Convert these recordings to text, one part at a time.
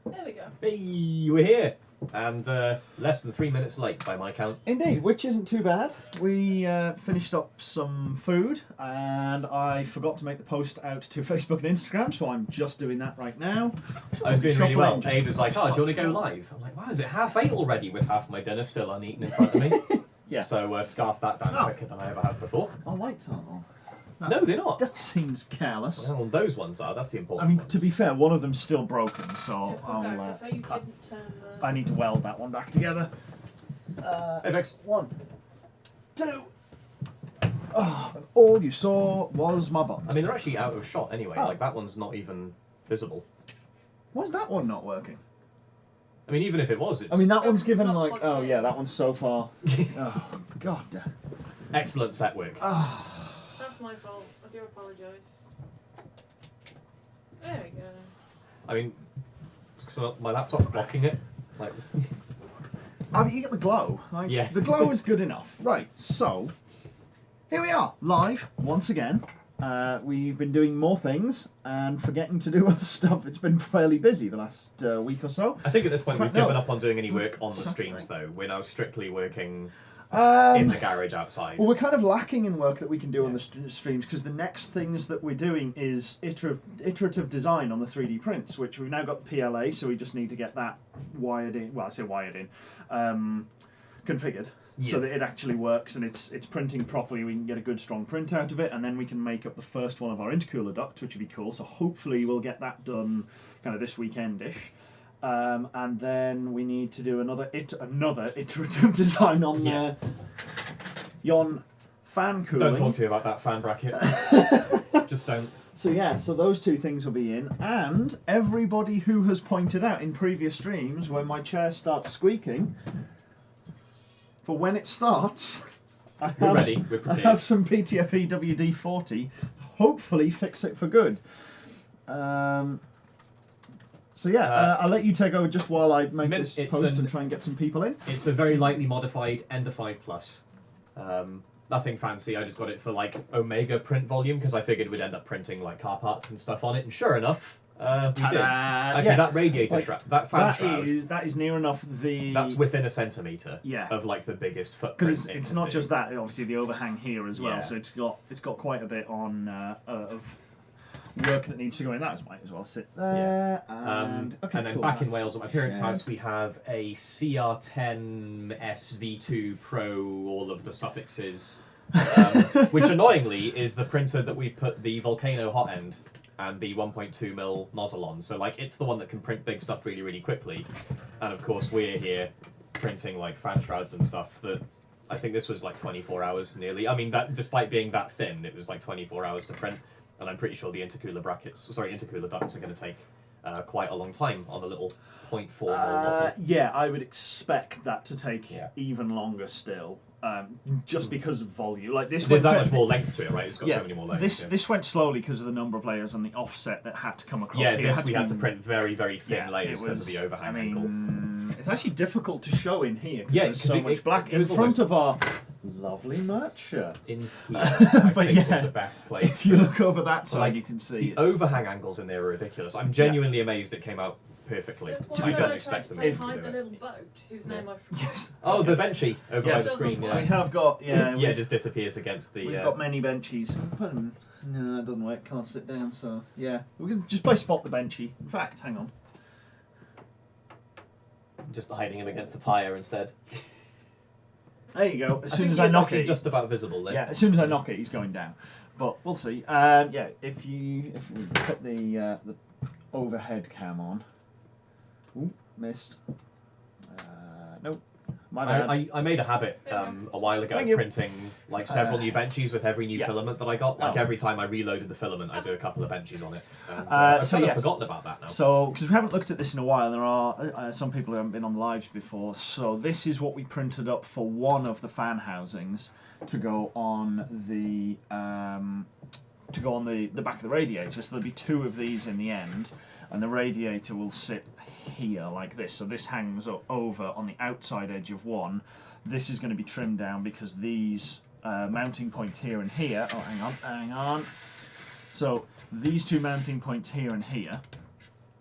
There we go. Hey, we're here! And less than 3 minutes late by my count. Indeed, which isn't too bad. We finished up some food and I forgot to make the post out to Facebook and Instagram, so I'm just doing that right now. I was doing really well. Shuffling, Abe was like, oh, do you want to go live? I'm like, wow, is it 8:30 already with half my dinner still uneaten in front of me? Yeah. So scarf that down quicker than I ever have before. Our lights aren't on. No, they're not. That seems careless. Well, those ones are. That's the I important mean, ones. to be fair, one of them's still broken, so I need to weld that one back together. Hey, Vex. 1, 2. Oh, and all you saw was my bum. I mean, they're actually out of shot anyway. Oh. Like, that one's not even visible. Why is that one not working? I mean, even if it was, it's... I mean, that one's It's given not like, plugged oh in. yeah, that one's so far. Oh, God. Excellent set work. That's my fault. I do apologise. There we go. I mean, it's 'cause my laptop's blocking it. Like, I mean, you get the glow. Like, Yeah. The glow is good enough. Right, so, here we are, live, once again. We've been doing more things and forgetting to do other stuff. It's been fairly busy the last week or so. I think at this point In we've fact, given no. up on doing any work on the Saturday. streams, though. We're now strictly working in the garage outside. Well, we're kind of lacking in work that we can do on the streams because the next things that we're doing is iterative design on the 3D prints, which we've now got the PLA, so we just need to get that wired in. Well, I say wired in, configured. Yes. So that it actually works and it's printing properly. We can get a good strong print out of it, and then we can make up the first one of our intercooler ducts, which would be cool. So hopefully we'll get that done kind of this weekend-ish. And then we need to do another iterative design on yon fan cooling. Don't talk to me about that fan bracket. Just don't. So yeah, so those two things will be in, and everybody who has pointed out in previous streams when my chair starts squeaking, for when it starts, We're ready. We're I prepared. have some PTFE WD-40. Hopefully, fix it for good. So yeah, I'll let you take over just while I make this post and try and get some people in. It's a very lightly modified Ender 5 Plus. Nothing fancy. I just got it for like Omega print volume because I figured we'd end up printing like car parts and stuff on it, and sure enough, we did. Actually, Yeah. that radiator strap, that fan shroud, that is near enough the. that's within a centimetre Yeah. of like the biggest footprint. Because it's not just that. Obviously, the overhang here as well. Yeah. So it's got quite a bit on of work that needs to go in. That might as well sit there. And then cool, back in that's Wales at my parents' shared. house, we have a CR10 SV2 Pro, all of the suffixes, which annoyingly is the printer that we've put the Volcano hot end and the 1.2mm nozzle on. So like it's the one that can print big stuff really, really quickly. And of course we're here printing like fan shrouds and stuff that I think this was like 24 hours nearly. I mean, that despite being that thin, it was like 24 hours to print. And I'm pretty sure the intercooler ducts are going to take quite a long time on the little 0.4mm nozzle. Yeah, I would expect that to take Yeah. even longer still, just because of volume. Like this, There's went that much more length to it, right? It's got Yeah, so many more layers. this yeah. this went slowly because of the number of layers and the offset that had to come across. Yeah, here. this It we had to be- print very, very thin Yeah, layers it because of the overhang angle. It's actually difficult to show in here. Yeah, there's 'cause so it- much it black in goes front almost- of our lovely merch shirt. In here, I But think yeah, was the best place. If you look over that side, like, you can see The it's- overhang angles in there are ridiculous. I'm genuinely amazed it came out perfectly. That's To why be I fair, I tried expect to them play to Hide do the it. Little Boat, whose name I forgot. Yes. Oh, the benchy over Yeah, by it the doesn't screen. We Yeah, have got yeah, we've- it just disappears against the. We've got many benchies. Put 'em- No, it doesn't work. Can't sit down. So yeah, we can just play spot the benchy. In fact, hang on. just hiding him against the tyre instead. There you go. As soon think as I he's knock actually it, just about visible then. yeah. As soon as I knock it, he's going down. But we'll see. Yeah, if we put the overhead cam on. Ooh, missed. Nope. My bad. I made a habit a while ago Thank you. printing like several new benchies with every new yeah. filament that I got. Like Oh. every time I reloaded the filament, I do a couple of benchies on it. And, So I've kind of yes. forgotten about that now. So, because we haven't looked at this in a while, there are some people who haven't been on lives before. So this is what we printed up for one of the fan housings to go on the back of the radiator. So there'll be two of these in the end, and the radiator will sit here like this. So this hangs over on the outside edge of one. This is going to be trimmed down because these mounting points here and here. Oh, hang on. So these two mounting points here and here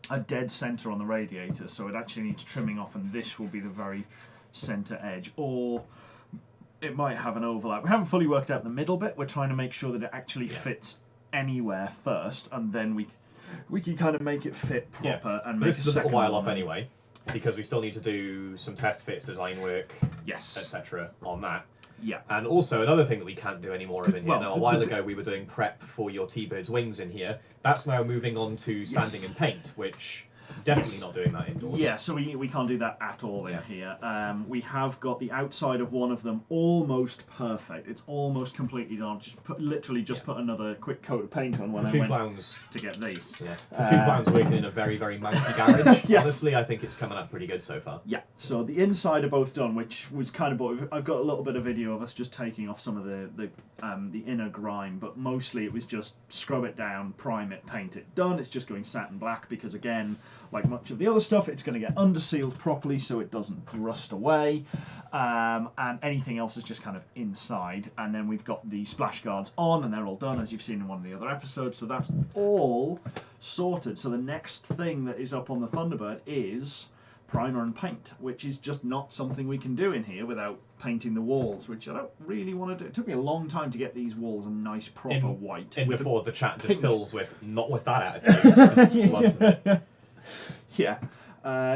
a dead centre on the radiator, so it actually needs trimming off, and this will be the very centre edge. Or it might have an overlap. We haven't fully worked out the middle bit. We're trying to make sure that it actually fits anywhere first, and then we can kind of make it fit proper and make this is a little while off one. anyway, because we still need to do some test fits, design work, Yes. etc. on that. Yeah. And also another thing that we can't do any more of in here. Well, Now, a while ago we were doing prep for your T-Bird's wings in here. That's now moving on to sanding and paint, which definitely not doing that indoors. Yeah, so we can't do that at all in here. We have got the outside of one of them almost perfect. It's almost completely done. Literally just put another quick coat of paint on when I Two went clowns. to get these. Yeah. For two clowns working in a very, very mounty garage. Yes. Honestly, I think it's coming up pretty good so far. Yeah, so the inside are both done, which was kind of. I've got a little bit of video of us just taking off some of the inner grime, but mostly it was just scrub it down, prime it, paint it. Done. It's just going satin black because, again, like much of the other stuff, it's going to get undersealed properly so it doesn't rust away, and anything else is just kind of inside. And then we've got the splash guards on, and they're all done, as you've seen in one of the other episodes. So that's all sorted. So the next thing that is up on the Thunderbird is primer and paint, which is just not something we can do in here without painting the walls, which I don't really want to do. It took me a long time to get these walls a nice proper white. Before the chat just fills with, not with that attitude, just floods of it. Yeah.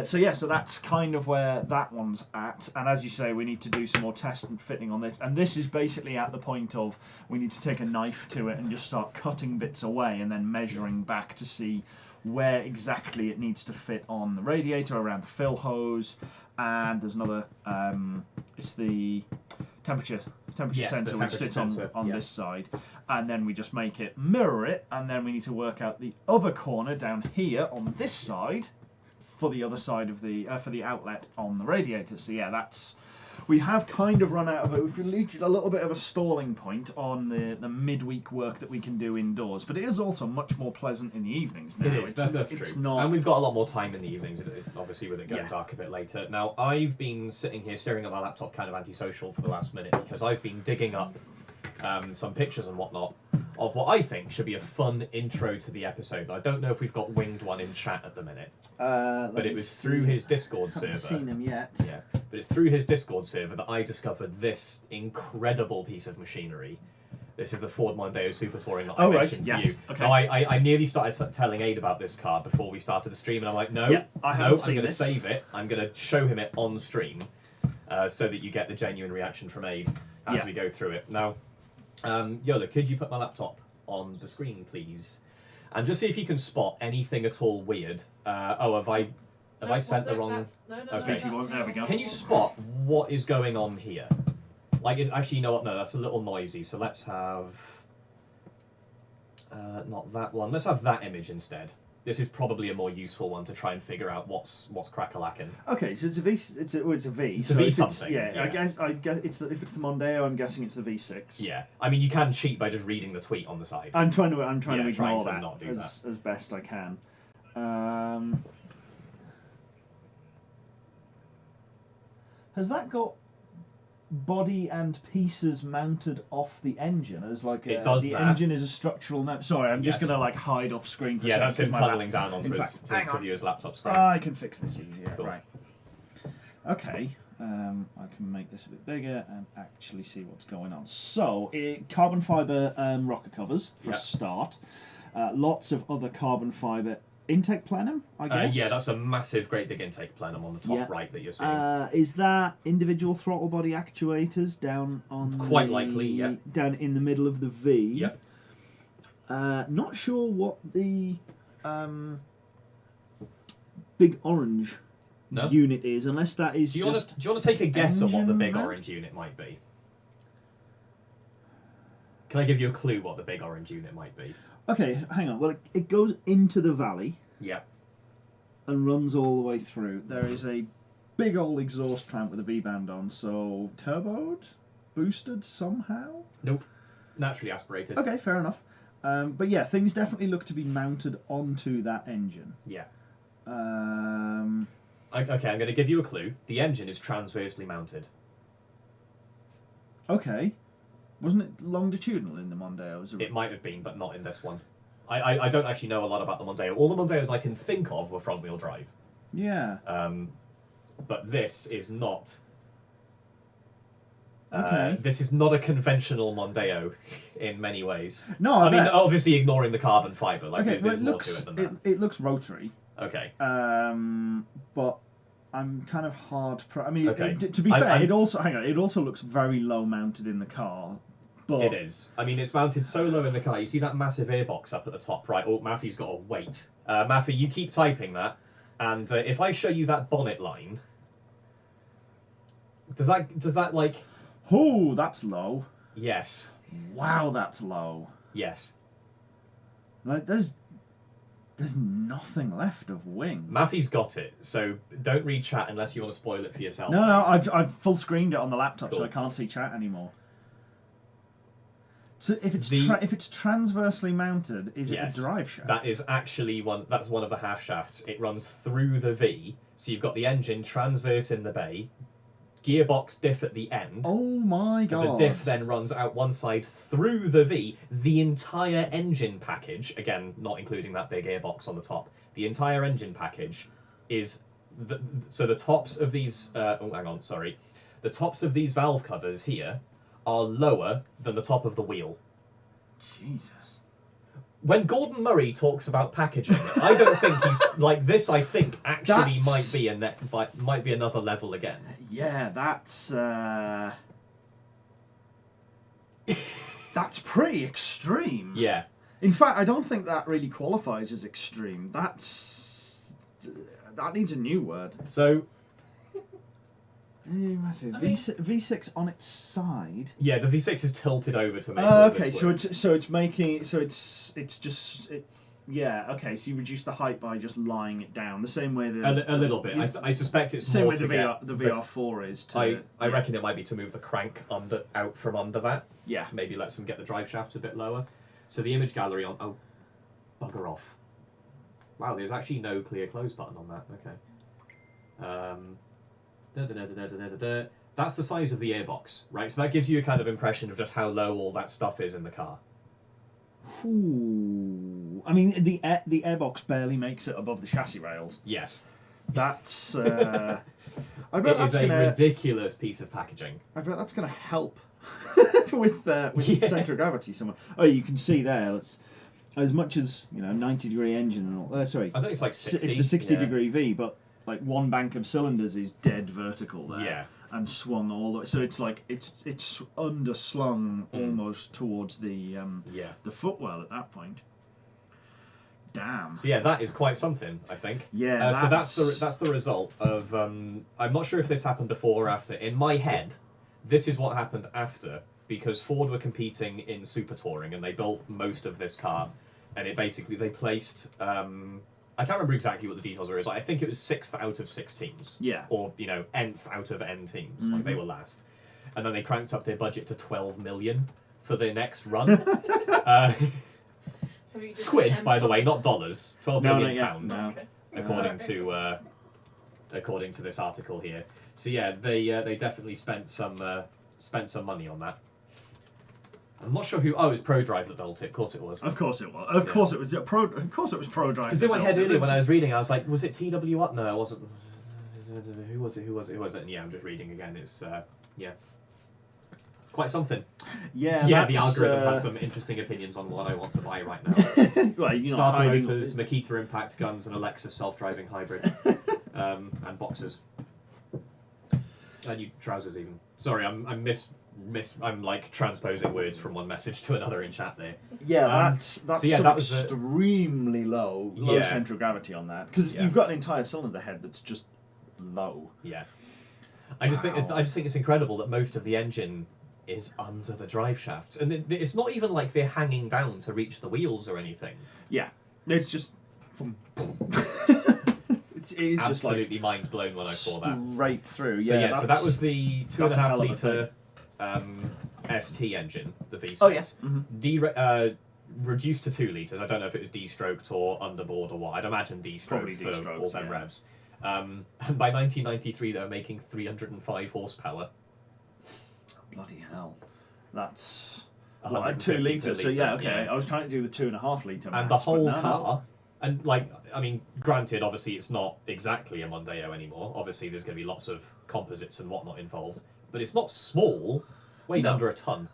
So that's kind of where that one's at. And as you say, we need to do some more test and fitting on this. And this is basically at the point of we need to take a knife to it and just start cutting bits away and then measuring back to see where exactly it needs to fit on the radiator, around the fill hose. And there's another, it's the temperature sensor which sits on this side. And then we just make it mirror it, and then we need to work out the other corner down here on this side for the other side of the for the outlet on the radiator. So yeah, we have kind of run out of it. We've reached a little bit of a stalling point on the midweek work that we can do indoors, but it is also much more pleasant in the evenings now. It is, that's true. And we've got a lot more time in the evenings, obviously, with it going dark a bit later. Now, I've been sitting here staring at my laptop kind of antisocial for the last minute because I've been digging up some pictures and whatnot of what I think should be a fun intro to the episode. I don't know if we've got Winged One in chat at the minute, but it was through his Discord server. I haven't seen him yet. Yeah, but it's through his Discord server that I discovered this incredible piece of machinery. This is the Ford Mondeo Super Touring that I mentioned to you. Okay. Now, I nearly started telling Aid about this car before we started the stream, and I'm like, I'm going to save it. I'm going to show him it on stream so that you get the genuine reaction from Aid as we go through it. Now, Yola, could you put my laptop on the screen, please? And just see if you can spot anything at all weird. Have I sent the wrong... Okay. There we go. Can you spot what is going on here? Like, actually, you know what? No, that's a little noisy. So let's have... not that one. Let's have that image instead. This is probably a more useful one to try and figure out what's crack-a-lacking. Okay, so it's a V. It's a V. It's a V something. I guess if it's the Mondeo, I'm guessing it's the V6. Yeah, I mean you can cheat by just reading the tweet on the side. I'm trying to ignore that, not do as best I can. Has that got body and pieces mounted off the engine as like it does the that. Engine is a structural map. Sorry, I'm just gonna like hide off screen for a second. That's him tunneling down onto to view his laptop screen. I can fix this easier. Cool. Right. Okay. I can make this a bit bigger and actually see what's going on. So, carbon fibre rocker covers for a start. Lots of other carbon fibre intake plenum, I guess. Yeah, that's a massive, great big intake plenum on the top right that you're seeing. Is that individual throttle body actuators down on quite likely? Yeah. Down in the middle of the V. Yep. Not sure what the big orange unit is, unless that is do you want to take a guess on what the big orange unit might be? Can I give you a clue what the big orange unit might be? Okay, hang on. Well, it goes into the valley. Yeah. And runs all the way through. There is a big old exhaust clamp with a V-band on, so turboed? Boosted somehow? Nope. Naturally aspirated. Okay, fair enough. But yeah, things definitely look to be mounted onto that engine. Yeah. Okay, I'm going to give you a clue. The engine is transversely mounted. Okay. Wasn't it longitudinal in the Mondeo? It might have been, but not in this one. I don't actually know a lot about the Mondeo. All the Mondeos I can think of were front-wheel drive. Yeah. But this is not. Okay. This is not a conventional Mondeo in many ways. No, I mean, bet. obviously ignoring the carbon fibre. Like, Okay, well, there's more to it than that. it looks rotary. Okay. But I'm kind of hard. I mean, Okay. to be fair, I'm- it also looks very low mounted in the car. But It is. I mean, it's mounted so low in the car. You see that massive airbox up at the top, right? Oh, Maffey's got a wait. Maffey, you keep typing that, and if I show you that bonnet line, does that like? Oh, that's low. Yes. Wow, that's low. Yes. Like there's nothing left of wing. Maffey's got it, so don't read chat unless you want to spoil it for yourself. No, I've full screened it on the laptop, Cool. so I can't see chat anymore. So if it's The- if it's transversely mounted, is Yes, it a drive shaft? That is actually that's one of the half shafts. It runs through the V, so you've got the engine transverse in the bay, gearbox diff at the end. Oh my god! The diff then runs out one side through the V. The entire engine package, again, not including that big airbox on the top, the entire engine package is... So the tops of these... the tops of these valve covers here are lower than the top of the wheel. Jesus. When Gordon Murray talks about packaging, I don't think he's... Like, this, I think, actually That's- might be another level again. Yeah, that's pretty extreme. Yeah. In fact, I don't think that really qualifies as extreme. That needs a new word. So... V6 on its side. Yeah, the V6 is tilted over to make. Okay, this so work. yeah. Okay, so you reduce the height by just lying it down, the same way a little bit. I suspect it's same more way to the VR4 is. I reckon it might be to move the crank out from under that. Yeah. Maybe lets them get the drive shafts a bit lower. So the image gallery on... Oh, bugger off. Wow, there's actually no clear close button on that. Okay. That's the size of the airbox, right? So that gives you a kind of impression of just how low all that stuff is in the car. Ooh. I mean, the airbox barely makes it above the chassis rails. Yes. That's. I bet It that's is a gonna. ridiculous piece of packaging. I bet that's gonna help with the centre of gravity somewhere. Oh, you can see there. It's as much as 90-degree engine and all. Sorry, I think it's like 60. It's a 60-degree V, but like one bank of cylinders is dead vertical there. Yeah. And swung all the way. So it's like it's underslung almost towards the footwell at that point. Damn. So yeah, that is quite something, I think. Yeah. So that's the result of. I'm not sure if this happened before or after. In my head, this is what happened after, because Ford were competing in Super Touring and they built most of this car, and they placed. I can't remember exactly what the details were. I think it was 6th out of 6 teams. Yeah. Or nth out of n teams. Like they were last, and then they cranked up their budget to 12 million for their next run. Quid, by the way, not dollars. 12 million pounds. No. Okay. According to this article here. So yeah, they definitely spent some money on that. I'm not sure who. Oh, it was ProDrive that built it. Of course it was. Of course it was. Of course it was. Of course it was ProDrive. Because in my head earlier when I was reading, I was like, was it TWR? No, it wasn't. Who was it? And yeah, I'm just reading again. It's quite something. Yeah. Yeah, the algorithm has some interesting opinions on what I want to buy right now. Well, Starter motors, Makita impact guns, and a Lexus self-driving hybrid, and boxes, and you trousers even. Sorry, I'm like transposing words from one message to another in chat there. Yeah, that's that was extremely low central gravity on that, because you've got an entire cylinder head that's just low. Yeah, I just think it's incredible that most of the engine is under the drive shafts, and it's not even like they're hanging down to reach the wheels or anything. Yeah, it's just from. It is absolutely mind blown when I saw that straight through. So so that was the 2.5 litre ST engine, the V6. Oh yes. Reduced to 2 litres. I don't know if it was de-stroked or underboard or what. I'd imagine de-stroked for all them revs. And by 1993, they were making 305 horsepower. Bloody hell! That's What, 2 150 litres? per So yeah, litre, okay. I was trying to do the 2.5 litre. And the whole car, and like, I mean, granted, obviously it's not exactly a Mondeo anymore. Obviously, there's going to be lots of composites and whatnot involved, but it's not small. Weighed under a ton.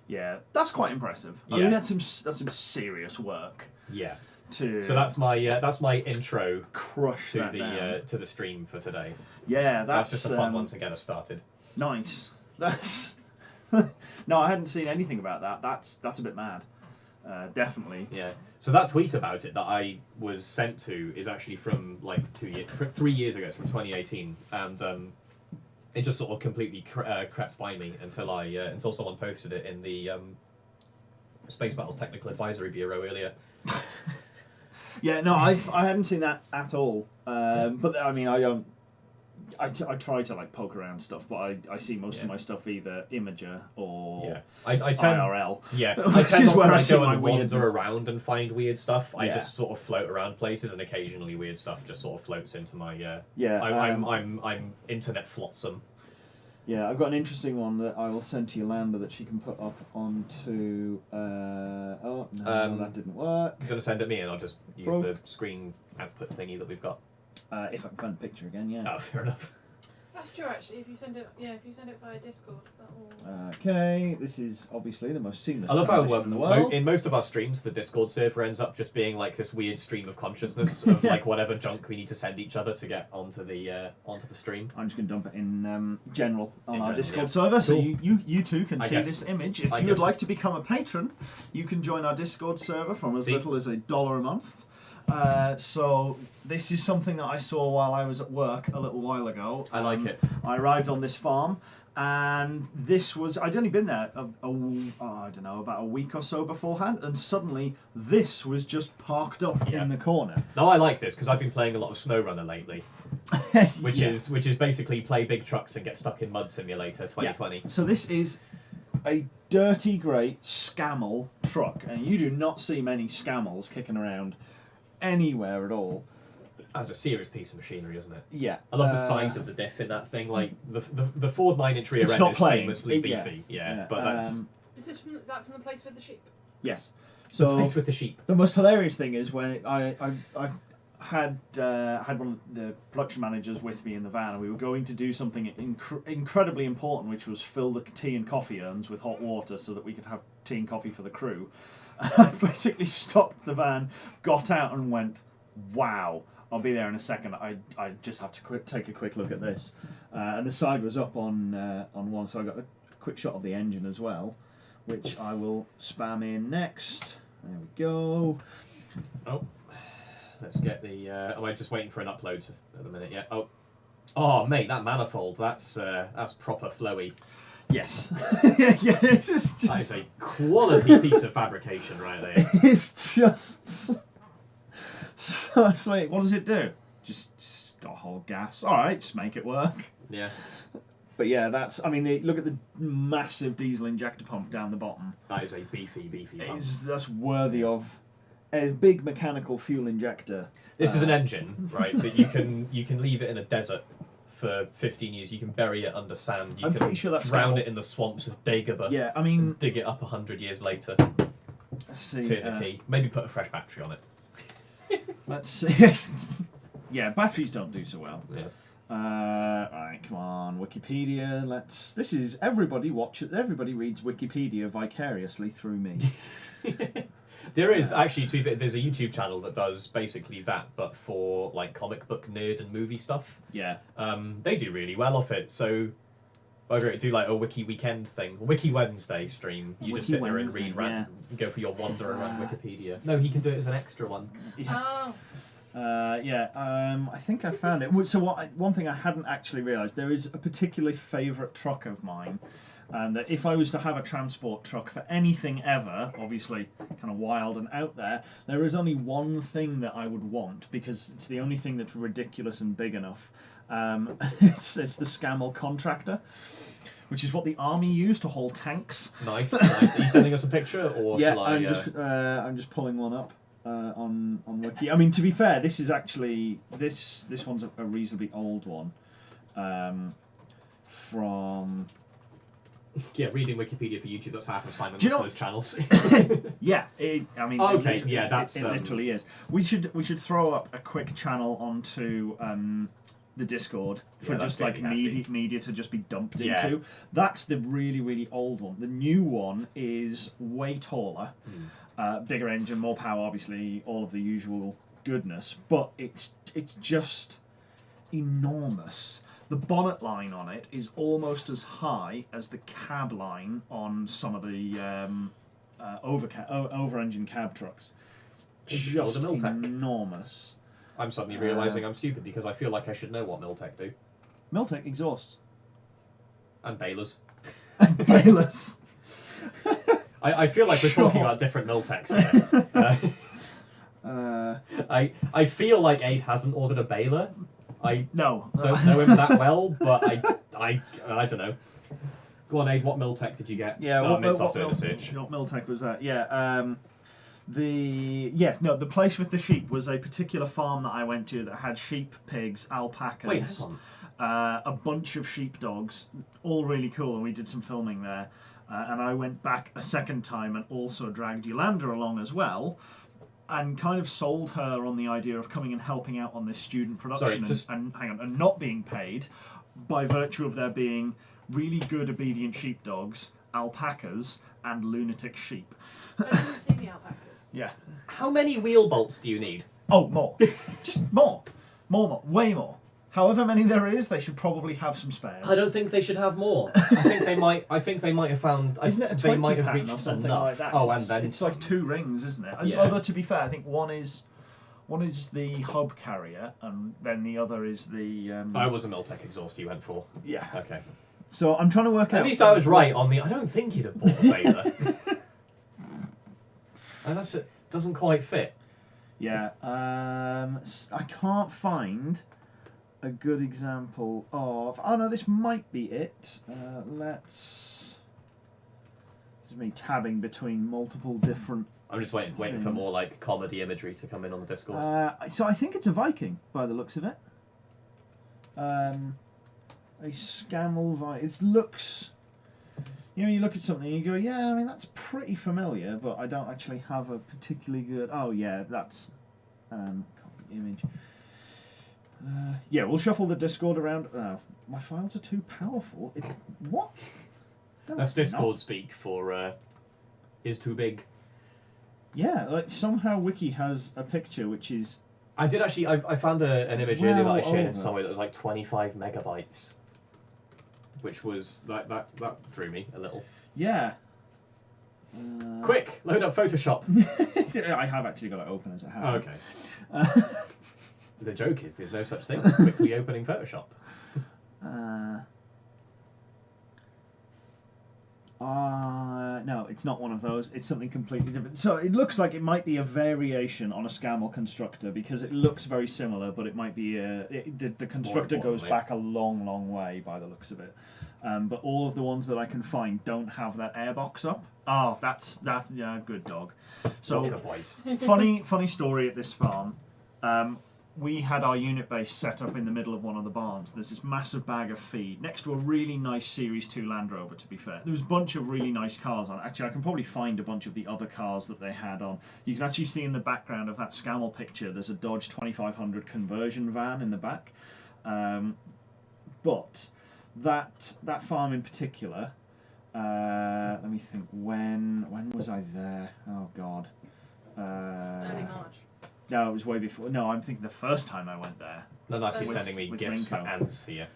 Yeah, that's quite impressive. I mean, that's some serious work. Yeah. So that's my intro crush to the stream for today. Yeah, that's just a fun one to get us started. Nice. That's no, I hadn't seen anything about that. That's a bit mad. Definitely. Yeah. So that tweet about it that I was sent to is actually from like 3 years ago. It's from 2018, and it just sort of completely crept by me until someone posted it in the Space Battles Technical Advisory Bureau earlier. Yeah, no, I hadn't seen that at all. But I mean, I try to like poke around stuff, but I see most of my stuff either Imager or I tend, IRL. Yeah, I tend not where to I like, see go my and wander weirdness. around and find weird stuff. I Yeah. just sort of float around places, and occasionally weird stuff just sort of floats into my. Yeah, I'm internet flotsam. Yeah, I've got an interesting one that I will send to Yolanda that she can put up onto. Oh no, that didn't work. You're gonna send it me, and I'll just use Broke. the screen output thingy that we've got. If I can find the picture again, yeah. Oh, fair enough. That's true, actually. If you send it via Discord, that will. Okay, this is obviously the most seamless I love how transition in the world. in most of our streams, the Discord server ends up just being like this weird stream of consciousness of like whatever junk we need to send each other to get onto the stream. I'm just going to dump it in general on In our general, Discord yeah. server, so Cool. you too can I see guess- this image. If I you would guess- like to become a patron, you can join our Discord server from as See? little as $1 a month. So this is something that I saw while I was at work a little while ago. I like it. I arrived on this farm, and this was I'd only been there I don't know, about a week or so beforehand, and suddenly this was just parked up Yeah. in the corner. No, I like this because I've been playing a lot of SnowRunner lately, which Yeah. is basically play big trucks and get stuck in Mud Simulator 2020. So this is a dirty grey Scamel truck, and you do not see many Scamels kicking around anywhere at all. That's a serious piece of machinery, isn't it? Yeah, I love the size of the diff in that thing. Like the Ford 9-inch rear It's end not is playing. famously beefy. Yeah, but that's Is that from the place with the sheep? yes. the So place with the sheep. the most hilarious thing is when I had one of the production managers with me in the van, and we were going to do something incredibly important, which was fill the tea and coffee urns with hot water so that we could have tea and coffee for the crew. I basically stopped the van, got out, and went, "Wow! I'll be there in a second. I just have to take a quick look at this." And the side was up on one, so I got a quick shot of the engine as well, which I will spam in next. There we go. Oh, let's get the. Am I just waiting for an upload at the minute? Yeah. Oh, mate, that manifold. That's proper flowy. Yes. Yeah, this is just... That is a quality piece of fabrication right there. It's just so sweet. What does it do? Just got whole gas. All right, just make it work. Yeah. But yeah, that's. I mean, look at the massive diesel injector pump down the bottom. That is a beefy pump. That's worthy of a big mechanical fuel injector. This is an engine, right? That you can leave it in a desert for 15 years. You can bury it under sand. You I'm can pretty sure that's drown Scamel. it in the swamps of Dagobah. Yeah, I mean, Dig it up 100 years later. let's see. Turn the key. Maybe put a fresh battery on it. Let's see. Yeah, batteries don't do so well. Yeah. Alright, come on, Wikipedia. This is everybody reads Wikipedia vicariously through me. There is actually, to be fair, there's a YouTube channel that does basically that, but for like comic book nerd and movie stuff. Yeah. They do really well off it. So whether it do like a Wiki Weekend thing, Wiki Wednesday stream, you just Wiki sit there and Wednesday, read go for your wander around Wikipedia. No, he can do it as an extra one. Yeah. Oh. I think I found it. So one thing I hadn't actually realised, there is a particularly favourite truck of mine, and that if I was to have a transport truck for anything ever, obviously kind of wild and out there is only one thing that I would want, because it's the only thing that's ridiculous and big enough. It's the Scamel Contractor, which is what the army used to haul tanks. Nice. Are you sending us a picture, or Yeah, shall I? I'm just pulling one up on Wiki. I mean, to be fair, this is actually this one's a reasonably old one, from Yeah, reading Wikipedia for YouTube, that's half of Simon Do you know- Winslows channels. Yeah, I mean, Okay, it literally- yeah, that's, it literally is. We should throw up a quick channel onto the Discord for Yeah, that's just like gonna be media to just be dumped Yeah. into. That's the really really old one. The new one is way taller, bigger engine, more power, obviously, all of the usual goodness. But it's just enormous. The bonnet line on it is almost as high as the cab line on some of the over-engine cab trucks. Sure, the Just Miltech. enormous. I'm suddenly realising I'm stupid because I feel like I should know what Miltech do. Miltech exhausts. And balers. Bayless. I feel like we're talking Sure. about different Miltechs here. I feel like Aid hasn't ordered a baler. I No. don't know him that well, but I don't know. Go on, Aid, what Miltech did you get? Yeah, oh, what Mintsoft doing the search. Miltech was that? Yeah. The place with the sheep was a particular farm that I went to that had sheep, pigs, alpacas. Wait, hang on. A bunch of sheepdogs, all really cool, and we did some filming there. And I went back a second time and also dragged Yolanda along as well, and kind of sold her on the idea of coming and helping out on this student production and not being paid by virtue of there being really good obedient sheepdogs, alpacas, and lunatic sheep. I didn't see the alpacas. Yeah. How many wheel bolts do you need? Oh, more. Just more. More. Way more. However many there is, they should probably have some spares. I don't think they should have more. I think they might. I think they might have found. Isn't it a they 20 might have pattern reached or something enough. like that? Oh, and It's- then it's like 2 rings, isn't it? Yeah. Although to be fair, I think one is the hub carrier, and then the other is the. I was a Miltech exhaust you went for. Yeah. Okay. So I'm trying to work out. At least I was right on the. I don't think he'd have bought a baler. And that's it. Doesn't quite fit. Yeah. I can't find a good example of. Oh no, this might be it. Let's. This is me tabbing between multiple different. I'm just waiting for more like comedy imagery to come in on the Discord. So I think it's a Viking by the looks of it. A Scammel Viking. It looks. You know, you look at something and you go, yeah, I mean that's pretty familiar, but I don't actually have a particularly good. Oh yeah, that's copy image. Yeah, we'll shuffle the Discord around. My files are too powerful. What? No, That's it's Discord not. speak for is too big. Yeah, like somehow Wiki has a picture which is. I did actually. I found an image earlier that I Well shared over. somewhere that was like 25 megabytes, which was that threw me a little. Yeah. Quick, load up Photoshop. I have actually got it open as a Oh, habit. okay. The joke is there's no such thing as quickly opening Photoshop. No, it's not one of those. It's something completely different. So it looks like it might be a variation on a Scammel constructor because it looks very similar, but it might be the constructor goes importantly. back a long, long way by the looks of it. But all of the ones that I can find don't have that airbox up. Oh, that's yeah, good dog. So Good boys. funny story at this farm. We had our unit base set up in the middle of one of the barns. There's this massive bag of feed next to a really nice Series 2 Land Rover, to be fair. There was a bunch of really nice cars on. Actually, I can probably find a bunch of the other cars that they had on. You can actually see in the background of that Scammel picture, there's a Dodge 2500 conversion van in the back. But that farm in particular, let me think, when was I there? Oh, God. Early March. No, it was way before. No, I'm thinking the first time I went there. They're not With- sending me with gifts for Rinko. ants here.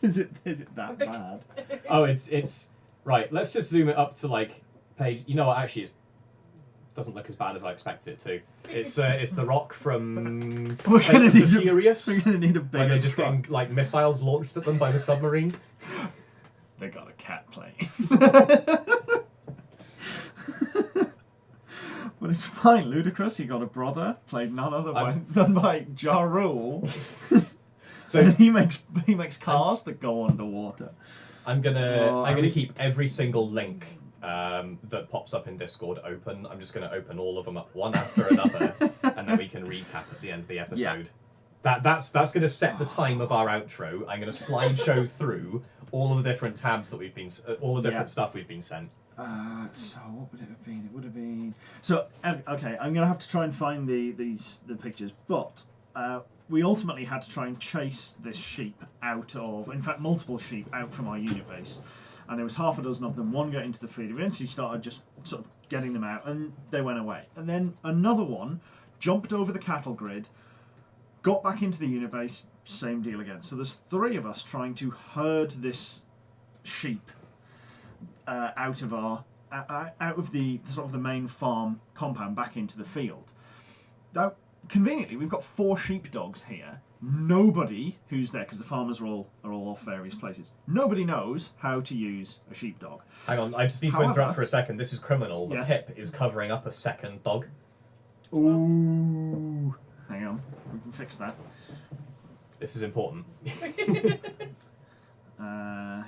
Is it that bad? Oh, it's right. Let's just zoom it up to like page. You know what? Actually, it doesn't look as bad as I expected it to. It's the Rock from We're Fate gonna of the need Furious. We're gonna need a bigger When they're just truck. getting like missiles launched at them by the submarine. They got a cat plane. But it's fine. Ludicrous. He got a brother. Played none other than by Ja Rule. So And he makes cars that go underwater. I'm Oh, gonna keep every single link that pops up in Discord open. I'm just gonna open all of them up one after another, and then we can recap at the end of the episode. That's going to set the time of our outro. I'm going to slideshow through all of the different tabs that we've been, all the different stuff we've been sent. So what would it have been? It would have been. So okay, I'm going to have to try and find the pictures, but we ultimately had to try and chase this sheep out of, in fact, multiple sheep out from our unit base, and there was half a dozen of them. One got into the feed. Eventually, started just sort of getting them out, and they went away. And then another one jumped over the cattle grid, got back into the unit base, same deal again. So there's 3 of us trying to herd this sheep out of the sort of the main farm compound back into the field. Now, conveniently, we've got 4 sheepdogs here. Nobody who's there, because the farmers are all off various places. Nobody knows how to use a sheepdog. Hang on, I just need to interrupt for a second. This is criminal. The Yeah. Pip is covering up a second dog. Ooh. Hang on, we can fix that. This is important. He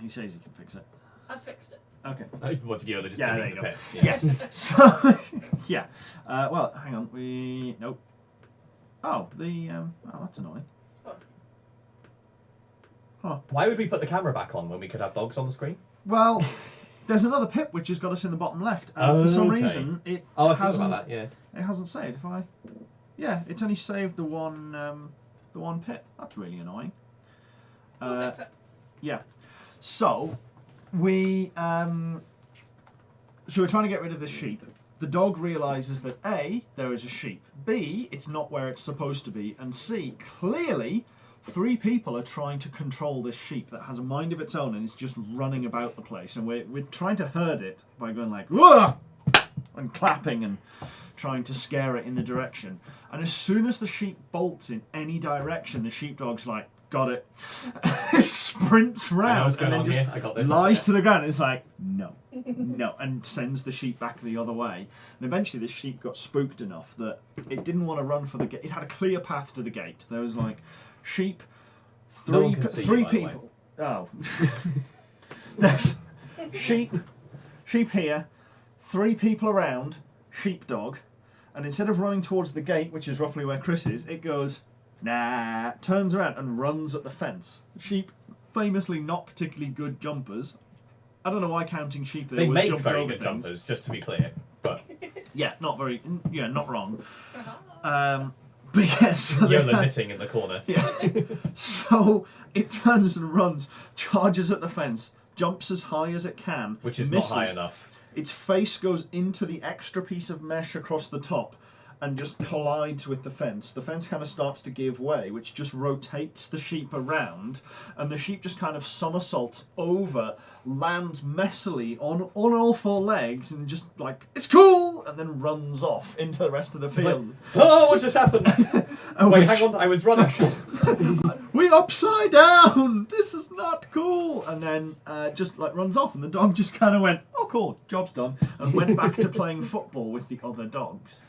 says he can fix it. I fixed it. Okay. What did you just Yeah, delete there the you go. Pip? Yes. So, yeah. Well, hang on. Nope. Oh, that's annoying. Why would we put the camera back on when we could have dogs on the screen? Well, there's another Pip which has got us in the bottom left, and for some okay. reason it I forgot hasn't. about that. Yeah. It hasn't saved. Yeah, it's only saved the one Pip. That's really annoying. We'll fix it. Yeah. So we're trying to get rid of the sheep. The dog realises that A, there is a sheep. B, it's not where it's supposed to be. And C, clearly 3 people are trying to control this sheep that has a mind of its own and is just running about the place. And we're trying to herd it by going like, whoa! And clapping and trying to scare it in the direction. And as soon as the sheep bolts in any direction, the sheepdog's like, got it. Sprints round and then just lies to the ground. It's like, no, and sends the sheep back the other way. And eventually the sheep got spooked enough that it didn't want to run for the gate. It had a clear path to the gate. There was like sheep, 3 people. Oh. There's sheep here, 3 people around, sheepdog, and instead of running towards the gate, which is roughly where Chris is, it goes, nah, turns around and runs at the fence. Sheep, famously not particularly good jumpers. I don't know why counting sheep there They was make jumped very over good things. jumpers, just to be clear. But Yeah, not wrong. But yeah, so Yola knitting in the corner. Yeah. So it turns and runs, charges at the fence, jumps as high as it can, Which is misses. not high enough. Its face goes into the extra piece of mesh across the top and just collides with the fence. The fence kind of starts to give way, which just rotates the sheep around, and the sheep just kind of somersaults over, lands messily on all 4 legs, and just like, it's cool, and then runs off into the rest of the field. Oh, what just happened? Wait, hang on, I was running. We're upside down! This is not cool! And then just like runs off, and the dog just kind of went, oh cool, job's done, and went back to playing football with the other dogs.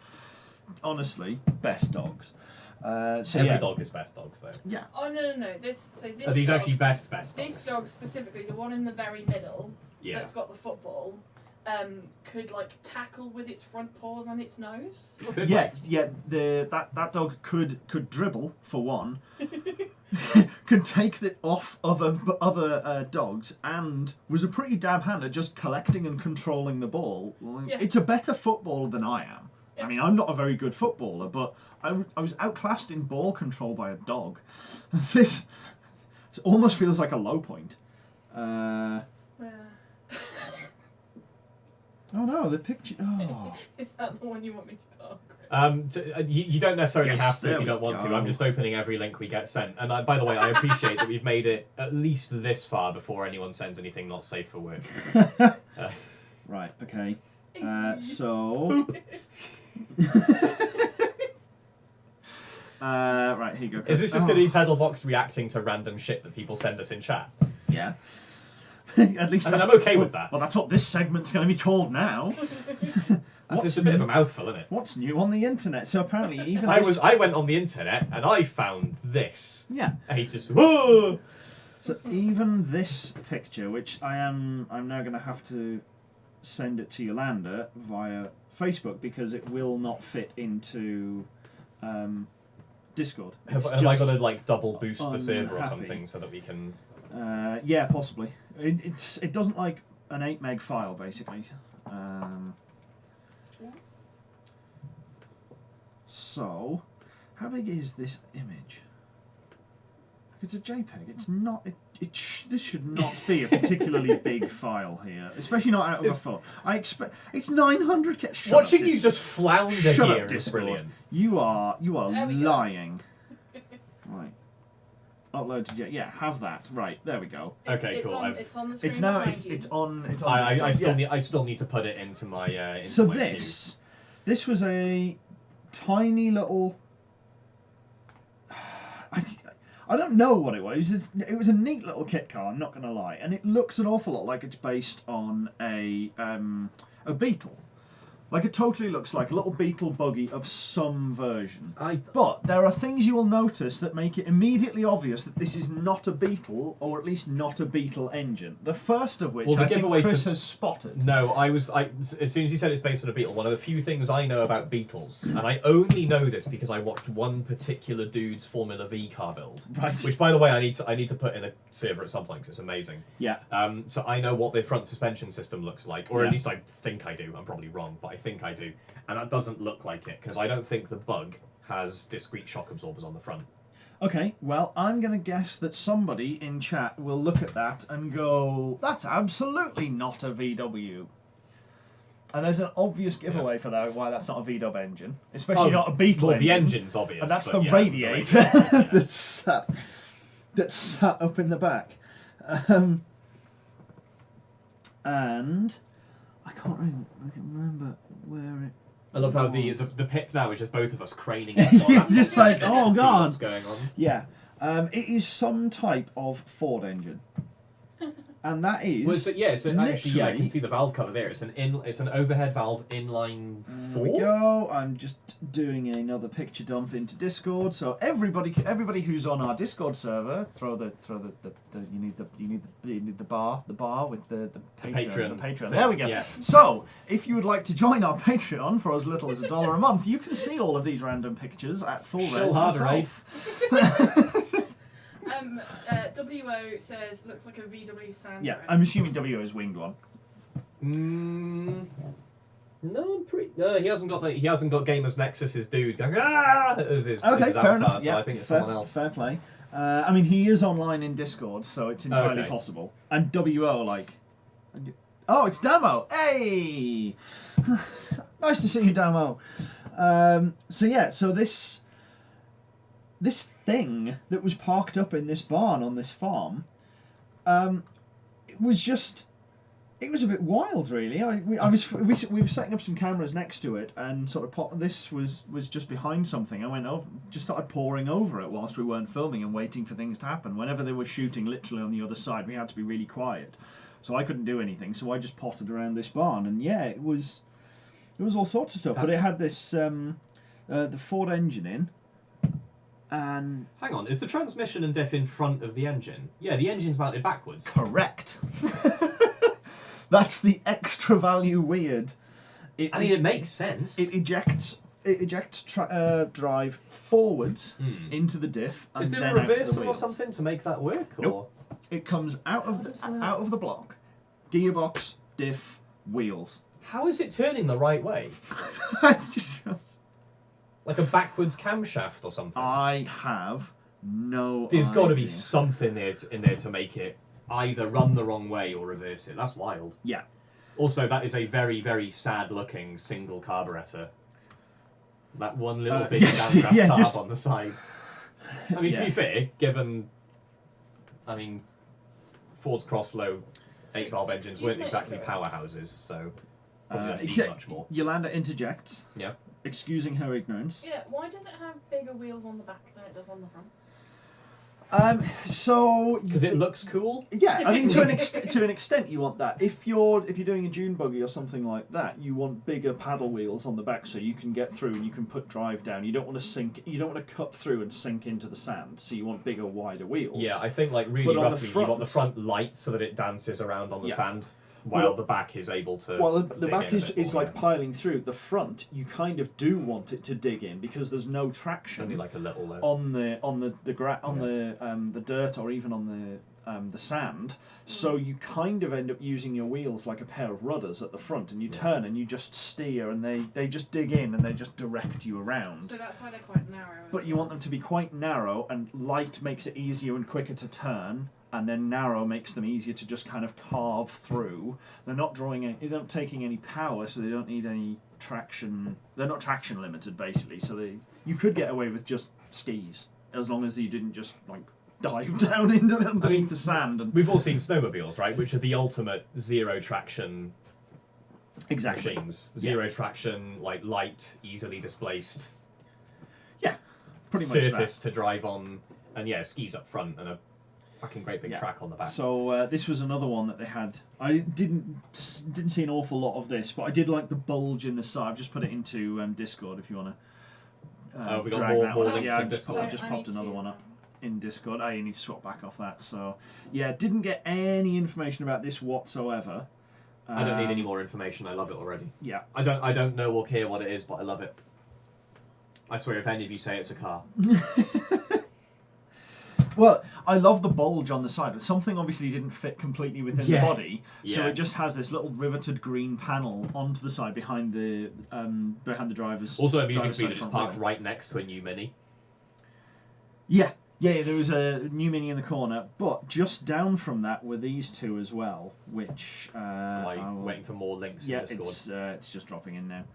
Honestly, best dogs. Every dog is best dogs, though. Yeah. Oh no. This Are these dog, actually best dogs? This dog specifically, the one in the very middle, Yeah. that's got the football, could like tackle with its front paws and its nose. Yeah. That dog could dribble for one. Could take it off other dogs, and was a pretty dab hand at just collecting and controlling the ball. Yeah. It's a better footballer than I am. I mean, I'm not a very good footballer, but I was outclassed in ball control by a dog. This almost feels like a low point. Yeah. Oh no, the picture. Oh. Is that the one you want me to put on? You don't necessarily Yes, have to there if you we don't want to. go. I'm just opening every link we get sent. And by the way, I appreciate that we've made it at least this far before anyone sends anything not safe for work. Right, okay. So... right, here you go. Is this just going to be PedalBox reacting to random shit that people send us in chat? Yeah. At least I mean, that's- I'm okay with that. Well, that's what this segment's going to be called now. That's just a bit of a mouthful, isn't it? What's new on the internet? So apparently even I went on the internet and I found this. Yeah. And he just whoa. So even this picture, which I'm now going to have to send it to Yolanda via Facebook because it will not fit into Discord. Have I got to like double boost the server or something so that we can? Yeah, possibly. It doesn't like an 8 meg file basically. So, how big is this image? It's a JPEG. It's not. This should not be a particularly big file here, especially not out of a phone. I expect it's 900K. Watching you just flounder here is Discord. brilliant. You are There we go. lying. Right. Upload to yeah. Have that. Right. There we go. Okay, it's cool. It's on the screen It's now. behind you. It's on. It's on. I Discord, yeah. still need to put it into my. Into So my queue. this was a tiny little. I don't know what it was. It was a neat little kit car. I'm not going to lie, and it looks an awful lot like it's based on a Beetle. Like it totally looks like a little Beetle buggy of some version. But there are things you will notice that make it immediately obvious that this is not a Beetle, or at least not a Beetle engine. The first of which I think Chris has spotted. No, as soon as you said it's based on a Beetle, one of the few things I know about Beetles, and I only know this because I watched one particular dude's Formula V car build. Right. Which, by the way, I need to put in a server at some point because it's amazing. Yeah. So I know what the front suspension system looks like, or Yeah. at least I think I do. I'm probably wrong, but I think I do. And that doesn't look like it, because I don't think the Bug has discrete shock absorbers on the front. Okay, well, I'm going to guess that somebody in chat will look at that and go, that's absolutely not a VW. And there's an obvious giveaway for that, why that's not a VW engine. Especially not a Beetle well, engine. the engine's obvious. And that's but the yeah, radiator yeah. that's sat up in the back. And I can't really remember where it. I love how the pip now is just both of us craning. Just like, oh god, what's going on? Yeah, it is some type of Ford engine, and that is. Well, so actually, yeah, I can literally- see the valve cover there. It's an overhead valve inline There we 4. go. I'm just doing another picture dump into Discord. So everybody who's on our Discord server, you need the bar with the Patreon. There we go. Yes. So if you would like to join our Patreon for as little as $1 a month, you can see all of these random pictures at full Show res harder, yourself. WO says looks like a VW Sandero. Yeah, I'm assuming W is winged one. No, I'm pretty. No, he hasn't got Gamers Nexus's dude going as his Okay, as his fair avatar, enough. so Yeah, I think it's fair, someone else. fair play. I mean, he is online in Discord, so it's entirely Okay. possible. And WO, like, oh, it's Damo. Hey, nice to see you, Damo. So this thing that was parked up in this barn on this farm, it was a bit wild, really. We were setting up some cameras next to it, and sort of this was just behind something. I went over, just started poring over it whilst we weren't filming and waiting for things to happen. Whenever they were shooting, literally on the other side, we had to be really quiet, so I couldn't do anything. So I just potted around this barn, and yeah, it was all sorts of stuff. But it had this the Ford engine in. And hang on, is the transmission and diff in front of the engine? Yeah, the engine's mounted backwards. Correct. That's the extra value weird. It makes sense. It ejects drive forwards into the diff, and Is there then a out to the reversal or wheels. something to make that work? Or? Nope. It comes out of the block, gearbox, diff, wheels. How is it turning the right way? It's just Like a backwards camshaft or something? I have no. There's got to be idea. something in there to make it either run the wrong way or reverse it. That's wild. Yeah. Also, that is a very, very sad-looking single carburettor. That one little big downdraft carb on the side. I mean, to be fair, given, Ford's cross-flow 8-valve engines weren't exactly powerhouses, so probably don't need much more. Yolanda interjects, Yeah. excusing her ignorance. Yeah, why does it have bigger wheels on the back than it does on the front? Because it looks cool. Yeah, I mean, to an extent, you want that. If you're doing a dune buggy or something like that, you want bigger paddle wheels on the back so you can get through and you can put drive down. You don't want to sink. You don't want to cut through and sink into the sand. So you want bigger, wider wheels. Yeah, I think really But on the roughly you want the front- front light so that it dances around on the Yeah. sand. while the back is able to. Well, the dig back in a is bit more, like piling through. The front, you kind of do want it to dig in because there's no traction. Only like a little though. On the dirt or even on the sand, so you kind of end up using your wheels like a pair of rudders at the front, and you turn and you just steer, and they just dig in and they just direct you around. So that's why they're quite narrow. But you want them to be quite narrow, and light makes it easier and quicker to turn, and then narrow makes them easier to just kind of carve through. They're not they're not taking any power, so they don't need any traction. They're not traction limited basically, so you could get away with just skis as long as you didn't just like dive down into underneath the sand. And we've all seen snowmobiles, right? Which are the ultimate zero traction machines. Zero traction, like light, easily displaced. Yeah, pretty much surface to drive on, and skis up front and a fucking great big track on the back. So this was another one that they had. I didn't see an awful lot of this, but I did like the bulge in the side. I've just put it into Discord if you want to. We got more links in Discord. I just popped another one up in Discord. You need to swap back off that. So didn't get any information about this whatsoever. I don't need any more information. I love it already. Yeah. I don't know or care what it is, but I love it. I swear, if any of you say it's a car. Well, I love the bulge on the side. Something obviously didn't fit completely within the body, so it just has this little riveted green panel onto the side behind the driver's. Also amusing for me that it's parked right next to a new Mini. Yeah, there was a new Mini in the corner, but just down from that were these two as well, which... waiting for more links in Discord. It's just dropping in now.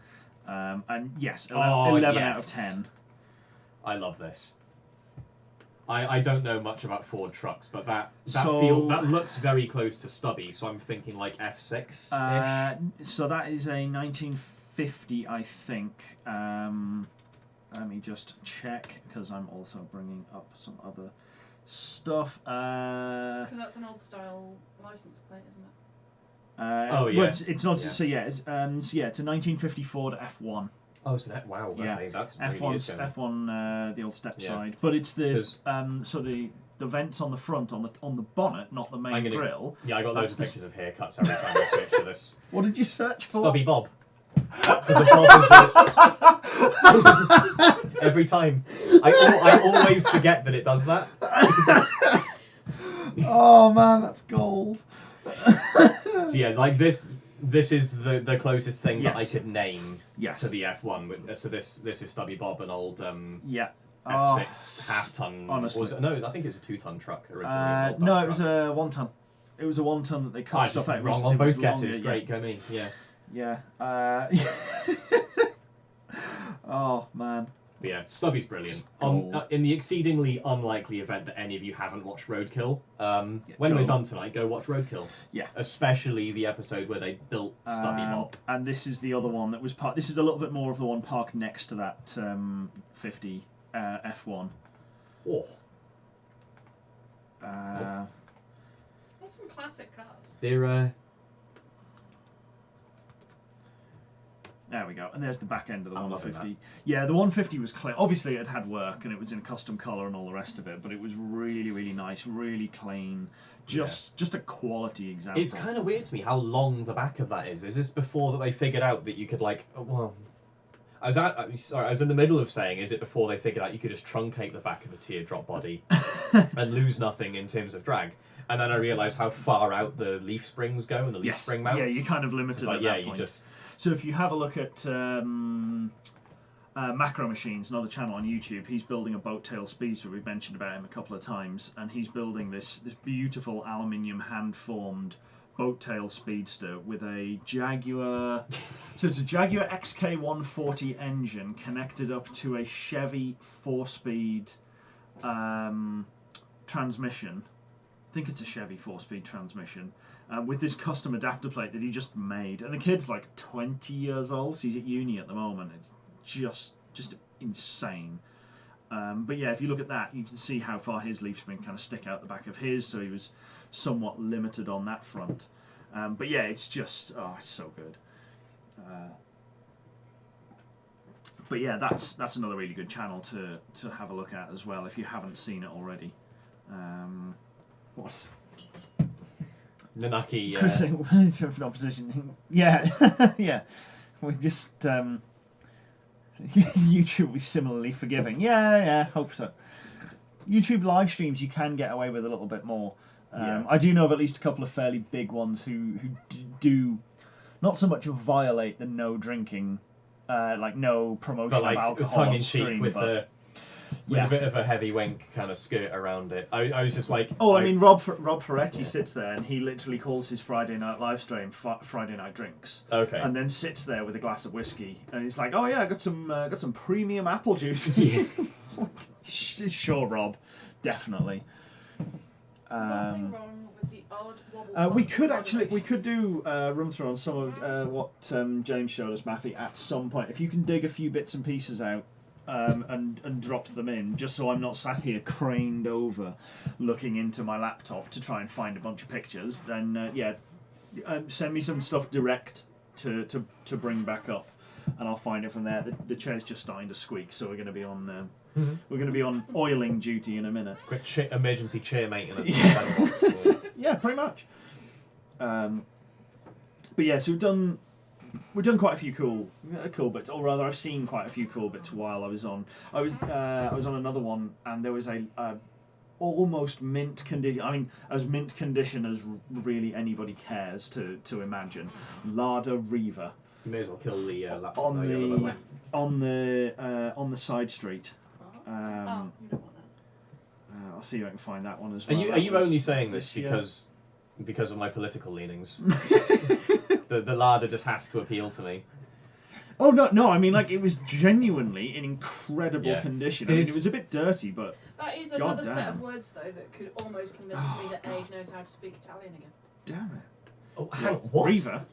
And yes, 11 out of 10. I love this. I don't know much about Ford trucks, but that looks very close to Stubby, so I'm thinking like F6-ish. So that is a 1950, I think. Let me just check, because I'm also bringing up some other stuff. Because that's an old style license plate, isn't it? Well, it's not. So it's a 1950 Ford F1. Oh, so that okay, that's F1, the old step side, but it's the so the vents on the front on the bonnet, not the main grille. Yeah, I got loads of pictures of haircuts every time I search for this. What did you search for? Stubby Bob. Because a Bob is every time. I always forget that it does that. Oh man, that's gold. So like this is the closest thing that I could name to the F1. So this is Stubby Bob, an old F6 half-ton. Honestly. No, I think it was a 2-ton truck originally. No, it was a 1-ton. It was a 1-ton that they cut stuff out. Wrong on both guesses. Great, go me. Yeah. Yeah. Oh man. But yeah, Stubby's brilliant. In the exceedingly unlikely event that any of you haven't watched Roadkill, when we're done tonight, go watch Roadkill. Yeah. Especially the episode where they built Stubby Bob. And this is the other one that was this is a little bit more of the one parked next to that 50 F1. Oh. There's some classic cars. They're There we go, and there's the back end of the 150. Yeah, the 150 was clear. Obviously, it had work, and it was in custom colour and all the rest of it, but it was really, really nice, really clean. Just a quality example. It's kind of weird to me how long the back of that is. Is this before that they figured out that you could I was in the middle of saying, is it before they figured out you could just truncate the back of a teardrop body and lose nothing in terms of drag? And then I realised how far out the leaf springs go and the leaf spring mounts. Yeah, you're kind of limited at that point. So if you have a look at Macro Machines, another channel on YouTube, he's building a boat tail speedster. We've mentioned about him a couple of times, and he's building this beautiful aluminium hand-formed boat tail speedster with a Jaguar. So it's a Jaguar XK140 engine connected up to a Chevy 4-speed transmission. I think it's a Chevy 4-speed transmission. With this custom adapter plate that he just made. And the kid's like 20 years old, so he's at uni at the moment. It's just insane. But yeah, if you look at that, you can see how far his leaf spring kind of stick out the back of his, so he was somewhat limited on that front. But yeah, it's just, it's so good. But yeah, that's another really good channel to have a look at as well, if you haven't seen it already. Nanaki. Chris in opposition. Yeah, yeah. We just YouTube will be similarly forgiving. Yeah, hope so. YouTube live streams you can get away with a little bit more. I do know of at least a couple of fairly big ones who do not so much violate the no drinking, like no promotion but like of alcohol tongue on in cheek stream, with but a bit of a heavy wink kind of skirt around it. I was just like, I mean, Rob Ferretti sits there and he literally calls his Friday night live stream Friday Night Drinks. Okay. And then sits there with a glass of whiskey and he's like, "Oh yeah, I got some premium apple juice." Yeah. Sure, Rob, definitely. Nothing wrong with the odd wobble. We could do run through on some of what James showed us, Maffy, at some point. If you can dig a few bits and pieces out and drop them in, just so I'm not sat here craned over looking into my laptop to try and find a bunch of pictures, then send me some stuff direct to bring back up, and I'll find it from there. The chair's just starting to squeak, so we're going to be on. We're going to be on oiling duty in a minute. Quick emergency chair maintenance. Yeah, pretty much. But yeah, so we've done quite a few cool bits, or rather, I've seen quite a few cool bits while I was on. I was on another one, and there was a almost mint condition. I mean, as mint condition as really anybody cares to imagine. Larder Reaver. You may as well kill the laptop on the side street. You don't want that. I'll see if I can find that one as well. Are you only saying this because of my political leanings? the larder just has to appeal to me. Oh no! I mean, like, it was genuinely in incredible condition. I mean, it was a bit dirty, but that is another set of words though that could almost convince me that Age knows how to speak Italian again. Damn it! Oh, hang on, what? Riva.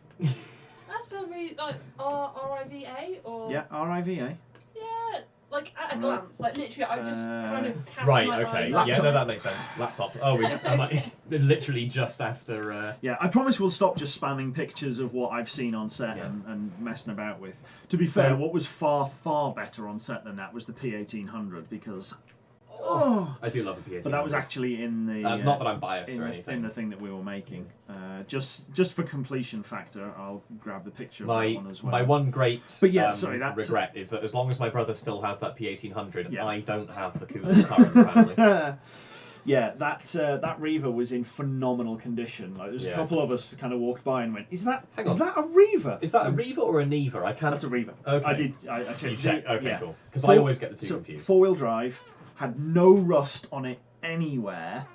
That's a really like R-I-V-A or R-I-V-A. Yeah, like at a glance, like literally, I just kind of cast right. my Okay. eyes Yeah, up. no, that makes sense. Laptop. Oh, I'm like, literally just after. Yeah, I promise we'll stop just spamming pictures of what I've seen on set and messing about with. To be fair, what was far better on set than that was the P1800 because. I do love a P1800. But that was actually in the. Not that I'm biased or anything. In the thing that we were making. Just for completion factor, I'll grab the picture of that one as well. My one great regret is that as long as my brother still has that P1800, I don't have the coolest car in the family. Yeah, that Reaver was in phenomenal condition. Like, there's a couple of us kind of walked by and went, "Is that a Reaver? Is that a Reaver or a Neva? I can't. That's a Reaver." Okay. I checked. You checked? Okay, cool. Because I always get the two confused. 4-wheel drive, had no rust on it anywhere,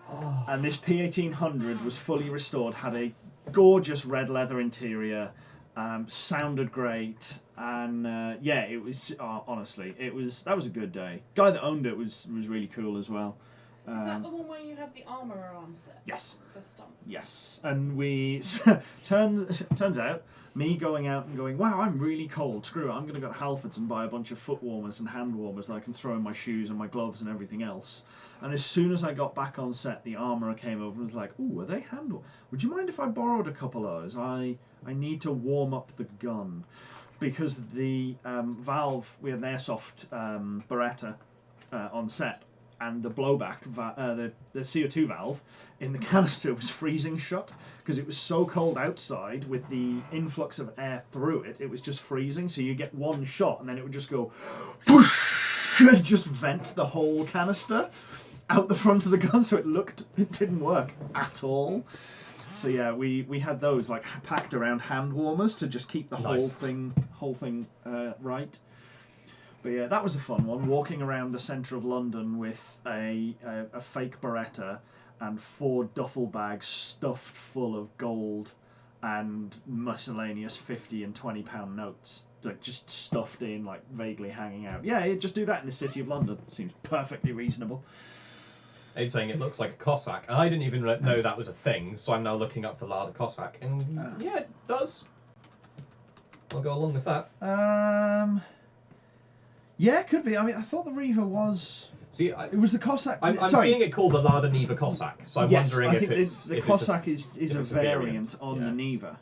and this P1800 was fully restored. Had a gorgeous red leather interior, sounded great, and it was honestly, that was a good day. Guy that owned it was really cool as well. Is that the one where you had the armourer on set? Yes. For stumps? Yes. And we turns out me going out and going, "Wow, I'm really cold. Screw it. I'm going to go to Halfords and buy a bunch of foot warmers and hand warmers that I can throw in my shoes and my gloves and everything else." And as soon as I got back on set, the armourer came over and was like, "Ooh, are they hand warmers? Would you mind if I borrowed a couple of those? I need to warm up the gun." Because the valve, we had an airsoft Beretta on set, and the blowback, the CO2 valve in the canister was freezing shut because it was so cold outside with the influx of air through it. It was just freezing, so you get one shot and then it would just go whoosh, and just vent the whole canister out the front of the gun, so it didn't work at all. So yeah, we had those like packed around hand warmers to just keep the whole thing right. But yeah, that was a fun one. Walking around the centre of London with a fake Beretta and 4 duffel bags stuffed full of gold and miscellaneous £50 and £20 notes, like just stuffed in, like vaguely hanging out. Yeah, just do that in the city of London. Seems perfectly reasonable. It's saying it looks like a Cossack, and I didn't even know that was a thing, so I'm now looking up the Larder Cossack, and yeah, it does. I'll go along with that. Yeah, it could be. I mean, I thought the Reaver was. See, it was the Cossack. I'm seeing it called the Larder Neva Cossack, so I'm wondering if it's the Cossack is a variant on the Neva.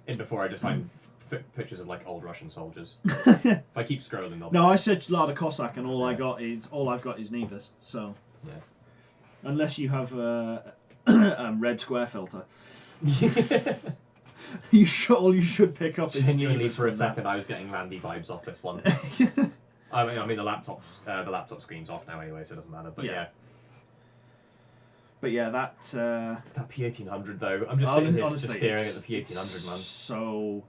In before I just find pictures of like old Russian soldiers. If I keep scrolling, no, I searched Larder Cossack, and all I've got is Nevas. So, unless you have a red square filter. You should pick up. Genuinely, for a second, I was getting Randy vibes off this one. I mean, the laptop screen's off now anyway, so it doesn't matter. But yeah. But yeah, that P1800 though, I'm just sitting here honestly, just staring at the P1800, man.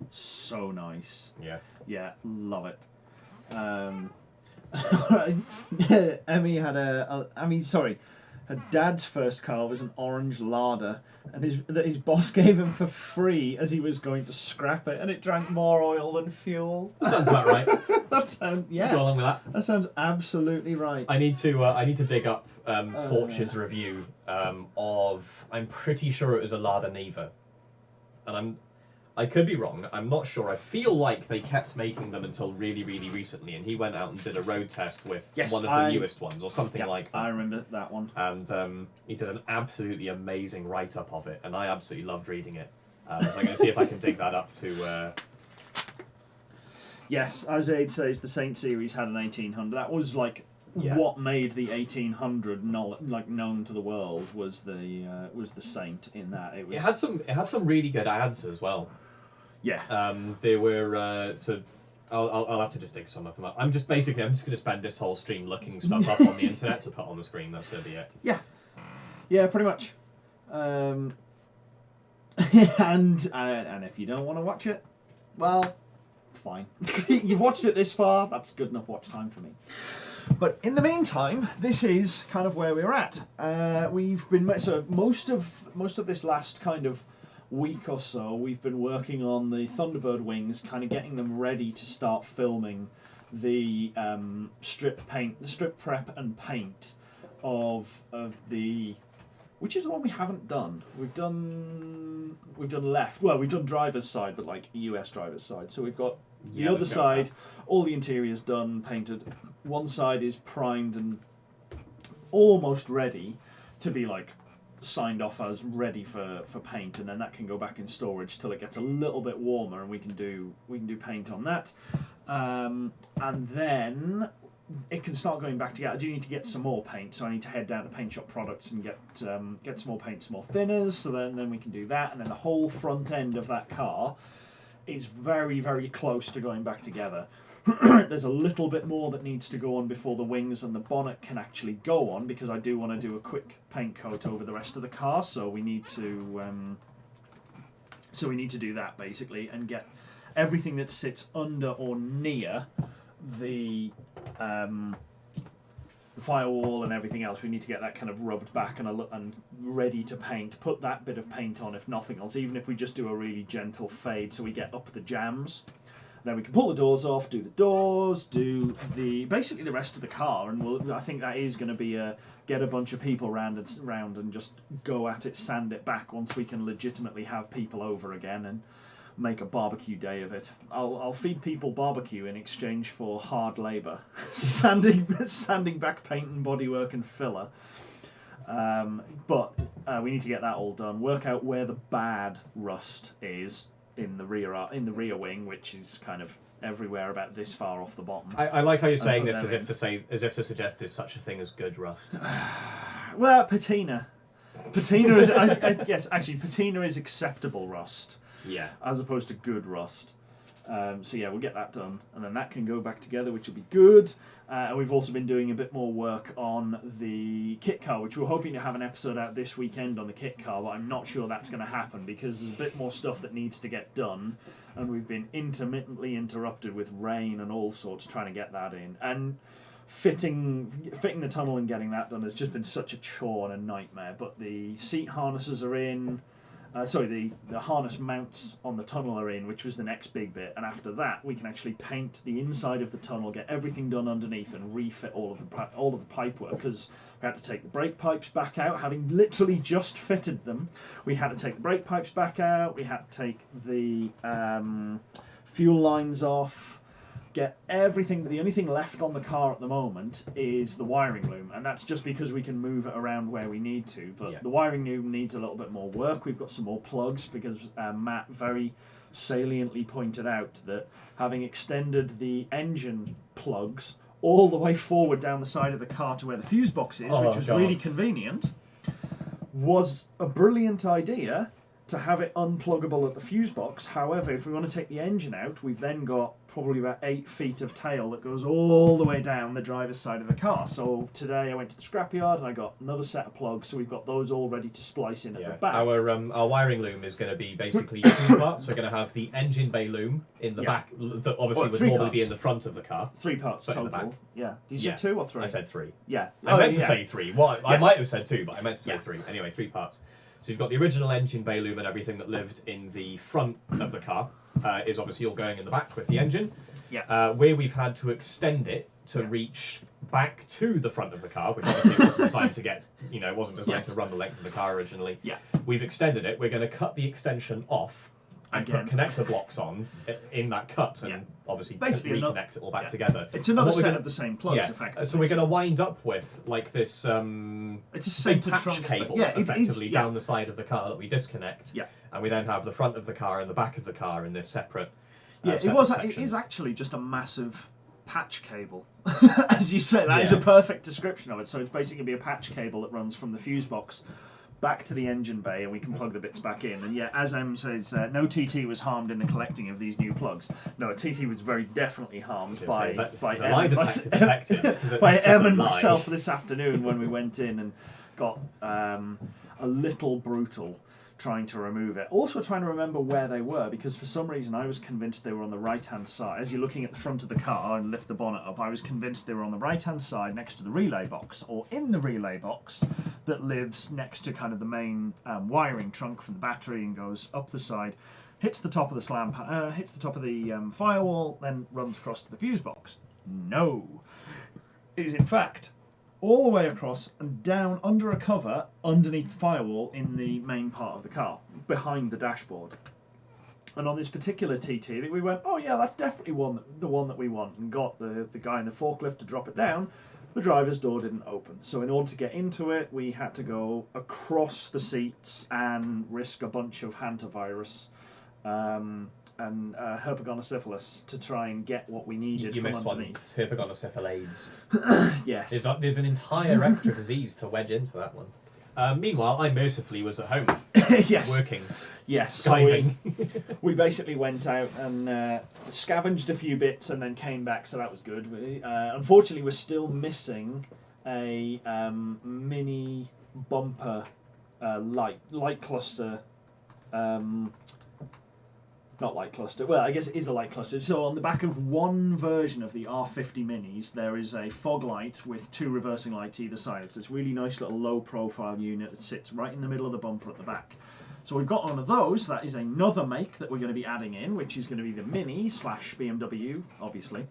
So nice. Yeah, love it. Emmy had her dad's first car was an orange Lada, and his boss gave him for free as he was going to scrap it, and it drank more oil than fuel. That sounds about right. That sounds Go along with that. That sounds absolutely right. I need to dig up Torch's review of. I'm pretty sure it was a Lada Neva, and I could be wrong. I'm not sure. I feel like they kept making them until really, really recently, and he went out and did a road test with one of the newest ones or something like that. I remember that one. And he did an absolutely amazing write-up of it, and I absolutely loved reading it. So I'm going to see if I can dig that up to... Yes, as Aid says, the Saint series had an 1800. That was like what made the 1800 known to the world was the Saint in that. It had some really good ads as well. Yeah. They were so. I'll have to just dig some of them up. I'm just going to spend this whole stream looking stuff up on the internet to put on the screen. That's going to be it. Yeah, pretty much. And if you don't want to watch it, well, fine. You've watched it this far. That's good enough watch time for me. But in the meantime, this is kind of where we're at. We've been most of this last kind of week or so, we've been working on the Thunderbird wings, kind of getting them ready to start filming the strip prep and paint of the, which is the one we haven't done. We've done left. Well, we've done driver's side, but like US driver's side. So we've got the other side, all the interior's done, painted. One side is primed and almost ready to be like signed off as ready for paint, and then that can go back in storage till it gets a little bit warmer, and we can do paint on that, and then it can start going back together. I do need to get some more paint, so I need to head down to Paint Shop Products and get some more paint, some more thinners, so then we can do that, and then the whole front end of that car is very, very close to going back together. There's a little bit more that needs to go on before the wings and the bonnet can actually go on, because I do want to do a quick paint coat over the rest of the car. So we need to do that basically, and get everything that sits under or near the firewall and everything else. We need to get that kind of rubbed back and ready to paint. Put that bit of paint on, if nothing else, even if we just do a really gentle fade, so we get up the jams. Then we can pull the doors off, do the doors, do basically the rest of the car, and I think that is going to be get a bunch of people round and just go at it, sand it back once we can legitimately have people over again and make a barbecue day of it. I'll feed people barbecue in exchange for hard labour, sanding back paint and bodywork and filler. But we need to get that all done. Work out where the bad rust is in the rear wing, which is kind of everywhere about this far off the bottom. I like how you're saying this as if to suggest there's such a thing as good rust. Well, patina is I guess actually patina is acceptable rust. Yeah. As opposed to good rust. So yeah, we'll get that done, and then that can go back together, which will be good. And we've also been doing a bit more work on the kit car, which we're hoping to have an episode out this weekend on the kit car, but I'm not sure that's going to happen because there's a bit more stuff that needs to get done, and we've been intermittently interrupted with rain and all sorts trying to get that in. And fitting the tunnel and getting that done has just been such a chore and a nightmare. But the seat harnesses are in. The harness mounts on the tunnel are in, which was the next big bit, and after that we can actually paint the inside of the tunnel, get everything done underneath, and refit all of the pipe work, because we had to take the brake pipes back out, having literally just fitted them. We had to take the brake pipes back out, we had to take the fuel lines off, get everything. The only thing left on the car at the moment is the wiring loom, and that's just because we can move it around where we need to, but the wiring loom needs a little bit more work. We've got some more plugs, because Matt very saliently pointed out that having extended the engine plugs all the way forward down the side of the car to where the fuse box is, which was really convenient, was a brilliant idea to have it unpluggable at the fuse box. However, if we want to take the engine out, we've then got probably about 8 feet of tail that goes all the way down the driver's side of the car. So today I went to the scrapyard and I got another set of plugs, so we've got those all ready to splice in at the back. Our wiring loom is going to be basically 2 parts. We're going to have the engine bay loom in the back, that obviously would normally be in the front of the car. 3 parts but total. in the back. Yeah. Did you say 2 or 3? I said 3. Yeah. I meant to say 3. Well, I Yes. might have said 2, but I meant to say 3. Anyway, 3 parts. So you've got the original engine bay loom and everything that lived in the front of the car is obviously all going in the back with the engine. Yeah. Where we've had to extend it to reach back to the front of the car, which obviously wasn't designed to get, it wasn't designed to run the length of the car originally. Yeah. We've extended it. We're going to cut the extension off and put connector blocks on in that cut and obviously basically reconnect it all back together. It's another set gonna, of the same plugs, effectively. So we're going to wind up with like this it's a big centre patch trunk cable effectively down the side of the car that we disconnect. Yeah. And we then have the front of the car and the back of the car in this separate it is actually just a massive patch cable. As you say, that is a perfect description of it. So it's basically going to be a patch cable that runs from the fuse box back to the engine bay, and we can plug the bits back in. And yeah, as M says, no TT was harmed in the collecting of these new plugs. No, a TT was very definitely harmed by Em and myself this afternoon when we went in and got a little brutal trying to remove it. Also trying to remember where they were, because for some reason I was convinced they were on the right-hand side. As you're looking at the front of the car and lift the bonnet up, I was convinced they were on the right-hand side next to the relay box, or in the relay box that lives next to kind of the main wiring trunk from the battery and goes up the side, hits the top of the hits the top of the firewall, then runs across to the fuse box. No. It is in fact all the way across and down under a cover underneath the firewall in the main part of the car, behind the dashboard. And on this particular TT, we went, oh yeah, that's definitely the one that we want, and got the guy in the forklift to drop it down. The driver's door didn't open. So in order to get into it, we had to go across the seats and risk a bunch of hantavirus and herpagonosyphilis to try and get what we needed you from missed underneath. one. Herpagonosyphilades. Yes. There's an entire extra disease to wedge into that one. Meanwhile, I mercifully was at home Yes. working. Yes. So we basically went out and scavenged a few bits and then came back, so that was good. Unfortunately, we're still missing a mini bumper light cluster. Not light cluster. Well, I guess it is a light cluster. So on the back of one version of the R50 Minis, there is a fog light with 2 reversing lights either side. It's this really nice little low-profile unit that sits right in the middle of the bumper at the back. So we've got one of those. That is another make that we're going to be adding in, which is going to be the Mini / BMW, obviously.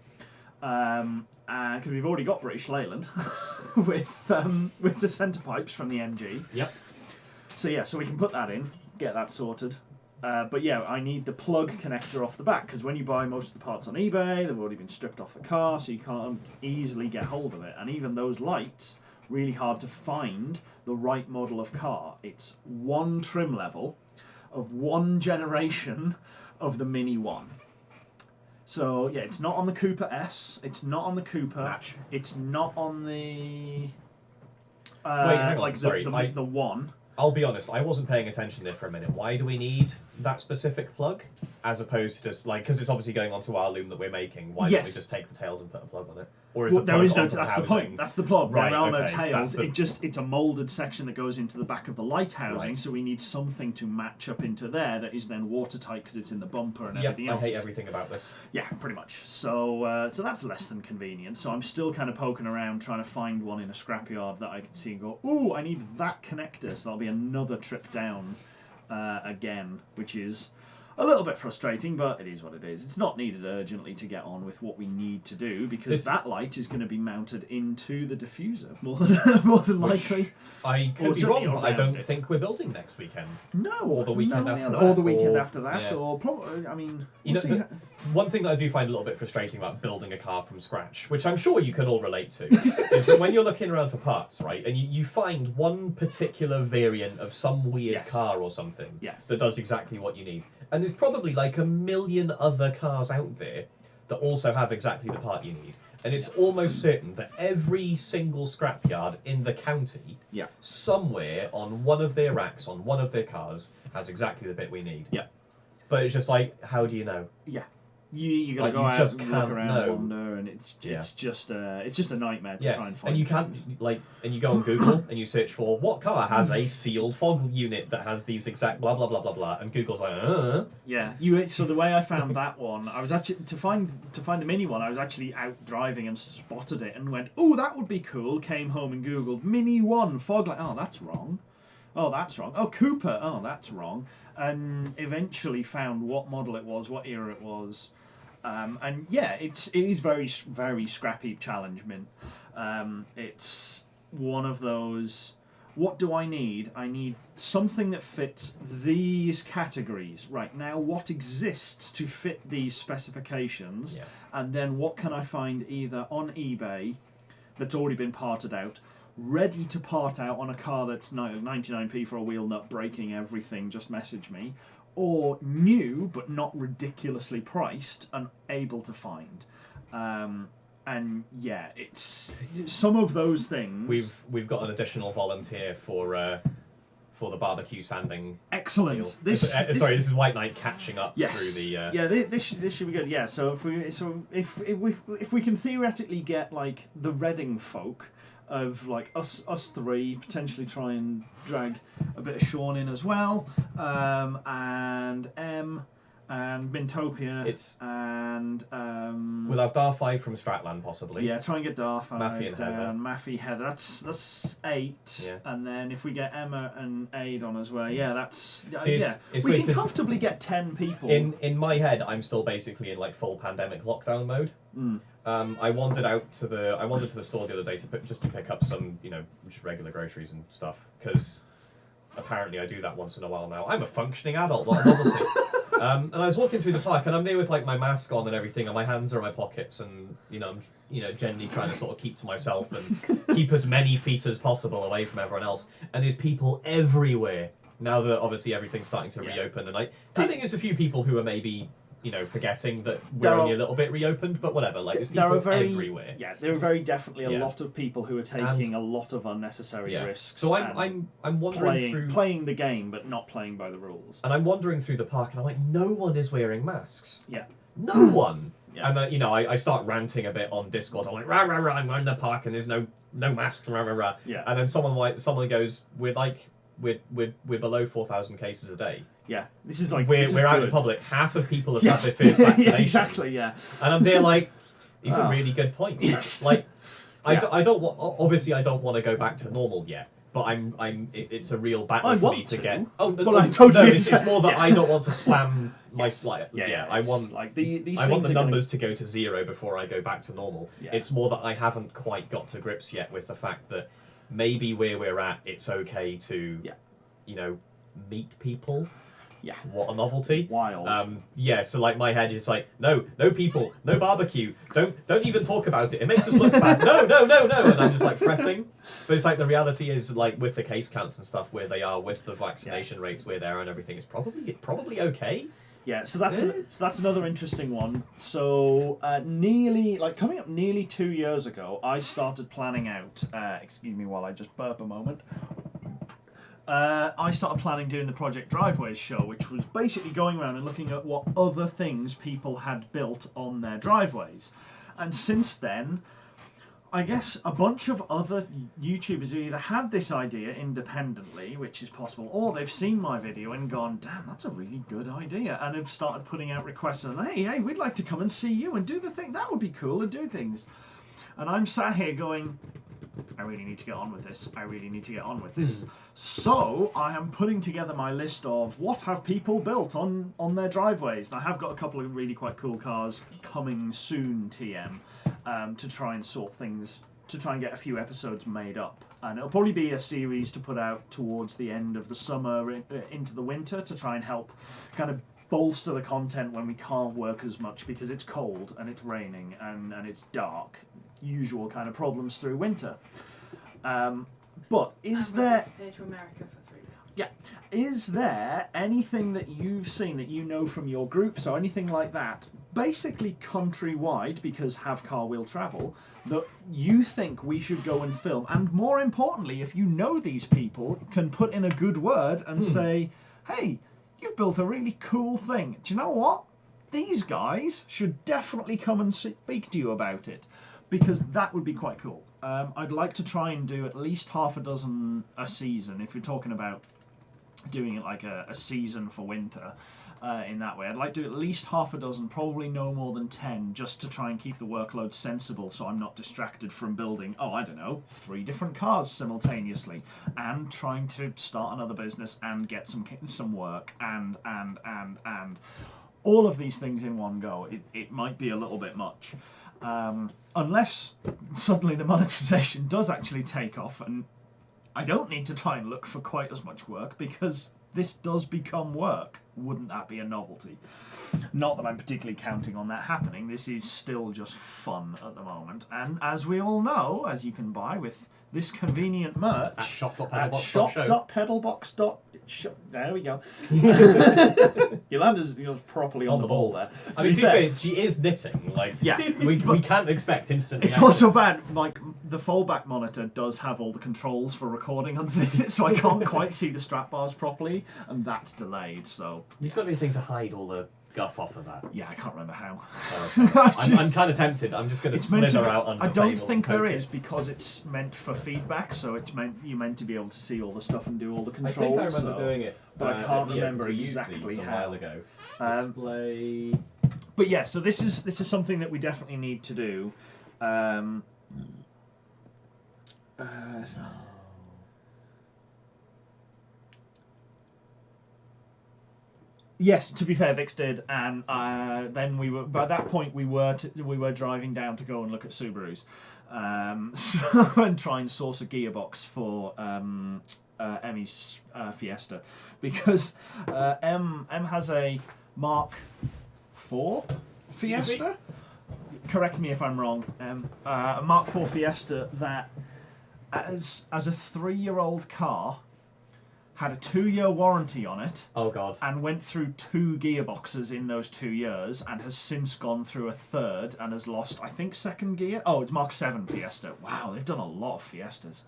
And because we've already got British Leyland with the centre pipes from the MG. Yep. So yeah, so we can put that in, get that sorted. But yeah, I need the plug connector off the back, because when you buy most of the parts on eBay, they've already been stripped off the car, so you can't easily get hold of it. And even those lights, really hard to find the right model of car. It's one trim level of one generation of the Mini 1. So yeah, it's not on the Cooper S, it's not on the Cooper, Match. It's not on the Wait, hang on, like sorry, the 1. I'll be honest, I wasn't paying attention there for a minute. Why do we need that specific plug? As opposed to just, like, because it's obviously going onto our loom that we're making, why don't we just take the tails and put a plug on it? Or is the plug onto the that's housing? the point. That's the plug. Right, there are no okay, tails. that's It's a moulded section that goes into the back of the light housing, Right. so we need something to match up into there that is then watertight because it's in the bumper and Yep, everything I else. hate everything about this. Yeah, pretty much. So so that's less than convenient. So I'm still kind of poking around trying to find one in a scrapyard that I can see and go, ooh, I need that connector. So that'll be another trip down again, which is a little bit frustrating, but it is what it is. It's not needed urgently to get on with what we need to do, because that light is going to be mounted into the diffuser, more than likely. I could be wrong, but I don't think we're building next weekend. No, or the weekend after that. Or the weekend after that, yeah. or probably, I mean, one thing that I do find a little bit frustrating about building a car from scratch, which I'm sure you can all relate to, is that when you're looking around for parts, right, and you find one particular variant of some weird car or something that does exactly what you need. And there's probably like a million other cars out there that also have exactly the part you need. And it's almost certain that every single scrapyard in the county, somewhere on one of their racks, on one of their cars, has exactly the bit we need. Yeah. But it's just like, how do you know? Yeah. You gotta Like, go you out just and can't look around know. and wander, and it's just a nightmare to try and find. And you can't and you go on Google and you search for what car has a sealed fog unit that has these exact blah blah blah blah blah, and Google's like, Yeah, so the way I found that one, I was actually to find the mini one. I was actually out driving and spotted it and went, "Oh, that would be cool." Came home and Googled Mini One fog light. Oh, that's wrong. Oh, that's wrong. Oh, Cooper. Oh, that's wrong. And eventually found what model it was, what era it was. And yeah, it is very, very scrappy challenge mint. It's one of those. What do I need? I need something that fits these categories. Right now, what exists to fit these specifications? Yeah. And then what can I find either on eBay that's already been parted out, ready to part out on a car that's 99p for a wheel nut, breaking everything, just message me, or new but not ridiculously priced and able to find. And yeah, it's some of those things. We've got an additional volunteer for the barbecue sanding. Excellent. Deal. This is White Knight catching up through the. This should be good. Yeah. So if we can theoretically get like the Reading folk of like us three, potentially try and drag a bit of Sean in as well, and M and Mintopia, and we'll have Dar5 from Stratland possibly. Yeah, try and get Dar5 Maffey and down, Maffey, Heather. That's 8. Yeah. And then if we get Emma and Aid on as well, yeah, that's it's we weird can comfortably get 10 people. In my head, I'm still basically in like full pandemic lockdown mode. I wandered to the store the other day just to pick up some, just regular groceries and stuff, because apparently I do that once in a while now. I'm a functioning adult, not a novelty. And I was walking through the park, and I'm there with like my mask on and everything, and my hands are in my pockets, and I'm generally trying to sort of keep to myself and keep as many feet as possible away from everyone else. And there's people everywhere now that obviously everything's starting to reopen, and I think there's a few people who are maybe forgetting that we're only a little bit reopened, but whatever. Like, there's people everywhere. Yeah, there are very definitely a lot of people who are taking a lot of unnecessary risks. So I'm wandering playing the game, but not playing by the rules. And I'm wandering through the park, and I'm like, no one is wearing masks. Yeah, no one. Yeah. And I start ranting a bit on Discord. I'm like, rah rah rah, I'm in the park, and there's no masks, rah rah rah. Yeah. And then someone goes, we're below 4,000 cases a day. Yeah, this is like we're out in public. Half of people have had their first vaccination. Exactly, yeah. And I'm there like, these are really good points. Like, I don't want to go back to normal yet, but it's a real battle for me to get. Oh, but it's more that I don't want to slam my flight. I want like these. I want the numbers to go to 0 before I go back to normal. Yeah. It's more that I haven't quite got to grips yet with the fact that maybe where we're at, it's okay to, meet people. Yeah. What a novelty. Wild. So like my head is like, no people, no barbecue, don't even talk about it. It makes us look bad. No. And I'm just like fretting. But it's like the reality is like with the case counts and stuff where they are, with the vaccination rates where they are and everything, it's probably okay. Yeah, so that's another interesting one. So coming up nearly 2 years ago, I started planning out. Excuse me while I just burp a moment. I started planning doing the Project Driveways show, which was basically going around and looking at what other things people had built on their driveways. And since then, I guess a bunch of other YouTubers who either had this idea independently, which is possible, or they've seen my video and gone, damn, that's a really good idea, and have started putting out requests and, hey, we'd like to come and see you and do the thing. That would be cool, and do things. And I'm sat here going, I really need to get on with this. So I am putting together my list of what have people built on their driveways. And I have got a couple of really quite cool cars coming soon, TM, to try and sort things, to try and get a few episodes made up. And it'll probably be a series to put out towards the end of the summer into the winter to try and help kind of bolster the content when we can't work as much because it's cold and it's raining and it's dark. Usual kind of problems through winter. But is there... disappear to America for 3 months. Yeah. Is there anything that you've seen that you know from your groups or anything like that, basically countrywide, because have car will travel, that you think we should go and film? And more importantly, if you know these people, can put in a good word and say, hey, you've built a really cool thing. Do you know what? These guys should definitely come and speak to you about it, because that would be quite cool. I'd like to try and do at least half a dozen a season, if you're talking about doing it like a season for winter in that way. I'd like to do at least half a dozen, probably no more than 10, just to try and keep the workload sensible so I'm not distracted from building, 3 different cars simultaneously and trying to start another business and get some work and all of these things in one go. It might be a little bit much. Unless suddenly the monetization does actually take off and I don't need to try and look for quite as much work because this does become work. Wouldn't that be a novelty? Not that I'm particularly counting on that happening. This is still just fun at the moment. And as we all know, as you can buy with this convenient merch At shop.pedalbox. There we go. Yolanda's properly on the ball there. I mean, to be fair, she is knitting. Like, yeah, we can't expect instant. It's also bad. Like the fallback monitor does have all the controls for recording underneath it, so I can't quite see the strap bars properly, and that's delayed. So you've got to be a thing to hide all the guff off of that. Yeah, I can't remember how. I'm kind of tempted. I'm just going to slither out under I the don't table think and there poke is it. because it's meant for feedback, so you're meant to be able to see all the stuff and do all the I controls. think I remember doing it, but I can't yeah, remember 'cause we used exactly these a how. while ago. Display. But yeah, so this is something that we definitely need to do. Yes, to be fair, Vix did, and then we were. By that point, we were driving down to go and look at Subarus, and try and source a gearbox for Emmy's Fiesta, because Em has a Mark IV Fiesta. Correct me if I'm wrong. A Mark IV Fiesta that, as a 3-year-old car, had a 2-year warranty on it. Oh God! And went through 2 gearboxes in those 2 years, and has since gone through a 3rd and has lost, I think, 2nd gear. Oh, it's Mark VII Fiesta. Wow, they've done a lot of Fiestas.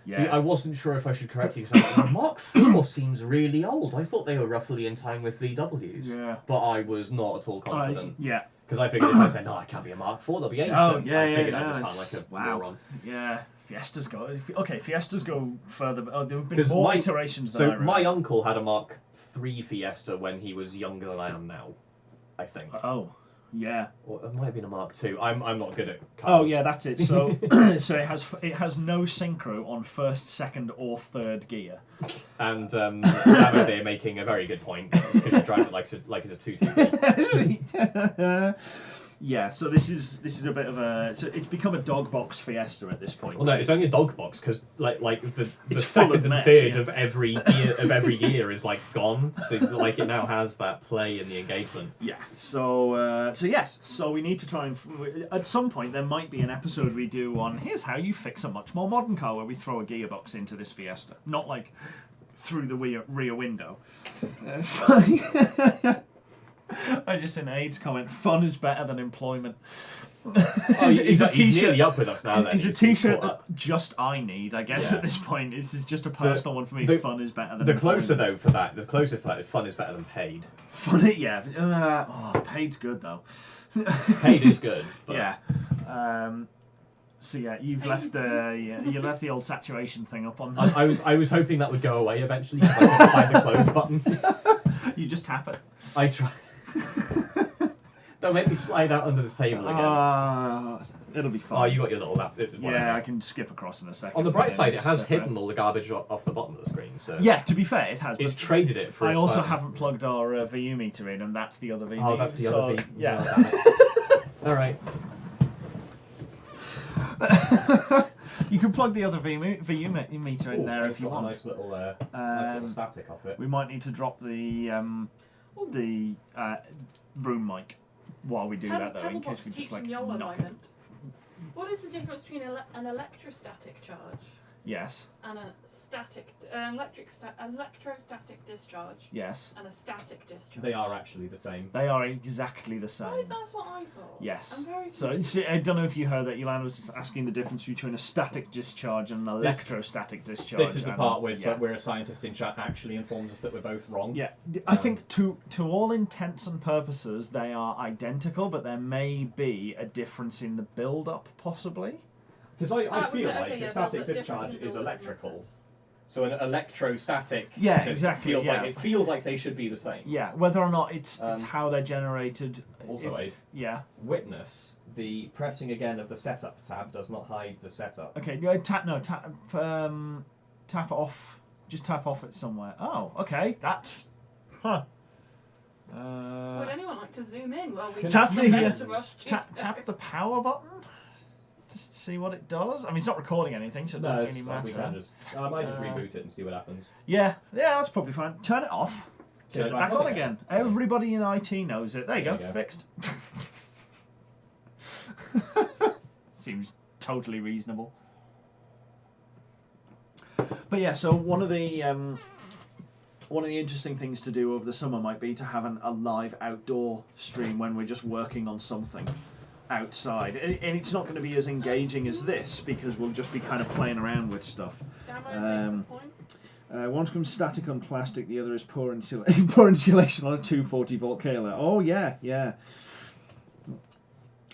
Yeah. See, I wasn't sure if I should correct you. Because Mark IV seems really old. I thought they were roughly in time with VWs. Yeah. But I was not at all confident. Yeah. Because I figured if I said, no, I can't be a Mark IV, they'll be ancient. Oh, yeah, I figured yeah, I'd just sound like a moron. Yeah. Fiestas go further. Oh, there have been more iterations than I remember. My uncle had a Mark III Fiesta when he was younger than I am now, I think. Oh, yeah. Or it might have been a Mark II. I'm not good at cars. Oh yeah, that's it. So so it has no synchro on 1st, 2nd, or 3rd gear. And they're making a very good point because you drive it like it's a 2TV. Yeah, so this is a bit of a. So it's become a dog box Fiesta at this point. Well, no, it's only a dog box because the It's full second of and mesh, third yeah. of every gear is like gone. So like it now has that play in the engagement. Yeah. So yes. So we need to try and at some point there might be an episode we do on here's how you fix a much more modern car where we throw a gearbox into this Fiesta, not like through the rear window. I just in Aid's comment, fun is better than employment. Oh, he's nearly up with us now. Then It's a T-shirt that just I need, I guess. Yeah. At this point, this is just a personal one for me. Fun is better than the employment. closer though for that. The closer for that is fun is better than paid. Fun, yeah. Paid's good though. Paid is good. But Yeah. So yeah, you've left you left the old saturation thing up on. I was hoping that would go away eventually because I could find the close button. You just tap it. I try. Don't make me slide out under this table again. It'll be fun. Oh, you got your little lap. Yeah, I can skip across in a second. On the bright side, it has Step hidden around. all the garbage off the bottom of the screen. So Yeah, to be fair, it has. it's but traded it for. I a also slightly- haven't plugged our VU meter in, and that's the other VU. Oh, that's the other V. Yeah. All right. You can plug the other VU meter in there It's if you got want. a nice little static off it. We might need to drop the room mic while we do that though, in case we just like teaching Yola knock it. moment. What is the difference between an electrostatic charge? Yes. and a electrostatic discharge, Yes. and a static discharge. They are actually the same. They are exactly the same. Oh, that's what I thought. Yes. I'm very So I don't know if you heard that Yolanda was asking the difference between a static discharge and an electrostatic discharge. This is the and, part where, yeah. where a scientist in chat actually informs us that we're both wrong. Yeah, I think to all intents and purposes they are identical, but there may be a difference in the build-up, possibly. Because I feel okay, like yeah, a static the difference discharge in is build-up makes electrical. sense. So an electrostatic Exactly. it feels like they should be the same. Yeah, whether or not it's how they're generated. Also, witness the pressing again of the setup tab does not hide the setup. Okay, tap off. Just tap off it somewhere. Oh, okay, that's. Huh. Would anyone like to zoom in? Well, we Tap the the best of us. tap the power button. Just see what it does. I mean, it's not recording anything, so it No, doesn't it's really fine. We matter. can just. I might just reboot it and see what happens. Yeah, that's probably fine. Turn it off. Turn it back on again. Everybody in IT knows it. There you go. Fixed. Seems totally reasonable. But yeah, so one of the interesting things to do over the summer might be to have a live outdoor stream when we're just working on something outside, and it's not going to be as engaging as this because we'll just be kind of playing around with stuff. One's comes static on plastic, the other is poor insulation on a 240 volt killer. Oh yeah.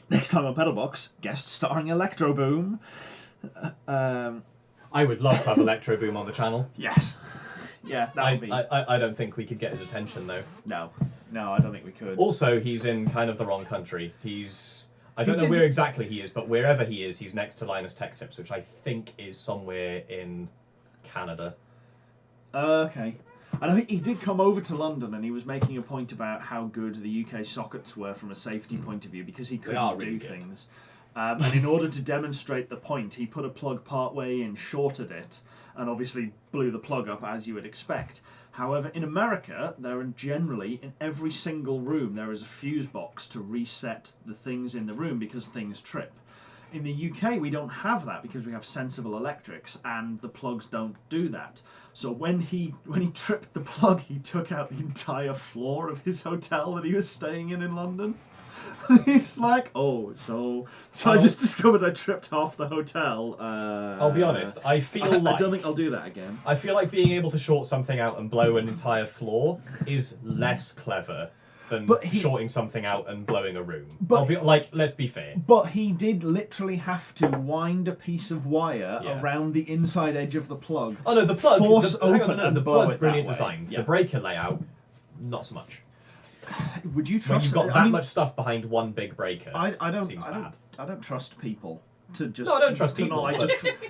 Next time on PedalBox, guest starring Electro Boom. I would love to have Electro Boom on the channel. Yes. Yeah, that would be. I don't think we could get his attention though. No, I don't think we could. Also, he's in kind of the wrong country. I don't know where exactly he is, but wherever he is, he's next to Linus Tech Tips, which I think is somewhere in Canada. Okay. And I think he did come over to London and he was making a point about how good the UK sockets were from a safety point of view because he couldn't do things. And in order to demonstrate the point, he put a plug partway in, shorted it, and obviously blew the plug up as you would expect. However, in America, there are generally, in every single room, there is a fuse box to reset the things in the room because things trip. In the UK, we don't have that because we have sensible electrics, and the plugs don't do that. So when he tripped the plug, he took out the entire floor of his hotel that he was staying in London. He's like, so I just discovered I tripped half the hotel. I'll be honest, I feel like... I don't think I'll do that again. I feel like being able to short something out and blow an entire floor is less clever than shorting something out and blowing a room. Let's be fair. But he did literally have to wind a piece of wire around the inside edge of the plug. Oh no, the plug. Force open open and the blow plug, it brilliant that way. design. The breaker layout, not so much. Would you trust? When you've got that much stuff behind one big breaker, I don't trust people to just. No, I don't trust people.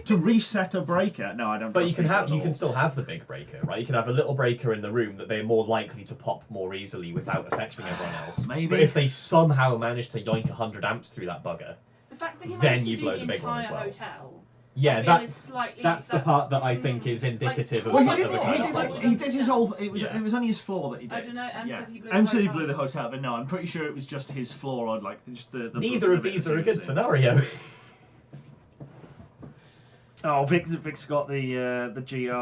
To reset a breaker. No, I don't. But trust you can still have the big breaker, right? You can have a little breaker in the room that they're more likely to pop more easily without affecting everyone else. Maybe. But if they somehow manage to yoink 100 amps through that bugger, the fact that he then you to blow do the big one as well. Hotel, yeah, that's the part that I think is indicative of a kind of plug. He did his whole. It was only his floor that he did. I don't know. Em says he blew the hotel, but no, I'm pretty sure it was just his floor. Or like just the Neither of these are a good scenario. Oh, Vic's got the GR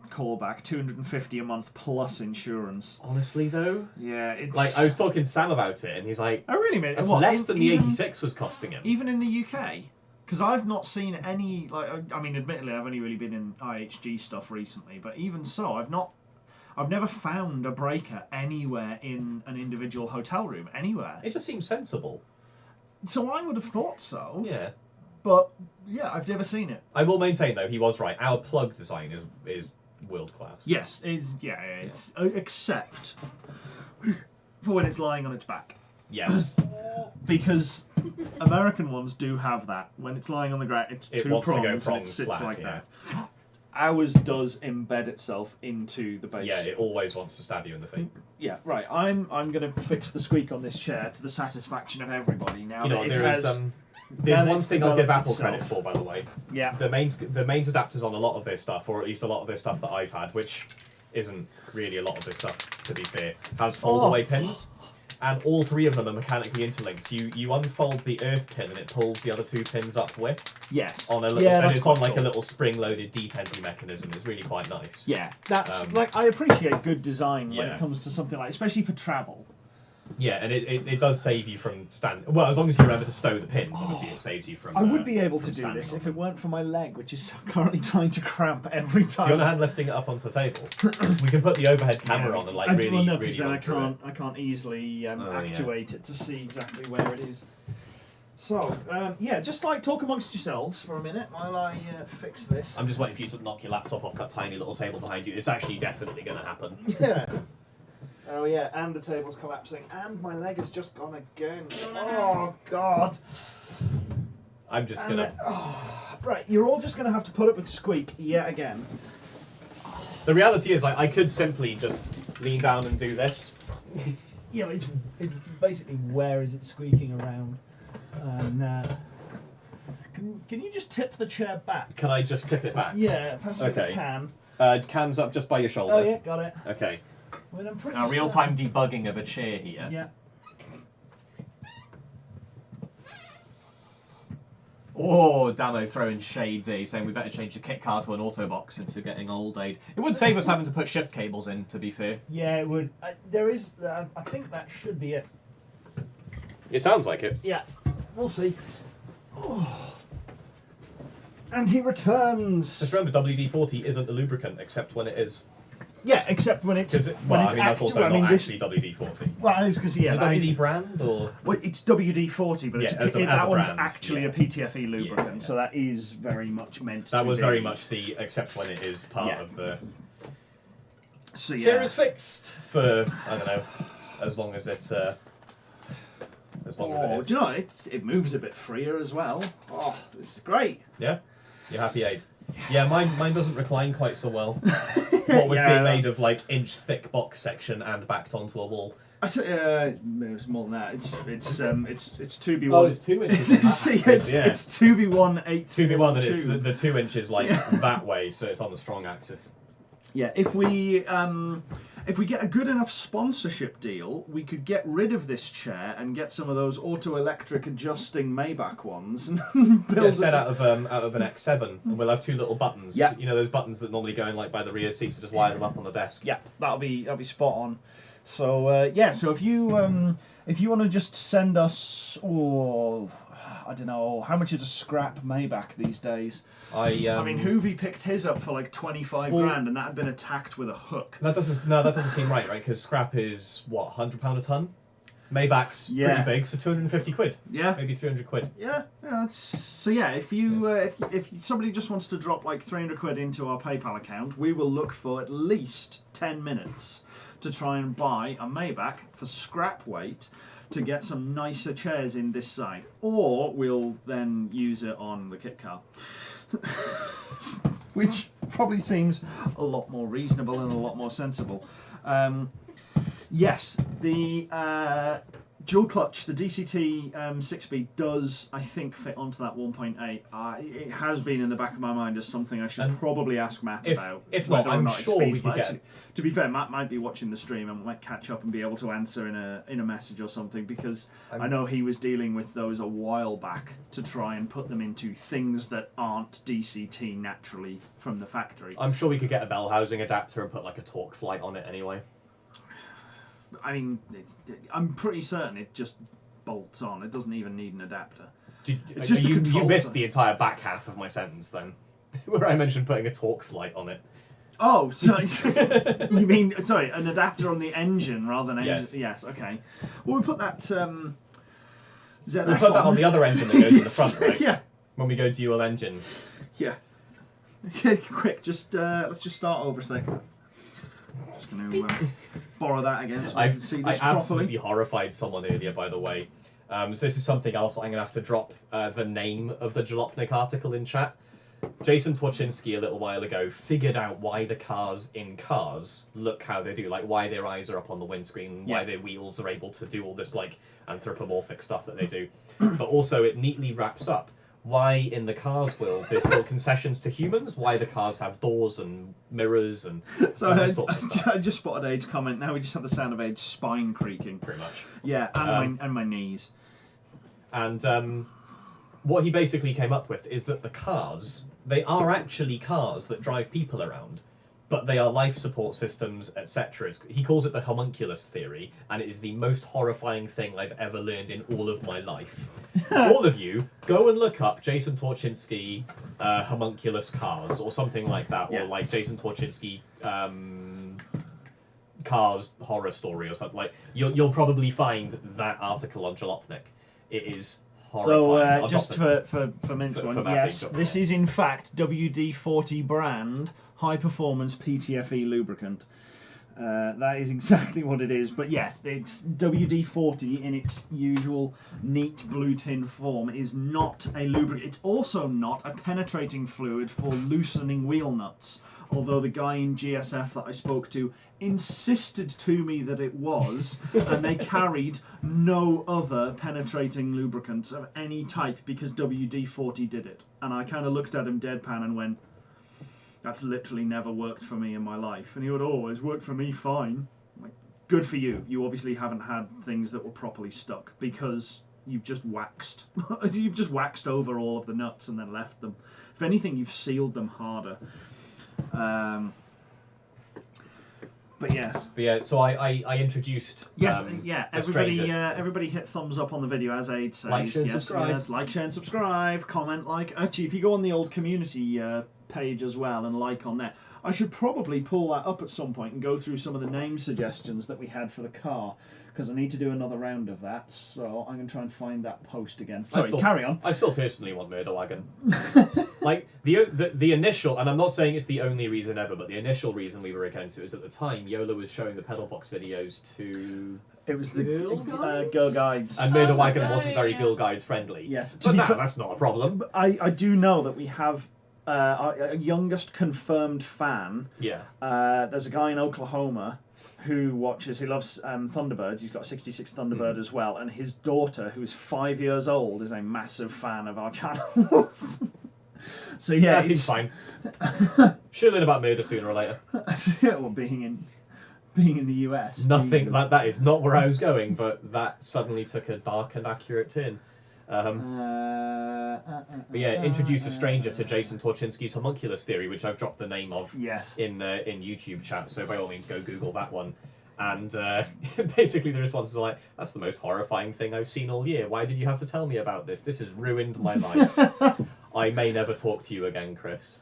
callback, $250 a month plus insurance. Honestly, though, yeah, it's like I was talking to Sam about it, and he's like, "Oh, really, mate? It's less than the 86 was costing him." Even in the UK, because I've not seen any. Like, I mean, admittedly, I've only really been in IHG stuff recently, but even so, I've never found a breaker anywhere in an individual hotel room anywhere. It just seems sensible. So I would have thought so. Yeah. But yeah, I've never seen it. I will maintain though, he was right. Our plug design is world class. Yes, it's except for when it's lying on its back. Yes. Because American ones do have that. When it's lying on the ground, it's two wants prongs, to go and prongs it sits flat, like yeah. that. Ours does embed itself into the base. Yeah, it always wants to stab you in the feet. Yeah, right. I'm going to fix the squeak on this chair to the satisfaction of everybody. Now, you know, there's one thing I'll give Apple credit for, by the way. Yeah. The mains adapters on a lot of this stuff, or at least a lot of this stuff that I've had, which isn't really a lot of this stuff, to be fair, has fold-away pins. and all 3 of them are mechanically interlinked. So you unfold the earth pin and it pulls the other 2 pins up with. Yes. On a little, and it's on like a little spring-loaded detenting mechanism. It's really quite nice. Yeah, that's like I appreciate good design when Yeah. it comes to something like, especially for travel. Yeah, and it does save you from well, as long as you remember to stow the pins, obviously it saves you from. I would be able to from do standing this on if them. it weren't for my leg, which is currently trying to cramp every time. Do you want a hand lifting it up onto the table? We can put the overhead camera on and like really, well, no, really because then run through it. I can't easily yeah. actuate it to see exactly where it is. So yeah, just like talk amongst yourselves for a minute while I fix this. I'm just waiting for you to knock your laptop off that tiny little table behind you. It's actually definitely going to happen. Yeah. Oh yeah, and the table's collapsing, and my leg has just gone again. Oh God. I'm just And gonna. Right, you're all just gonna have to put up with squeak yet again. The reality is, like, I could simply just lean down and do this. Yeah, it's basically where is it squeaking around? And can you just tip the chair back? Can I just tip it back? Yeah, pass me Okay. the can. Cans up just by your shoulder. Oh yeah, got it. Okay. I mean, I'm pretty Now, real-time debugging of a chair here. Yeah. Oh, Damo throwing shade there, saying we better change the kit car to an Autobox since we're getting old age. It would save us having to put shift cables in, to be fair. Yeah, it would. There is. I think that should be it. It sounds like it. Yeah, we'll see. Oh. And he returns. Just remember, WD-40 isn't a lubricant, except when it is. Yeah, except when it's Well, when it's I mean, that's also actual- not this- actually WD-40. Well, I was because yeah, Is it that WD is- brand or? well, it's WD-40, but Yeah, it's as a that one's brand, actually yeah. a PTFE lubricant, Yeah. so that is very much meant to That was be. very much the except when it is part Yeah. of the. So yeah. Chair is fixed for I don't know, as long as it. As long as it is. Do you know it moves a bit freer as well? Oh, this is great. Yeah, you're happy, Aid. Yeah, mine doesn't recline quite so well. What with Yeah. being made of like inch thick box section and backed onto a wall. It's more than that. It's 2B1. Oh, it's 2 inches. See, it's 2B1 8. 2B1, and it's the 2 inches like that way, so it's on the strong axis. Yeah, if we get a good enough sponsorship deal, we could get rid of this chair and get some of those auto-electric adjusting Maybach ones and build Yeah, set out of an X7, and we'll have 2 little buttons. Yeah. You know those buttons that normally go in like by the rear seat, so just wire them up on the desk. Yeah, that'll be spot on. So so if you want to just send us, I don't know, how much is a scrap Maybach these days? I mean, Hoovy picked his up for like 25 grand, and that had been attacked with a hook. That doesn't seem right? Because scrap is what, £100 a ton. Maybach's pretty big, so 250 quid. Yeah, maybe 300 quid. Yeah. So yeah, if somebody just wants to drop like 300 quid into our PayPal account, we will look for at least 10 minutes to try and buy a Maybach for scrap weight to get some nicer chairs in this side, or we'll then use it on the kit car. Which probably seems a lot more reasonable and a lot more sensible. Yes, the dual clutch, the DCT 6-speed does, I think, fit onto that 1.8. It has been in the back of my mind as something I should probably ask Matt about. If not, I'm sure we could get. Actually, to be fair, Matt might be watching the stream and might catch up and be able to answer in a message or something, because I know he was dealing with those a while back to try and put them into things that aren't DCT naturally from the factory. I'm sure we could get a bell housing adapter and put like a torque flight on it anyway. I mean, I'm pretty certain it just bolts on. It doesn't even need an adapter. It's just you control missed side. the entire back half of my sentence then, where I mentioned putting a torque flight on it. Oh, sorry. You mean, sorry, an adapter on the engine rather than engine? Yes. Yes, okay. Well, we put that ZF We'll put that on the other engine that goes in the front, right? Yeah. When we go dual engine. Yeah. Okay, quick, let's just start over a second. Just going to borrow that again so I can see this I absolutely properly. horrified someone earlier, by the way. So this is something else I'm going to have to drop the name of the Jalopnik article in chat. Jason Twaczynski a little while ago figured out why the cars in cars look how they do, like why their eyes are up on the windscreen, why their wheels are able to do all this like anthropomorphic stuff that they do. But also it neatly wraps up why in the cars world there's still concessions to humans, why the cars have doors and mirrors and So all those sorts of stuff. I just spotted Ade's comment. Now we just have the sound of Ade's spine creaking. Pretty much. Yeah, and my knees. And what he basically came up with is that the cars, they are actually cars that drive people around, but they are life support systems, etc. He calls it the homunculus theory, and it is the most horrifying thing I've ever learned in all of my life. All of you, go and look up Jason Torchinsky homunculus cars, or something like that, or like Jason Torchinsky cars horror story, or something. Like you'll probably find that article on Jalopnik. It is horrifying. So just for Mint's one, yes, this is in fact WD-40 brand high performance PTFE lubricant. That is exactly what it is. But yes, it's WD-40 in its usual neat blue tin form. It is not a lubricant. It's also not a penetrating fluid for loosening wheel nuts. Although the guy in GSF that I spoke to insisted to me that it was, and they carried no other penetrating lubricants of any type because WD-40 did it. And I kind of looked at him deadpan and went, that's literally never worked for me in my life. And he would always work for me fine. I'm like, good for you. You obviously haven't had things that were properly stuck because you've just waxed. You've just waxed over all of the nuts and then left them. If anything, you've sealed them harder. But yes. But yeah, so I introduced. Yes, a stranger. everybody hit thumbs up on the video, as Aid says. Like, share, and subscribe. Yes, like, share, and subscribe. Comment, like. Actually, if you go on the old community page as well and like on there, I should probably pull that up at some point and go through some of the name suggestions that we had for the car, because I need to do another round of that. So I'm going to try and find that post again. Sorry, carry on. I still personally want Murder Wagon. Like the initial, and I'm not saying it's the only reason ever, but the initial reason we were against it was at the time Yola was showing the PedalBox videos to. It was the Girl Guides. And Murder Wagon wasn't very Girl Guides friendly. Yes, but that's not a problem. I do know that we have our youngest confirmed fan. Yeah. There's a guy in Oklahoma who loves Thunderbirds. He's got a 66 Thunderbird as well, and his daughter, who is 5 years old, is a massive fan of our channel. So yeah, that seems fine. She'll learn about murder sooner or later. Well, being in the US. Nothing Jesus. like that is not where I was going, but that suddenly took a dark and accurate turn. But yeah, introduced a stranger to Jason Torchinsky's homunculus theory, which I've dropped the name of in YouTube chat. So by all means, go Google that one. And basically, the responses are like, "That's the most horrifying thing I've seen all year. Why did you have to tell me about this? This has ruined my life. I may never talk to you again, Chris."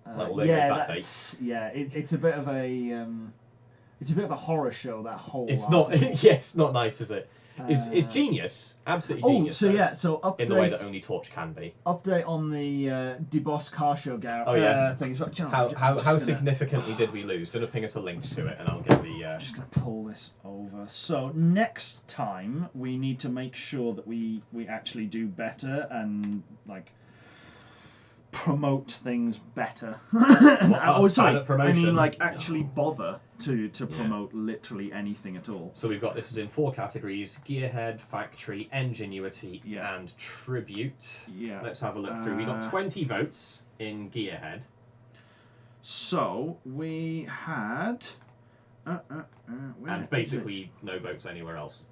It's a bit of a horror show. That whole it's not nice, is it? It's genius, absolutely genius. So update in the way that only Torch can be. Update on the DeBoss car show thing. How significantly did we lose? Do you want to ping us a link to it, and I'll get the. I'm just going to pull this over. So next time we need to make sure that we actually do better and promote things better. Actually bother to promote literally anything at all. So we've got this is in 4 categories: Gearhead, Factory, Ingenuity, and Tribute. Yeah. Let's have a look through. We got 20 votes in Gearhead. So we had and basically no votes anywhere else.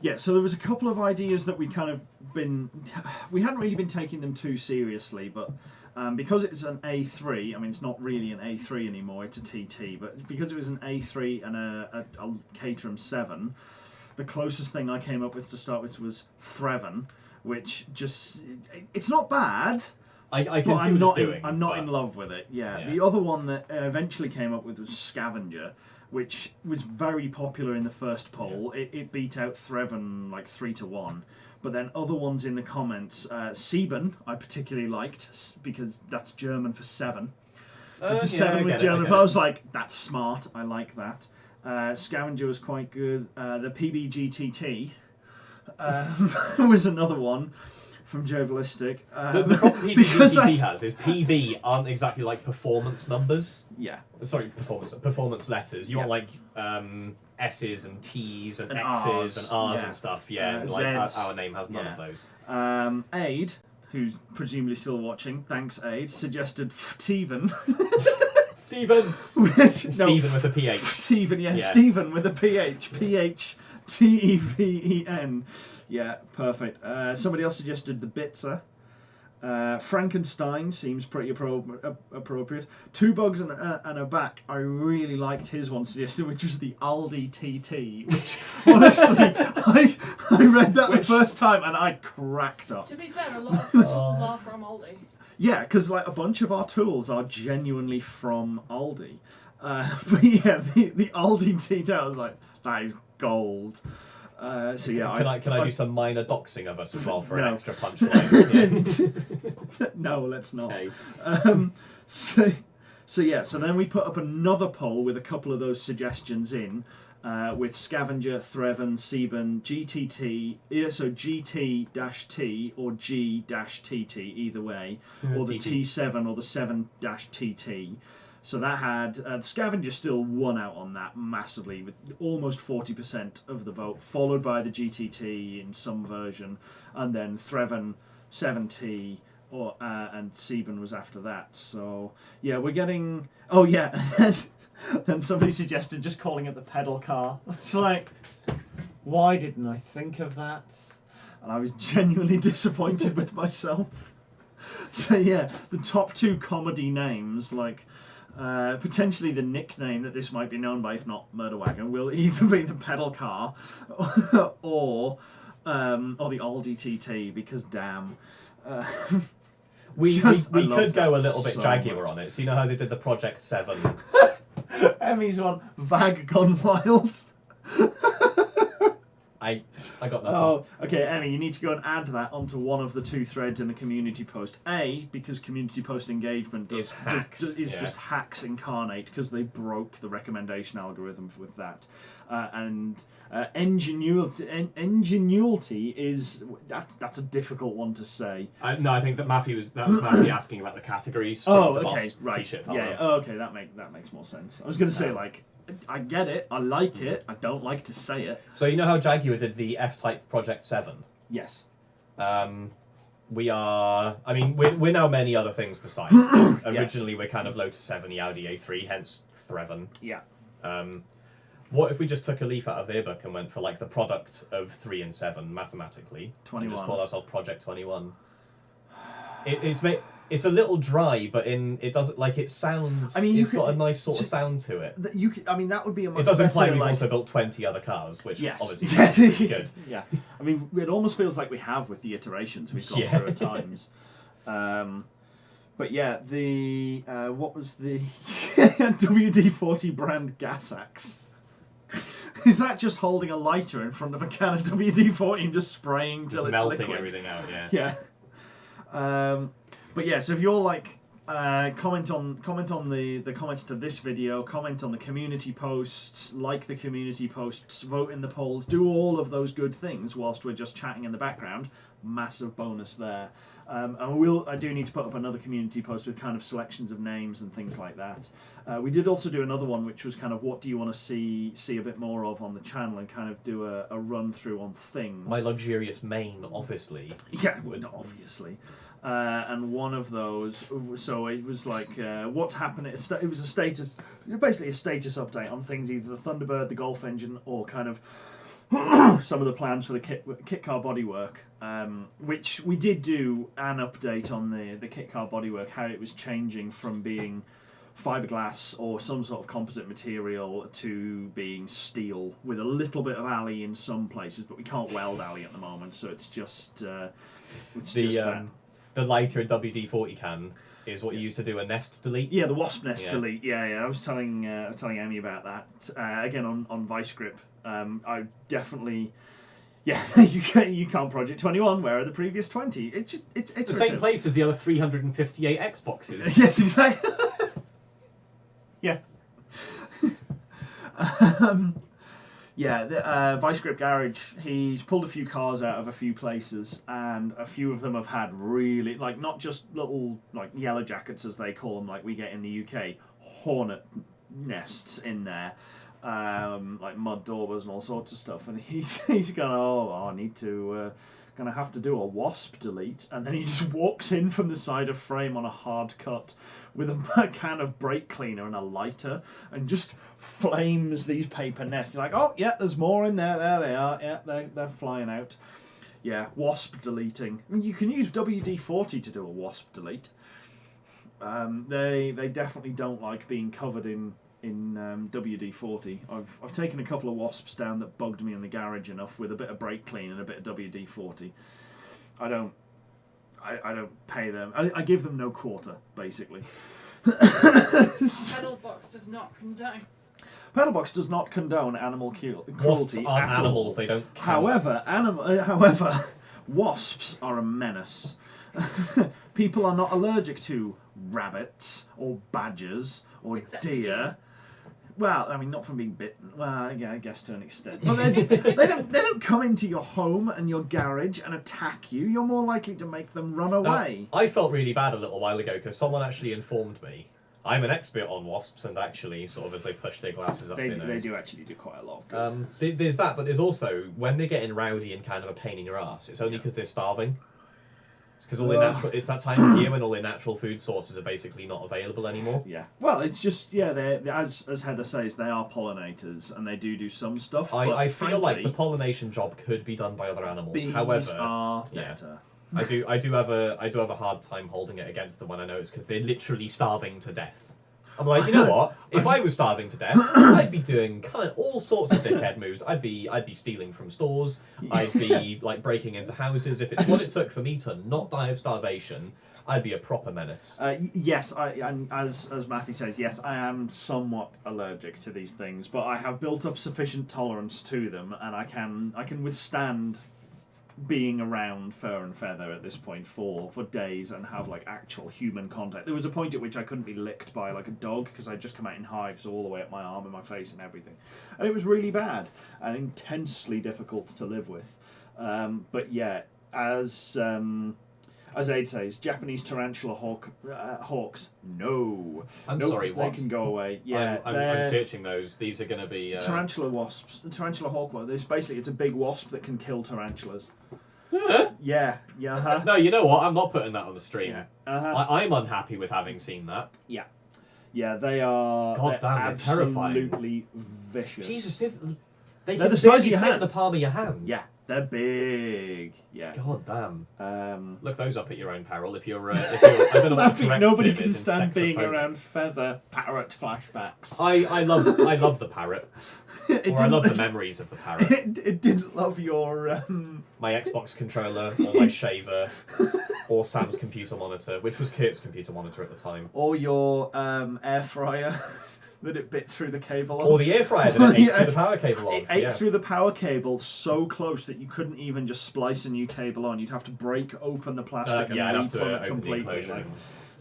Yeah, so there was a couple of ideas that we we hadn't really been taking them too seriously, but because it's an A3, I mean, it's not really an A3 anymore, it's a TT, but because it was an A3 and a Caterham 7, the closest thing I came up with to start with was Threven, which it's not bad. I can see what it's doing. I'm not in love with it, yeah. The other one that eventually came up with was Scavenger, which was very popular in the first poll. Yeah. It beat out Threven 3-1. But then other ones in the comments, Sieben I particularly liked because that's German for 7. So it's 7 with German. But I was like, that's smart. I like that. Scavenger was quite good. The PBGTT was another one from Joe Ballistic. The problem PBGTT has is PB aren't exactly like performance numbers. Yeah. Sorry, performance letters. You want S's and T's and X's and R's and stuff. Yeah, our name has none of those. Aid, who's presumably still watching, thanks Aid, suggested Steven. Stephen! Stephen with a PH. Steven, yeah, Stephen with a PH. P-H-T-E-V-E-N. Yeah, perfect. Somebody else suggested the Bitzer. Frankenstein seems pretty appropriate. Two Bugs and a Back. I really liked his one suggested, which was the Aldi TT. Which honestly, I read that the first time and I cracked up. To be fair, a lot of tools are from Aldi. Yeah, because like a bunch of our tools are genuinely from Aldi. But yeah, the Aldi TT, I was like, that is gold. So yeah, can I do some minor doxing of us as well for an extra punchline? Yeah. No, let's not. Okay. So then we put up another poll with a couple of those suggestions in, with Scavenger, Threven, Seaburn, GTT, so GT-T or G-TT either way, or the T7 or the 7-TT. So that had Scavenger still won out on that massively with almost 40% of the vote, followed by the GTT in some version, and then Threven, 7T, and Seaburn was after that. So yeah, we're getting. Oh yeah, then somebody suggested just calling it the pedal car. It's like, why didn't I think of that? And I was genuinely disappointed with myself. So yeah, the top two comedy names like. Potentially the nickname that this might be known by, if not Murder Wagon, will either be the pedal car or the Aldi TT, because damn. We could go a little bit so Jaguar much on it. So you know how they did the Project 7? Emmy's one, Vag Gone Wild. I got nothing. Oh, okay, Emmy, you need to go and add that onto one of the two threads in the community post. A, because community post engagement is just hacks incarnate, because they broke the recommendation algorithm with that. And ingenuity is that's a difficult one to say. No, I think that Matthew was asking about the categories. From the okay, boss right. T-shirt Yeah, okay, that makes more sense. I was going to say like. I get it, I like it, I don't like to say it. So you know how Jaguar did the F-Type Project 7? Yes. We are... I mean, we're now many other things besides. Originally we're kind of Lotus 7, the Audi A3, hence Threven. Yeah. What if we just took a leaf out of their book and went for like the product of 3 and 7 mathematically? 21. And just call ourselves Project 21. It's a little dry, but it doesn't like it sounds. I mean, it's got a nice sort of sound to it. That would be a much. It does imply better, we've also built 20 other cars, which yes. obviously is really good. Yeah, I mean, it almost feels like we have with the iterations we've gone through at times. But yeah, the what was the WD-40 brand gas axe? Is that just holding a lighter in front of a can of WD-40 and just spraying till it's melting liquid? Everything out? Yeah. Yeah. But yeah, so if you're like, comment on the comments to this video, comment on the community posts, like the community posts, vote in the polls, do all of those good things whilst we're just chatting in the background. Massive bonus there. And I do need to put up another community post with kind of selections of names and things like that. We did also do another one which was kind of what do you want to see a bit more of on the channel, and kind of do a run through on things. My luxurious mane, obviously. Yeah, obviously. And one of those, so it was like, what's happening? It was basically a status update on things, either the Thunderbird, the Golf engine, or kind of some of the plans for the kit car bodywork, which we did do an update on the kit car bodywork, how it was changing from being fiberglass or some sort of composite material to being steel, with a little bit of alley in some places, but we can't weld alley at the moment, so it's just that. The lighter WD-40 can is what you used to do a nest delete. Yeah, the wasp nest delete. Yeah. I was telling Amy about that again on Vice Grip. I definitely, you can't Project 21. Where are the previous 20? It's the same place as the other 358 Xboxes. Yes, exactly. Yeah. Yeah, Vice Grip Garage, he's pulled a few cars out of a few places, and a few of them have had really, like, not just little, like, yellow jackets, as they call them, like we get in the UK, hornet nests in there, like mud daubers and all sorts of stuff, and he's going, I need to going to have to do a wasp delete, and then he just walks in from the side of frame on a hard cut with a can of brake cleaner and a lighter, and just flames these paper nests. You're like, oh yeah, there's more in there. There they are. Yeah, they're flying out. Yeah, wasp deleting. I mean, you can use WD-40 to do a wasp delete. They definitely don't like being covered in WD-40. I've taken a couple of wasps down that bugged me in the garage enough with a bit of brake clean and a bit of WD-40. I don't pay them. I give them no quarter, basically. PedalBox does not condone. PedalBox does not condone animal cruelty. Wasps aren't at animals, all. they don't count. However, wasps are a menace. People are not allergic to rabbits or badgers or Except for deer. Well, I mean, not from being bitten. Well, yeah, I guess to an extent. But they don't come into your home and your garage and attack you. You're more likely to make them run away. I felt really bad a little while ago because someone actually informed me. I'm an expert on wasps, and actually, sort of as they push their glasses up their nose. They do actually do quite a lot of good. There's that, but there's also, when they're getting rowdy and kind of a pain in your ass, it's only because they're starving. It's because all their natural, it's that time of year when all their natural food sources are basically not available anymore. Yeah. Well, it's just, yeah, they're as Heather says, they are pollinators, and they do some stuff. I feel like the pollination job could be done by other animals. Bees However, are better. Yeah. I do have a hard time holding it against them when I know it's because they're literally starving to death. I'm like, you know what? If I was starving to death, I'd be doing kind of all sorts of dickhead moves. I'd be stealing from stores. I'd be like breaking into houses. If it's what it took for me to not die of starvation, I'd be a proper menace. Yes, and as Matthew says, yes, I am somewhat allergic to these things, but I have built up sufficient tolerance to them, and I can withstand being around fur and feather at this point for days and have like actual human contact. There was a point at which I couldn't be licked by like a dog because I'd just come out in hives all the way up my arm and my face and everything, and it was really bad and intensely difficult to live with. But yeah, as Aid says, Japanese tarantula hawks, no. I'm nope, sorry, what? They can go away. Yeah, I'm searching those. These are going to be... Tarantula wasps. Tarantula hawk one. It's a big wasp that can kill tarantulas. Yeah. No, you know what? I'm not putting that on the stream. Yeah. I'm unhappy with having seen that. Yeah, they are. God damn, they're terrifying. Absolutely vicious. Jesus, they're the size of your hand. The palm of your hand. Yeah, they're big. Yeah. God damn. Look those up at your own peril. If you're, I don't know what the correct nobody term can is, stand being insectophobic. around feather parrot flashbacks. I love the parrot. Or I love the memories of the parrot. It didn't love your my Xbox controller, or my shaver, or Sam's computer monitor, which was Kurt's computer monitor at the time. or your air fryer that it bit through the cable. Or the air fryer that it ate through the power cable It on. ate through the power cable so close that you couldn't even just splice a new cable on. You'd have to break open the plastic and I'd have to re-plumb it open the completely. enclosure.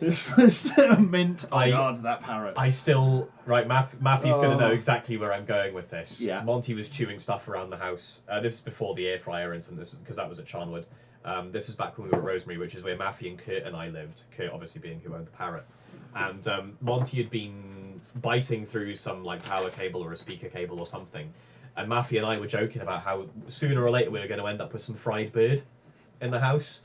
This was a mint. Oh God, that parrot. I still Matthew's going to know exactly where I'm going with this. Yeah. Monty was chewing stuff around the house. This is before the air fryer incident, because that was at Charnwood. This was back when we were at Rosemary, which is where Matthew and Kurt and I lived. Kurt obviously being who owned the parrot. And Monty had been biting through some like power cable or a speaker cable or something. And Matthew and I were joking about how sooner or later we were going to end up with some fried bird in the house.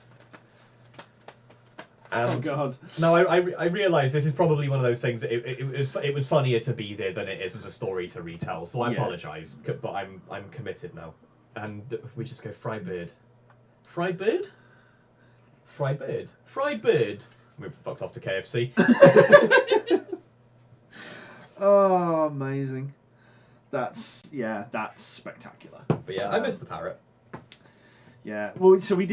And oh God! No, I realise this is probably one of those things. It was funnier to be there than it is as a story to retell. So I apologise, but I'm committed now. And we just go fried bird, fried bird, fried bird, fried bird. We've fucked off to KFC. Oh, amazing! That's spectacular. But yeah, I miss the parrot. Yeah, well, so we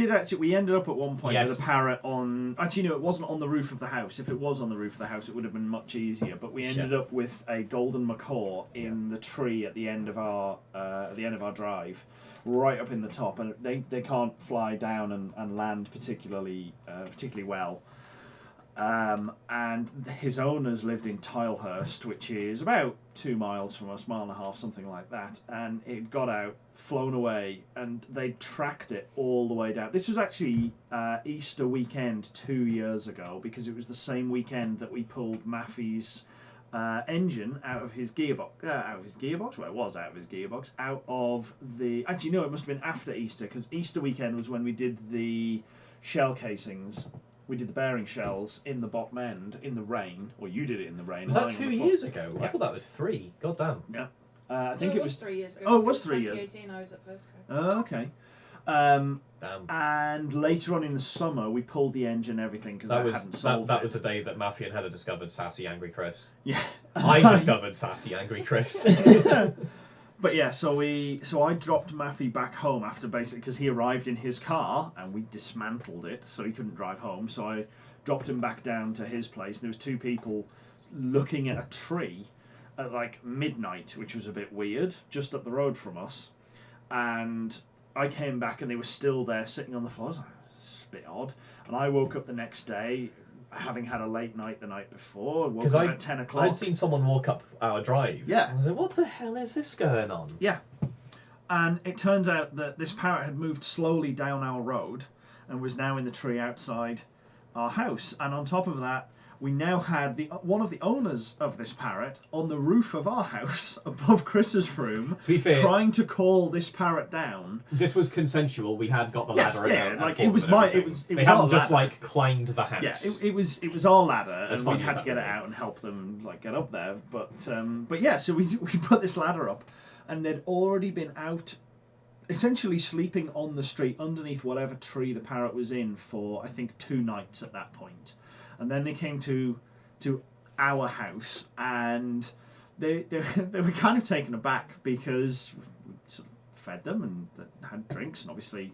ended up at one point Yes. with a parrot on... Actually, no, it wasn't on the roof of the house. If it was on the roof of the house, it would have been much easier. But we ended up with a golden macaw in the tree at the end of our drive, right up in the top. And they can't fly down and land particularly well. And his owners lived in Tilehurst, which is about 2 miles from us, mile and a half, something like that. And it got out, flown away, and they tracked it all the way down. This was actually Easter weekend 2 years ago, because it was the same weekend that we pulled Maffey's engine out of his gearbox. Well, it was out of his gearbox. Out of the. Actually, no, it must have been after Easter, because Easter weekend was when we did the shell casings. We did the bearing shells in the bottom end in the rain, or you did it in the rain. Was that 2 years ago? Yeah. I thought that was 3. God damn. Yeah. I think it was 3 years ago. Oh, it was 3 years. 2018, I was at first. Oh, okay. Damn. And later on in the summer, we pulled the engine and everything because I hadn't solved that it. was the day that Matthew and Heather discovered Sassy Angry Chris. Yeah. I discovered Sassy Angry Chris. But yeah, so I dropped Maffey back home after basically because he arrived in his car and we dismantled it, so he couldn't drive home. So I dropped him back down to his place. There was 2 people looking at a tree at like midnight, which was a bit weird, just up the road from us. And I came back and they were still there sitting on the floor. I was like, it's a bit odd. And I woke up the next day, having had a late night the night before. Woke up at 10 o'clock. I'd seen someone walk up our drive. Yeah. I was like, what the hell is this going on? Yeah. And it turns out that this parrot had moved slowly down our road and was now in the tree outside our house. And on top of that, we now had one of the owners of this parrot on the roof of our house above Chris's room, to be fair, trying to call this parrot down. This was consensual. We had got the ladder. Yeah, and like and it was they hadn't just like climbed the house. Yeah, it was our ladder, As and funny we as had to that get would it be. out and help them like get up there. But yeah, so we put this ladder up, and they'd already been out, essentially sleeping on the street underneath whatever tree the parrot was in for I think 2 nights at that point. And then they came to our house, and they were kind of taken aback because we sort of fed them and had drinks and obviously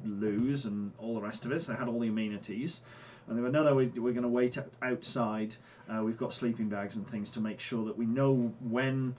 loos and all the rest of it. So they had all the amenities, and they were no, we're going to wait outside. We've got sleeping bags and things to make sure that we know when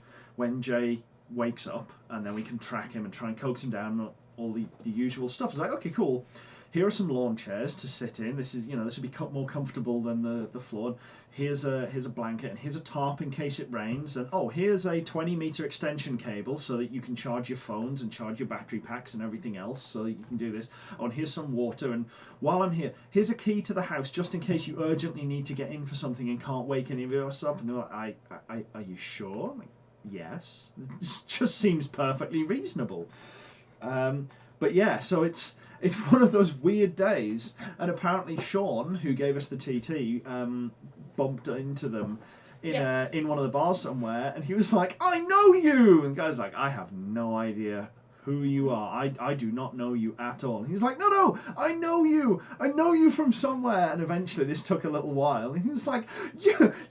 Jay wakes up, and then we can track him and try and coax him down. All the usual stuff. It's like, okay, cool. Here are some lawn chairs to sit in. This is, this will be more comfortable than the floor. Here's a blanket, and here's a tarp in case it rains. And here's a 20-meter extension cable so that you can charge your phones and charge your battery packs and everything else, so that you can do this. Oh, and here's some water. And while I'm here, here's a key to the house just in case you urgently need to get in for something and can't wake any of us up. And they're like, are you sure? I'm like, yes. This just seems perfectly reasonable. But yeah, so it's one of those weird days, and apparently Sean, who gave us the TT, bumped into them in one of the bars somewhere, and he was like, I know you! And the guy's like, I have no idea who you are. I do not know you at all. And he's like, no, I know you from somewhere. And eventually this took a little while. And he was like,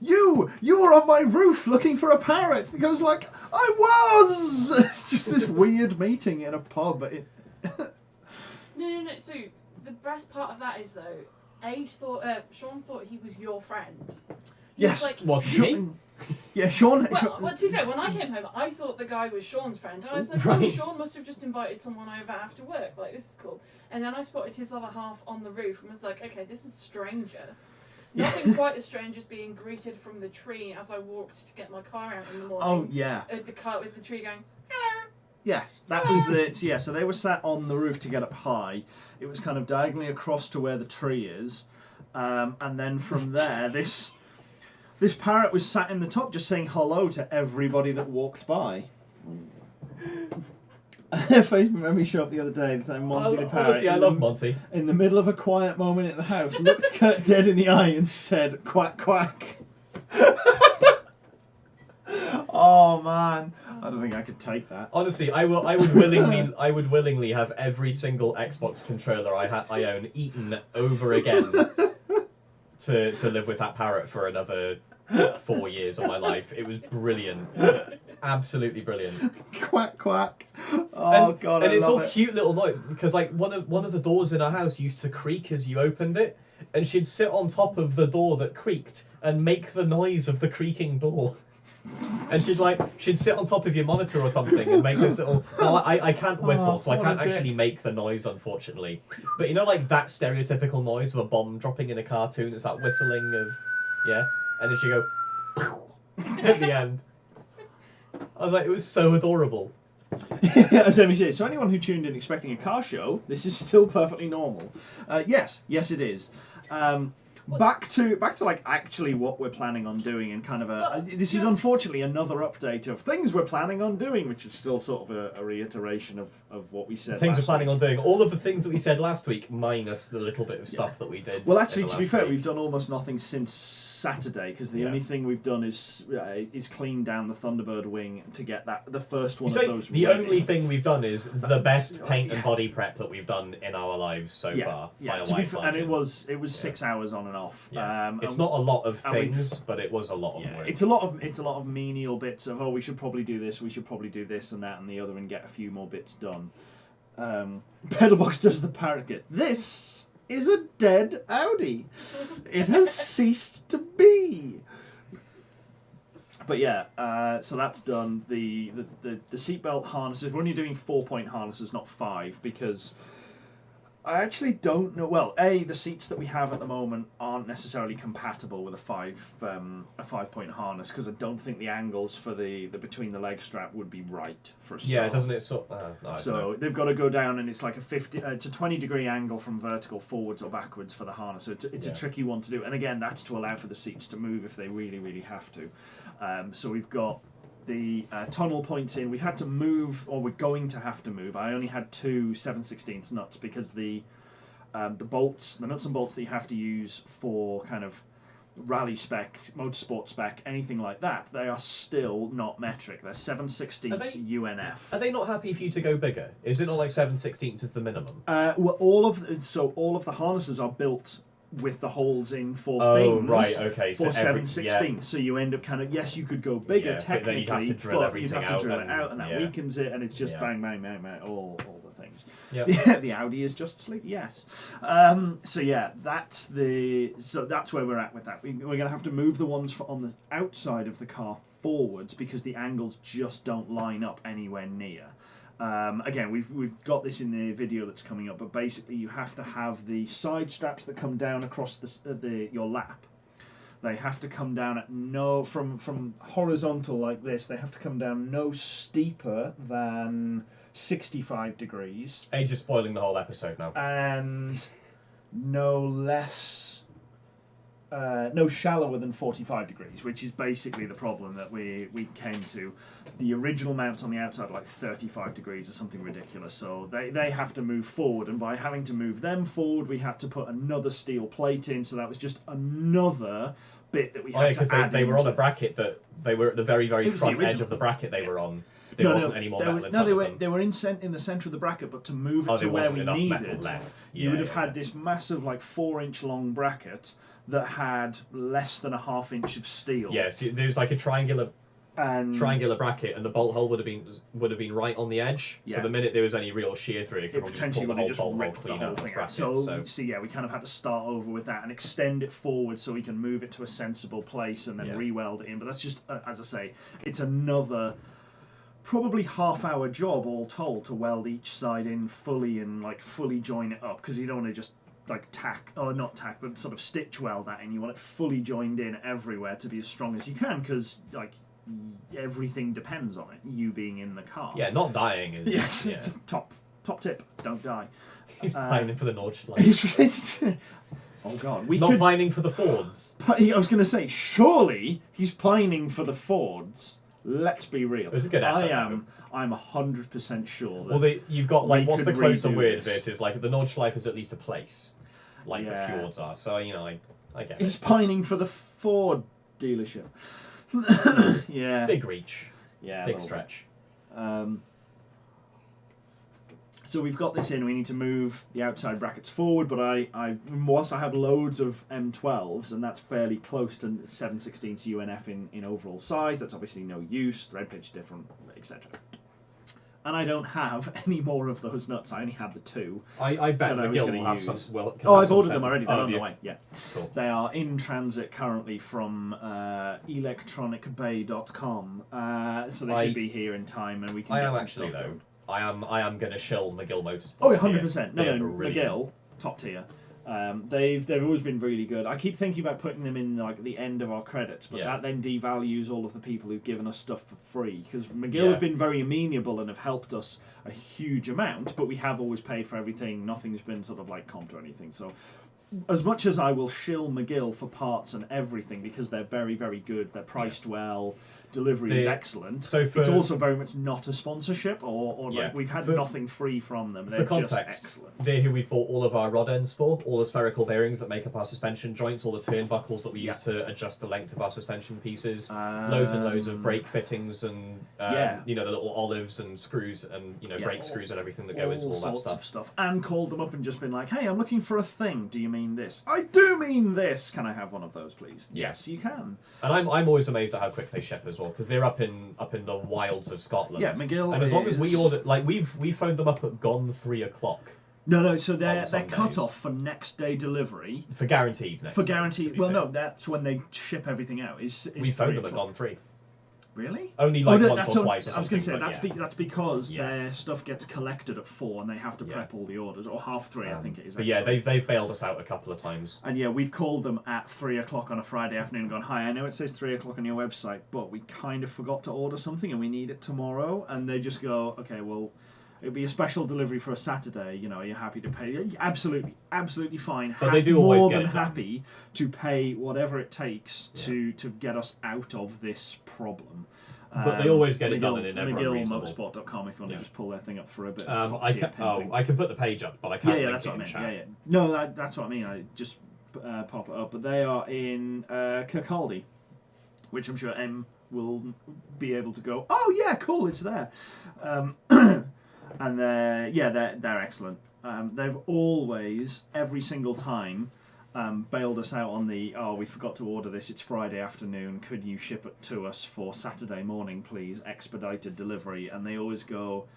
you were on my roof looking for a parrot. And the guy's like, I was! It's just this weird meeting in a pub. No. So the best part of that is though, Sean thought he was your friend. Yes. Was he? Yeah, Sean. Well, to be fair, when I came home, I thought the guy was Sean's friend, and I was like, Right. oh, Sean must have just invited someone over after work. Like, this is cool. And then I spotted his other half on the roof and was like, okay, this is stranger. Nothing quite as strange as being greeted from the tree as I walked to get my car out in the morning. Oh yeah. The car with the tree going, hello. Yes, that was so they were sat on the roof to get up high. It was kind of diagonally across to where the tree is, and then from there, this parrot was sat in the top, just saying hello to everybody that walked by. Facebook made me show up the other day. It's like Monty the parrot. Honestly, I love Monty. In the middle of a quiet moment in the house, looked Kurt dead in the eye and said, "Quack quack." Oh man, I don't think I could take that. Honestly, I would willingly have every single Xbox controller I own eaten over again to live with that parrot for another 4 years of my life. It was brilliant, absolutely brilliant. Quack quack. Oh god, and I it's love all it. cute little noise because like one of the doors in our house used to creak as you opened it, and she'd sit on top of the door that creaked and make the noise of the creaking door. And she'd sit on top of your monitor or something and make this little. Now I can't whistle, so I can't actually make the noise, unfortunately. But you know, like that stereotypical noise of a bomb dropping in a cartoon. It's that whistling of, yeah. And then she go at the end. I was like, it was so adorable. As Emmy says, so anyone who tuned in expecting a car show, this is still perfectly normal. Yes, it is. Back to like actually what we're planning on doing, and kind of this is unfortunately another update of things we're planning on doing, which is still sort of a reiteration of what we said. Things we're last planning week. on doing. All of the things that we said last week, minus the little bit of stuff that we did. Well, actually, in the to be last fair, week. we've done almost nothing since Saturday, because the only thing we've done is clean down the Thunderbird wing to get the first one of those. The ready. only thing we've done is the best paint and body prep that we've done in our lives so far. By a To be wide fair, and it margin. was 6 hours on and off. Yeah. It's not a lot of and we've- things, but it was a lot of work. It's a lot of menial bits of we should probably do this, we should probably do this and that and the other, and get a few more bits done. PedalBox does the parakeet. This is a dead Audi. It has ceased to be. But yeah, so that's done. The seatbelt harnesses. We're only doing 4-point harnesses, not 5, because I actually don't know. Well, the seats that we have at the moment aren't necessarily compatible with a 5-point harness, because I don't think the angles for the between the leg strap would be right for a start. Yeah, doesn't it? So they've got to go down, and it's like it's a 20-degree angle from vertical forwards or backwards for the harness. So it's a tricky one to do, and again, that's to allow for the seats to move if they really, really have to. So we've got the tunnel points in. We've had to move, or we're going to have to move. I only had 2 7/16 nuts, because the bolts, the nuts and bolts that you have to use for kind of rally spec, motorsport spec, anything like that, they are still not metric. They're 7/16 UNF. Are they not happy for you to go bigger? Is it not like 7/16 is the minimum? Well, all of the harnesses are built with the holes in for things. Right, okay. For 7/16, so you end up kind of you could go bigger technically, but then you'd have to drill everything out, out, and that weakens it, and it's just bang, bang, bang, bang, all the things. Yep. The Audi is just sleek, yes. So yeah, that's where we're at with that. We're going to have to move the ones on the outside of the car forwards, because the angles just don't line up anywhere near. Again, we've got this in the video that's coming up, but basically you have to have the side straps that come down across your lap. They have to come down at from horizontal like this. They have to come down no steeper than 65 degrees. Age is spoiling the whole episode now. And no shallower than 45 degrees, which is basically the problem that we came to. The original mounts on the outside are like 35 degrees or something ridiculous, so they have to move forward, and by having to move them forward, we had to put another steel plate in, so that was just another bit that we had to add. Because they were on a bracket that they were at the very, very front edge of the bracket they were on. There wasn't any more metal in front of them. They were in the centre of the bracket, but to move it to where we needed, you would have had this massive, like 4-inch long bracket that had less than a half-inch of steel. Yes, there was like a triangular bracket, and the bolt hole would have been right on the edge. Yeah. So the minute there was any real shear through it, could potentially pull the whole just bolt hole ripped the clean whole out of the thing out. bracket. So yeah, we kind of had to start over with that and extend it forward so we can move it to a sensible place and then re-weld it in. But that's just, as I say, it's another probably half-hour job all told to weld each side in fully and like fully join it up, because you don't want to just like but sort of stitch weld that in. You want it fully joined in everywhere to be as strong as you can, because like everything depends on it, you being in the car. Yeah, not dying is top tip, don't die. He's pining for the Nordschleife. Oh god, not pining for the Fords. I was going to say, surely he's pining for the Fords. Let's be real. It was a good effort, I'm 100% sure that. Well, you've got like what's the close and weird this. versus like the Nordschleife is at least a place, like the Fjords are. So I get it. He's pining for the Ford dealership. Yeah. Big reach. Yeah. Big stretch. So we've got this in. We need to move the outside brackets forward, but whilst I have loads of M12s, and that's fairly close to 7/16 UNF in overall size, that's obviously no use. Thread pitch different, etc. And I don't have any more of those nuts. I only have the 2. I bet McGill will have some. I've ordered them already. They're on the way. Yeah. Cool. They are in transit currently from electronicbay.com. So they should be here in time, and we can get some stuff done. I am going to shill McGill Motorsports. Oh, 100%. No, really McGill, top tier. They've always been really good. I keep thinking about putting them in like the end of our credits, but that then devalues all of the people who've given us stuff for free. Because McGill have been very amenable and have helped us a huge amount, but we have always paid for everything. Nothing's been sort of like comped or anything. So as much as I will shill McGill for parts and everything because they're very, very good, they're priced well, delivery is excellent. So it's also very much not a sponsorship, or Yeah. like we've had nothing free from them. They're For context, just excellent. they're who we've bought all of our rod ends for, all the spherical bearings that make up our suspension joints, all the turnbuckles that we use to adjust the length of our suspension pieces, loads and loads of brake fittings and you know, the little olives and screws and brake screws and everything that go into all that sorts of stuff. And called them up and just been like, "Hey, I'm looking for a thing. Do you mean this?" "I do mean this. Can I have one of those, please?" "Yes, you can." And I'm always amazed at how quick they ship as well, because they're up in the wilds of Scotland. Yeah, McGill. And as long as we order, like we phoned them up at gone 3 o'clock. No. So they're cut off for next day delivery. For guaranteed. For guaranteed. Well, no, that's when they ship everything out. We phoned them at gone 3. Really? Only like once or twice or something. I was going to say, but that's because their stuff gets collected at 4 and they have to prep all the orders, or 3:30 I think it is. But actually. they've bailed us out a couple of times. And we've called them at 3 o'clock on a Friday afternoon and gone, "Hi, I know it says 3 o'clock on your website, but we kind of forgot to order something and we need it tomorrow." And they just go, "Okay, well, it'll be a special delivery for a Saturday. Are you happy to pay?" Absolutely fine. But they do always more get than it done. happy to pay whatever it takes to get us out of this problem. But they always get it done, and it never unreasonable. McGillMotorsport.com if you want to just pull their thing up for a bit. I can put the page up, but I can't. That's what I mean. Yeah. No, that's what I mean. I just pop it up. But they are in Kirkcaldy, which I'm sure M will be able to go, "Oh yeah, cool, it's there." And they're excellent. They've always, every single time, bailed us out on the, "Oh, we forgot to order this, it's Friday afternoon, could you ship it to us for Saturday morning, please, expedited delivery?" And they always go,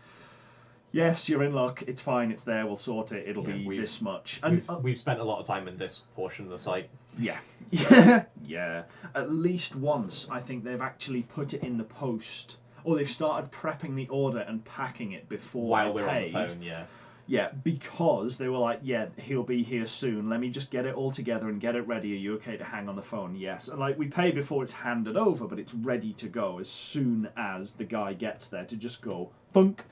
"Yes, you're in luck, it's fine, it's there, we'll sort it, it'll be this much." And we've spent a lot of time in this portion of the site. Yeah. At least once, I think they've actually put it in the post, or they've started prepping the order and packing it before While we're paid. on the phone, Yeah, because they were like, "Yeah, he'll be here soon. Let me just get it all together and get it ready. Are you okay to hang on the phone?" "Yes." And like, we pay before it's handed over, but it's ready to go as soon as the guy gets there to just go, "Funk."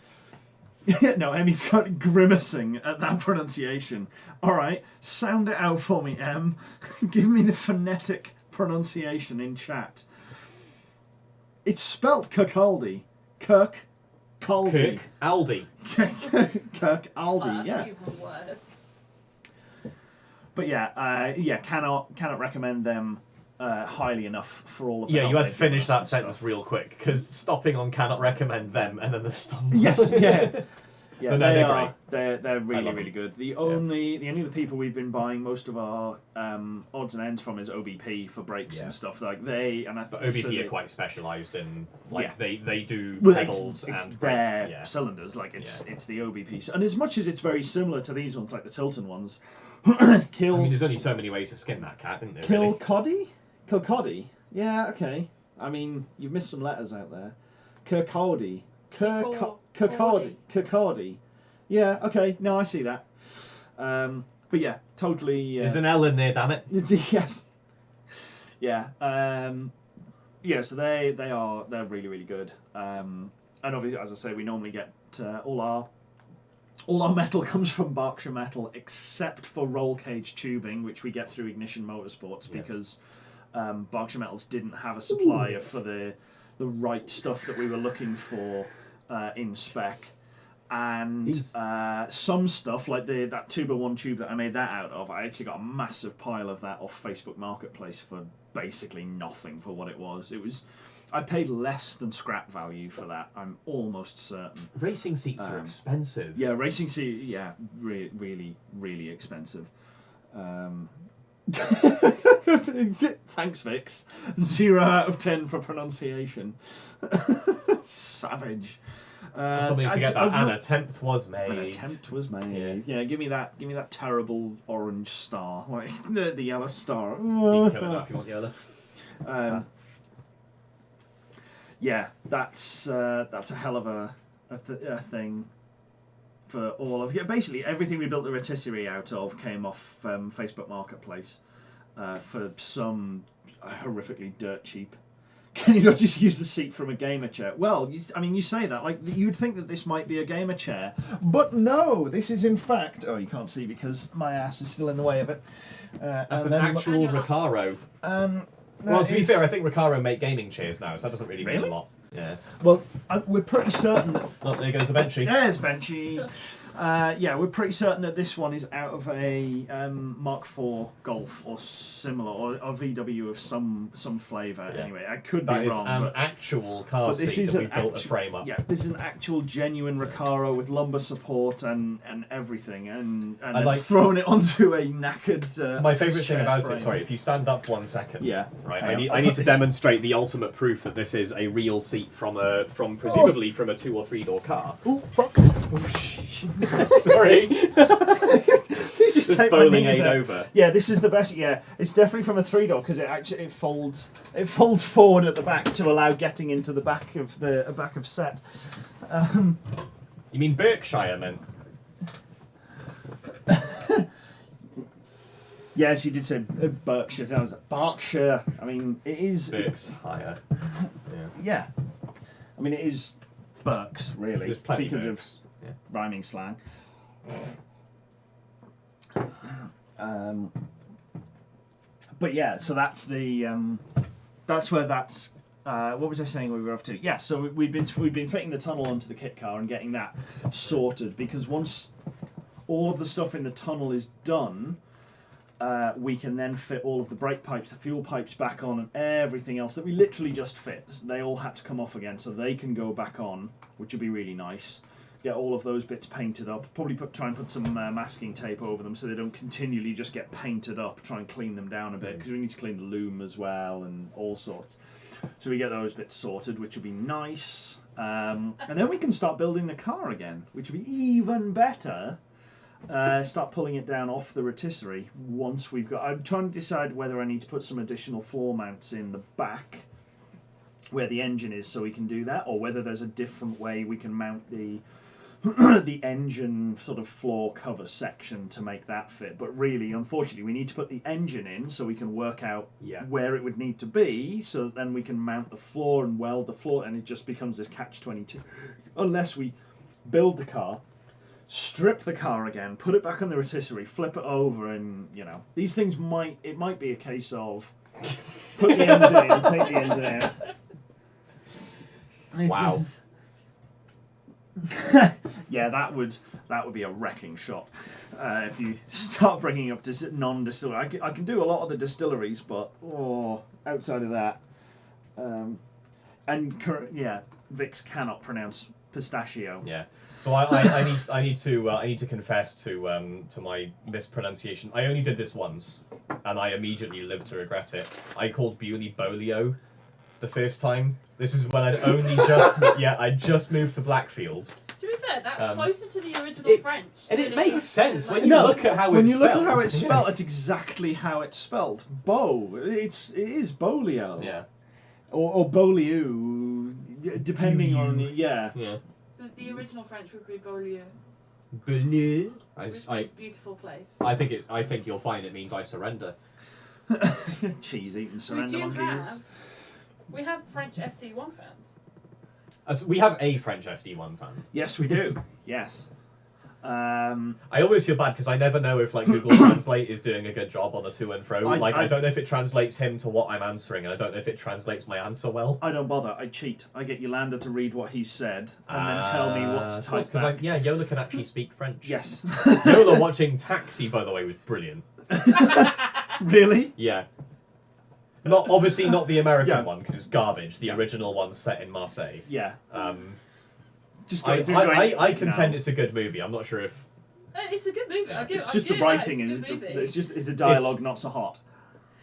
No, Emmy's got grimacing at that pronunciation. All right, sound it out for me, Em. Give me the phonetic pronunciation in chat. It's spelt Kirkcaldy. Kirk. Caldy. Aldi. Kirk Aldi, That's even worse. But cannot recommend them highly enough for all of the Yeah, help you had to they've given finish us that and sentence stuff. real quick, because stopping on cannot recommend them and then the stop. Yes, yeah. Yeah, But no, they they're are. great. They're really, love really them. good. The only the people we've been buying most of our odds and ends from is OBP for brakes and stuff. Like they and I But OBP are quite specialised in, like, they do well, pedals it's and their brake. cylinders. Like it's the OBP. And as much as it's very similar to these ones, like the Tilton ones, I mean, there's only so many ways to skin that cat, isn't there? Really? Kilcoddy. Yeah, okay. I mean, you've missed some letters out there. Kirkcaldy. Kirkcaldy. Yeah, okay. No, I see that. But yeah, totally. There's an L in there, damn it. Yes. Yeah. So they're really, really good. And obviously, as I say, we normally get all our metal comes from Berkshire Metal, except for roll cage tubing, which we get through Ignition Motorsports because Berkshire Metals didn't have a supplier for the right stuff that we were looking for in spec. And some stuff, like that 2x1 tube that I made that out of, I actually got a massive pile of that off Facebook Marketplace for basically nothing for what it was. I paid less than scrap value for that, I'm almost certain. Racing seats are expensive. Yeah, racing seat, really, really expensive. Thanks, Vix. 0 out of 10 for pronunciation. Savage. Something to get that. An attempt was made. An attempt was made. Yeah, give me that terrible orange star, like the yellow star. You can cover that if you want yellow. Yeah, that's a hell of a thing for all of. Yeah, basically everything we built the rotisserie out of came off Facebook Marketplace for some horrifically dirt cheap. Can you not just use the seat from a gamer chair? Well, you say that like you'd think that this might be a gamer chair, but no, this is in fact. Oh, you can't see because my ass is still in the way of it. That's an actual Recaro. Well, to be fair, I think Recaro make gaming chairs now, so that doesn't really mean a lot. Yeah. Well, we're pretty certain that. Oh, there goes the Benchy. There's Benchy. Yeah, we're pretty certain that this one is out of a Mark IV Golf or similar, or VW of some flavour. Yeah. Anyway, I could That be is wrong. an but actual car but this seat is that we an built a frame up. Yeah, this is an actual genuine Recaro with lumbar support and everything, and I then thrown it onto a knackered. My favourite thing about frame. it. Sorry, if you stand up 1 second. Yeah. Right. Hang on, I I'll need put to this- demonstrate the ultimate proof that this is a real seat from presumably from a 2 or 3 door car. Oh fuck! Sorry. Please just take my bowling knees aid out. over. Yeah, this is the best. Yeah, it's definitely from a 3-door because it folds forward at the back to allow getting into the back of set. You mean Berkshire, then? Yes, you did say Berkshire. That was Berkshire. I mean, it is. Berkshire. Yeah. Yeah. I mean, it is Berks, really, There's plenty because of Berks. Yeah. rhyming slang. But yeah, so that's the that's where that's. What was I saying we were up to? Yeah, so we've been fitting the tunnel onto the kit car and getting that sorted, because once all of the stuff in the tunnel is done, we can then fit all of the brake pipes, the fuel pipes back on, and everything else that we literally just fit. They all had to come off again, so they can go back on, which would be really nice. Get all of those bits painted up. Probably try and put some masking tape over them so they don't continually just get painted up. Try and clean them down a bit, because we need to clean the loom as well and all sorts. So we get those bits sorted, which would be nice. And then we can start building the car again, which would be even better. Start pulling it down off the rotisserie once we've got. I'm trying to decide whether I need to put some additional floor mounts in the back where the engine is, so we can do that, or whether there's a different way we can mount the the engine sort of floor cover section to make that fit. But really, unfortunately, we need to put the engine in so we can work out where it would need to be, so that then we can mount the floor and weld the floor, and it just becomes this catch-22 unless we build the car, strip the car again, put it back on the rotisserie, flip it over, and these things might be a case of put the engine in, take the engine out. Wow. Yeah, that would be a wrecking shot if you start bringing up non-distillery. I can do a lot of the distilleries, but outside of that, Vix cannot pronounce pistachio. Yeah. So I need to confess to my mispronunciation. I only did this once, and I immediately lived to regret it. I called Bewley Bolio the first time. This is when I just moved to Blackfield. To be fair, that's closer to the original French. And it than makes sense when you No, look at how when it's you spelled. look at how it's spelled, it's exactly how it's spelled. It is Bolio. Yeah. Or Beaulieu, depending on Yeah. The original French would be Beaulieu, Beaulieu. which means beautiful place. I think you'll find it means I surrender. cheese eating surrender we monkeys. We have French SD1 fans. We have a French SD1 fan. Yes, we do. Yes. I always feel bad because I never know if Google Translate is doing a good job on the to and fro. I don't know if it translates him to what I'm answering, and I don't know if it translates my answer well. I don't bother. I cheat. I get Yolanda to read what he said and then tell me what to type back. Yola can actually speak French. Yes. Yola watching Taxi, by the way, was brilliant. Really? Yeah. Obviously not the American one because it's garbage. The original one's set in Marseille. Yeah. Just I contend it's a good movie. I'm not sure if It's a good movie. It's just the writing is the dialogue not so hot.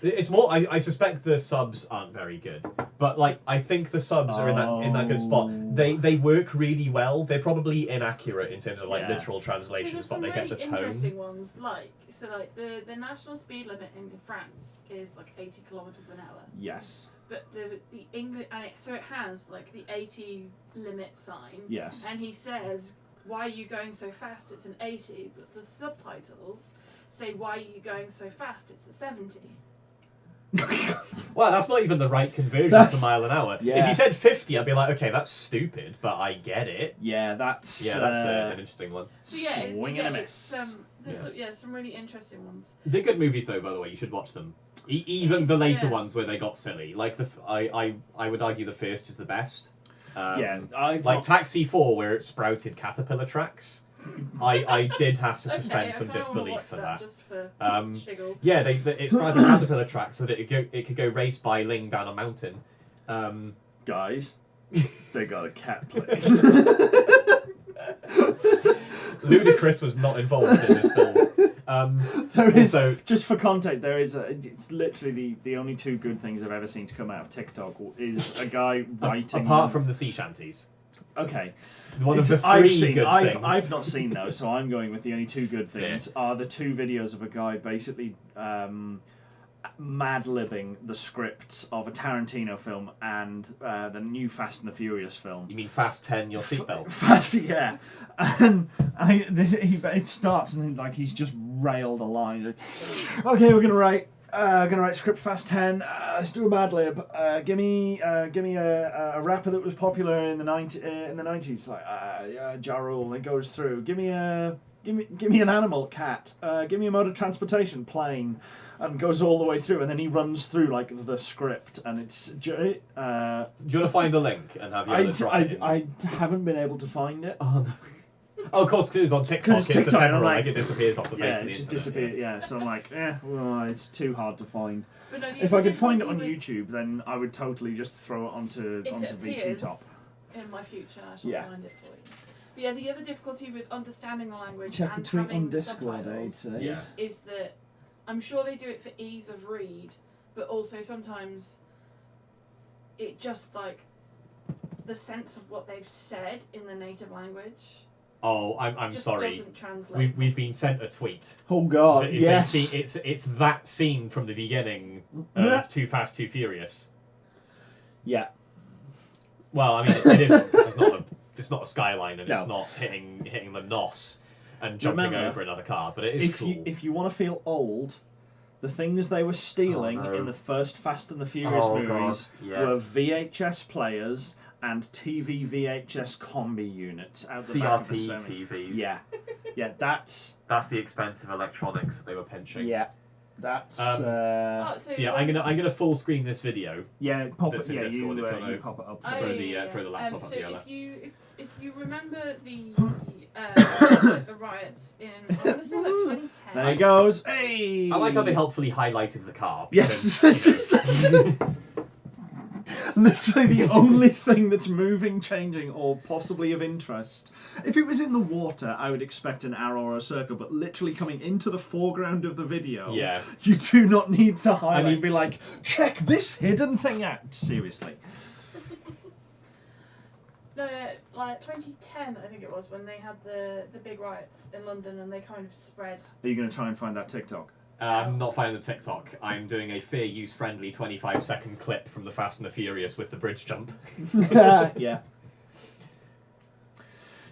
It's more. I suspect the subs aren't very good, but I think the subs are in that good spot. They work really well. They're probably inaccurate in terms of literal translations, but they get the tone. Interesting ones the national speed limit in France is 80 kilometers an hour. Yes. But the English so it has the 80 limit sign. Yes. And he says, "Why are you going so fast? It's an 80." But the subtitles say, "Why are you going so fast? It's a 70." Well, that's not even the right conversion to mile an hour. Yeah. If you said 50, I'd be like, okay, that's stupid, but I get it. Yeah, that's an interesting one. So yeah, swing and a miss. There's some really interesting ones. They're good movies, though. By the way, you should watch them. Even the later ones where they got silly. Like I would argue the first is the best. Taxi 4, where it sprouted caterpillar tracks. I did have to suspend some disbelief for that. Just for shiggles. Yeah, it sprouted caterpillar tracks so that it could go race by Ling down a mountain. Guys, they got a cat play. Ludacris was not involved in this film. There is, just for context, it's literally the only two good things I've ever seen to come out of TikTok is a guy writing. Apart from the sea shanties. Okay. One of the three good things. I've not seen those, so I'm going with the only two good things are the two videos of a guy basically mad-libbing the scripts of a Tarantino film and the new Fast and the Furious film. You mean Fast 10, your seatbelt? Fast, yeah. And it starts and like he's just railed a line. Like, okay, we're gonna write script Fast 10. Let's do a Mad Lib. Give me a rapper that was popular in the 90s, like Ja Rule. It goes through. Give me an animal, cat. Give me a mode of transportation, plane, and goes all the way through. And then he runs through like the script, and it's. Do you want to find the link and have you? I haven't been able to find it. Oh no. Oh, of course, because it's on TikTok. It's ephemeral, like it disappears off the face of the internet. Yeah, it just disappears. Yeah, so I'm like, it's too hard to find. But no, if I could find it on YouTube, then I would totally just throw it onto VT Top. In my future, I shall find it for you. But yeah, the other difficulty with understanding the language Check and the tweet having on Discord, subtitles is that I'm sure they do it for ease of read, but also sometimes it just like the sense of what they've said in the native language. Oh, I'm just sorry. Doesn't translate. We've been sent a tweet. Oh God! It's it's that scene from the beginning of Too Fast, Too Furious. Yeah. Well, I mean, it isn't. It's not a skyline, and it's not hitting the nos and jumping over another car. But it is cool. If you want to feel old, the things they were stealing in the first Fast and the Furious movies were VHS players and TV VHS combi units out the back of the semi. TVs. Yeah, that's the expensive electronics that they were pinching. Yeah, that's. So yeah, I'm gonna full screen this video. Yeah, pop it. Yeah, you pop it up through the laptop. So if you remember the riots in I want to say like 2010. There he goes. Hey. I like how they helpfully highlighted the car. Yes. Literally the only thing that's moving, changing, or possibly of interest. If it was in the water, I would expect an arrow or a circle, but literally coming into the foreground of the video, you do not need to highlight and be like, check this hidden thing out. Seriously. No, like 2010, I think it was, when they had the big riots in London and they kind of spread. Are you going to try and find that TikTok? I'm not finding the TikTok. I'm doing a fair use friendly 25-second clip from the Fast and the Furious with the bridge jump. Yeah.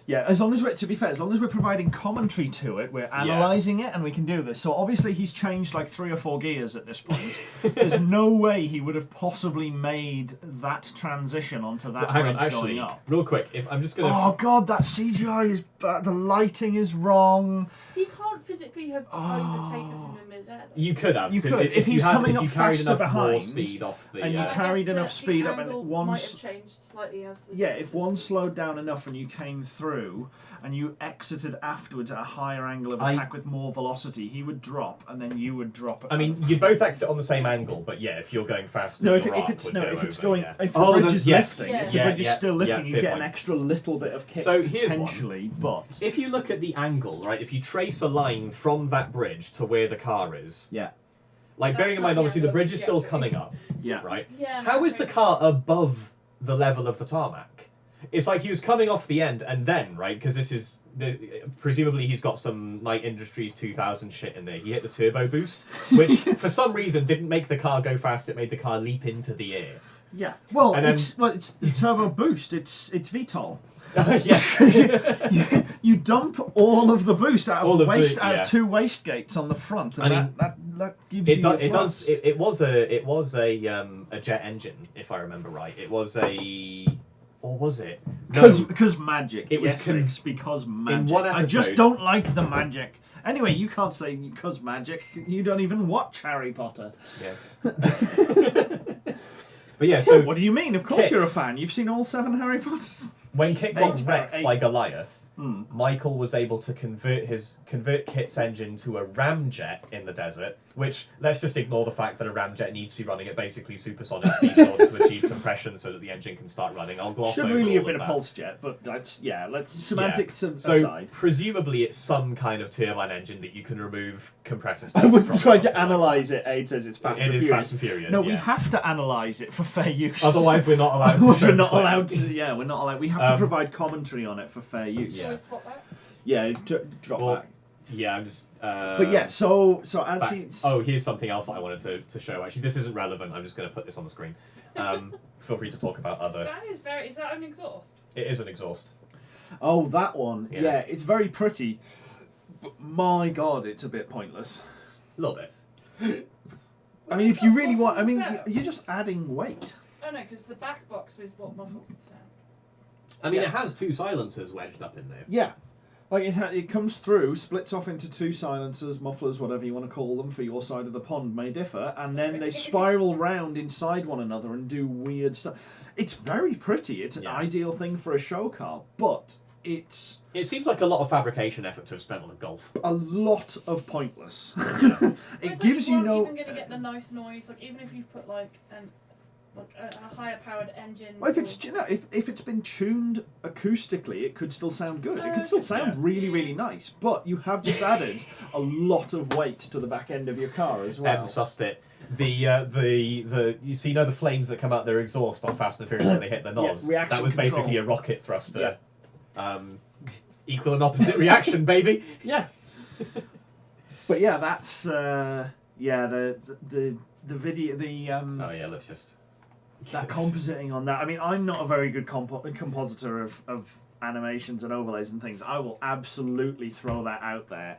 Yeah, as long as we're providing commentary to it, we're analysing it, and we can do this. So obviously he's changed like 3 or 4 gears at this point. There's no way he would have possibly made that transition onto that bridge going up. Real quick, if I'm just gonna. Oh God, that CGI is bad. The lighting is wrong. He can't physically have overtaken him in midair. You could have. You could. If he's coming up faster behind, speed off the, and you carried enough speed up, and might have changed slightly as the if one slowed down enough and you came through, and you exited afterwards at a higher angle of attack with more velocity, he would drop, and then you would drop. I mean, you both exit on the same angle, but if you're going faster, no, if the bridge is lifting, if the bridge is still lifting, you get an extra little bit of kick potentially. But if you look at the angle, right, if you trace a line from that bridge to where the car is, like bearing in mind, obviously the bridge is still coming up, right? Yeah. How is the car above the level of the tarmac? It's like he was coming off the end and then, right, because this is, presumably he's got some Night Industries 2000 shit in there. He hit the turbo boost, which for some reason didn't make the car go fast, it made the car leap into the air. Yeah, well, it's the turbo boost, it's VTOL. Yes. you dump all of the boost out All of of waste the- out yeah. of two waste gates on the front, and I mean, that gives you It your does. thrust. It was a jet engine, if I remember right. It was a, or was it? No, Because magic. It was yes, Rix, because magic. one I just episode- don't like the magic. Anyway, you can't say because magic. You don't even watch Harry Potter. yeah. But yeah, so What do you mean? Of course Kit. you're a fan. You've seen all 7 Harry Potters. when Kit got Eight. wrecked Eight. by Goliath, Hmm. Michael was able to convert Kit's engine to a ramjet in the desert, which, let's just ignore the fact that a ramjet needs to be running at basically supersonic speed in order to achieve compression so that the engine can start running. I'll gloss Should over really all have been of a that. pulse jet, but let's semantics So aside. presumably it's some kind of turbine engine that you can remove compressor I stages wouldn't from try or to something like analyse it. It says it's Fast that. and It is Furious. Fast and Furious. No, yeah. we have to analyse it for fair use. Otherwise, we're not allowed to. We're show not clip. allowed to. Yeah, we're not allowed. We have to Um, provide commentary on it for fair use. Yeah. Shall we swap that? Yeah, drop Well, back. Yeah, I'm just. But yeah, so as back. he. Oh, here's something else that I wanted to show. Actually, this isn't relevant. I'm just going to put this on the screen. Feel free to talk about other. That is very. Is that an exhaust? It is an exhaust. Oh, that one. Yeah. Yeah, it's very pretty. But my God, it's a bit pointless. A little bit. I mean, if you really want, I Muffles mean, the sound. you're just adding weight. Oh no, because the back box is what muffles the sound. I mean, Yeah. it has two silencers wedged up in there. Yeah. Like it comes through, splits off into two silencers, mufflers, whatever you want to call them, for your side of the pond may differ, and then they spiral round inside one another and do weird stuff. It's very pretty. It's an Yeah. ideal thing for a show car, but it's It seems like a lot of fabrication effort to have spent on a Golf. a lot of pointless. Yeah. It gives you You're no. even going to get the nice noise, like even if you've put like a higher powered engine. Well, if it's been tuned acoustically, it could still sound good. It could still Okay. sound Yeah. really, really nice. But you have just added a lot of weight to the back end of your car as well. Sussed it. The you see, the flames that come out their exhaust on Fast and Furious when they hit the Yeah, nos. reaction That was control. basically a rocket thruster. Equal and opposite reaction, baby. Yeah. But yeah, that's the video Oh yeah, let's just. that compositing on that. I mean, I'm not a very good compositor of animations and overlays and things. I will absolutely throw that out there.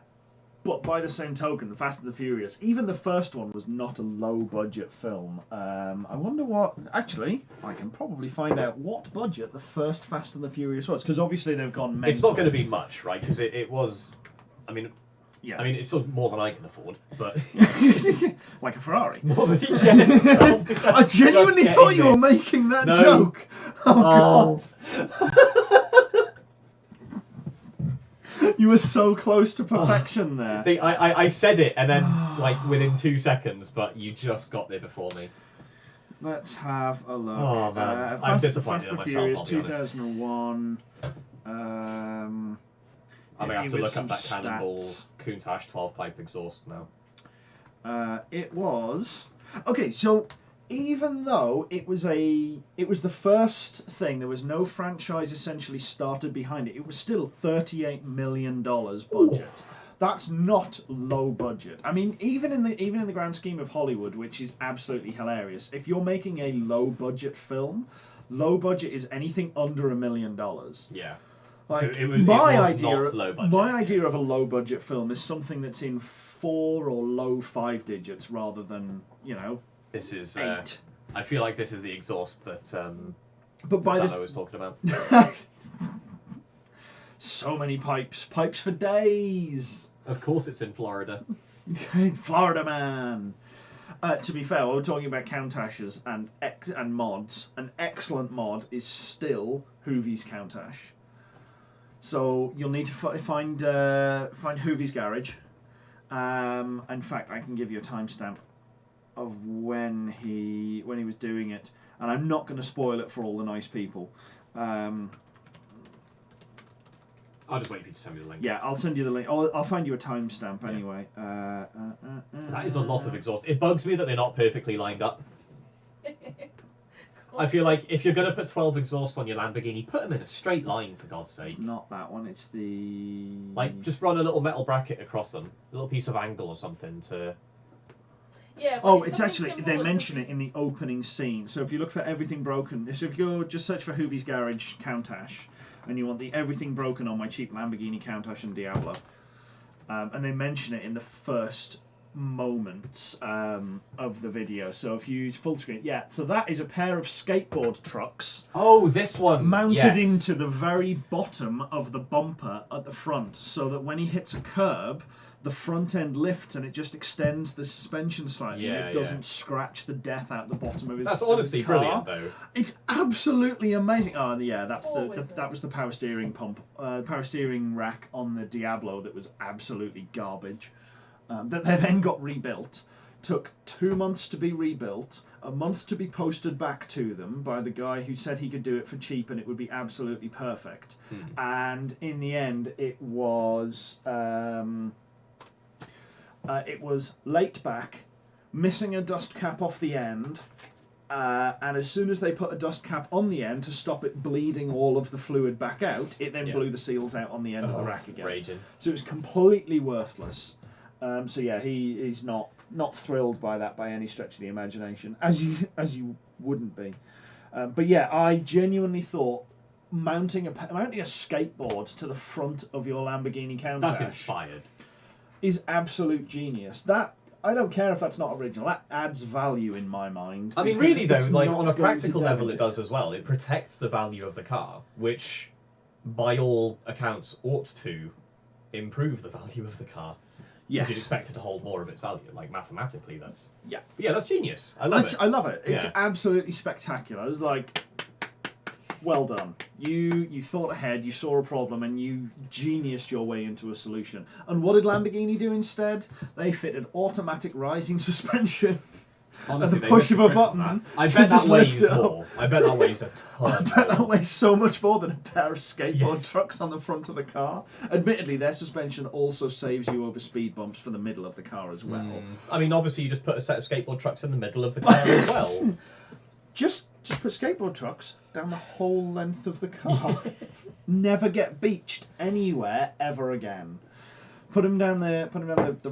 But by the same token, Fast and the Furious, even the first one was not a low-budget film. I wonder what... Actually, I can probably find out what budget the first Fast and the Furious was, because obviously they've gone mental. It's not going to be much, right? Because it was. I mean, Yeah. it's still more than I can afford, but Like a Ferrari. more than yes. I genuinely Just thought you getting were making that No. joke. Oh, Oh. God. You were so close to perfection there. I said it, and then like within 2 seconds, but you just got there before me. Let's have a look. Oh, man. I'm disappointed in and myself, Furious, I'll be honest. 2001. I'm gonna have hit to me look with up that some Cannonball stats. Countach 12-pipe exhaust now. It was okay. So even though it was the first thing, there was no franchise essentially started behind it. It was still $38 million budget. That's not low budget. I mean, even in the grand scheme of Hollywood, which is absolutely hilarious, if you're making a low budget film, low budget is anything under $1 million. Yeah. Like, so it was my not idea, low budget. my idea of a low budget film is something that's in 4 or low 5 digits rather than This is. 8. I feel like this is the exhaust that But by Dano this, was talking about. so many pipes for days. Of course, it's in Florida. Florida man. To be fair, while we're talking about Countach's and mods, an excellent mod is still Hoovie's Countach. So you'll need to find Hoovie's garage. In fact, I can give you a timestamp of when he was doing it, and I'm not going to spoil it for all the nice people. I'll just wait for you to send me the link. Yeah, I'll send you the link. I'll find you a timestamp anyway. That is a lot of exhaust. It bugs me that they're not perfectly lined up. I feel like if you're going to put 12 exhausts on your Lamborghini, put them in a straight line, for God's sake. It's not that one. It's the Just run a little metal bracket across them, a little piece of angle or something to. Yeah. Oh, but it's something actually simple they that mention would it in the opening scene. So if you look for everything broken, so if you go just search for Hoovie's Garage Countach, and you want the everything broken on my cheap Lamborghini Countach and Diablo. And they mention it in the first moments of the video. So if you use full screen, so that is a pair of skateboard trucks. Oh, this one! Mounted into the very bottom of the bumper at the front, so that when he hits a curb, the front end lifts and it just extends the suspension slightly, and it doesn't scratch the death out the bottom of his. That's honestly brilliant, though. It's absolutely amazing. Oh yeah, that was the power steering power steering rack on the Diablo that was absolutely garbage. That they then got rebuilt. Took 2 months to be rebuilt, a month to be posted back to them by the guy who said he could do it for cheap and it would be absolutely perfect. And in the end, it was late back, missing a dust cap off the end, and as soon as they put a dust cap on the end to stop it bleeding all of the fluid back out, it then blew the seals out on the end of the rack again. Raging. So it was completely worthless. So yeah, he's not thrilled by that by any stretch of the imagination, as you wouldn't be. But yeah, I genuinely thought mounting a skateboard to the front of your Lamborghini Countach, that's inspired, is absolute genius. That, I don't care if that's not original. That adds value in my mind. I mean, really though, like on a practical level, it does as well. It protects the value of the car, which, by all accounts, ought to improve the value of the car. Yes. You'd expect it to hold more of its value, like mathematically. That's yeah. But yeah, that's genius. I love it. I love it. It's absolutely spectacular. It's like, well done. You thought ahead. You saw a problem, and you geniused your way into a solution. And what did Lamborghini do instead? They fitted automatic rising suspension. Honestly, at the push of a button. I bet that weighs more. I bet that weighs a ton. I bet that weighs so much more than a pair of skateboard trucks on the front of the car. Admittedly, their suspension also saves you over speed bumps for the middle of the car as well. I mean, obviously, you just put a set of skateboard trucks in the middle of the car as well. Just put skateboard trucks down the whole length of the car. Never get beached anywhere ever again. Put them down the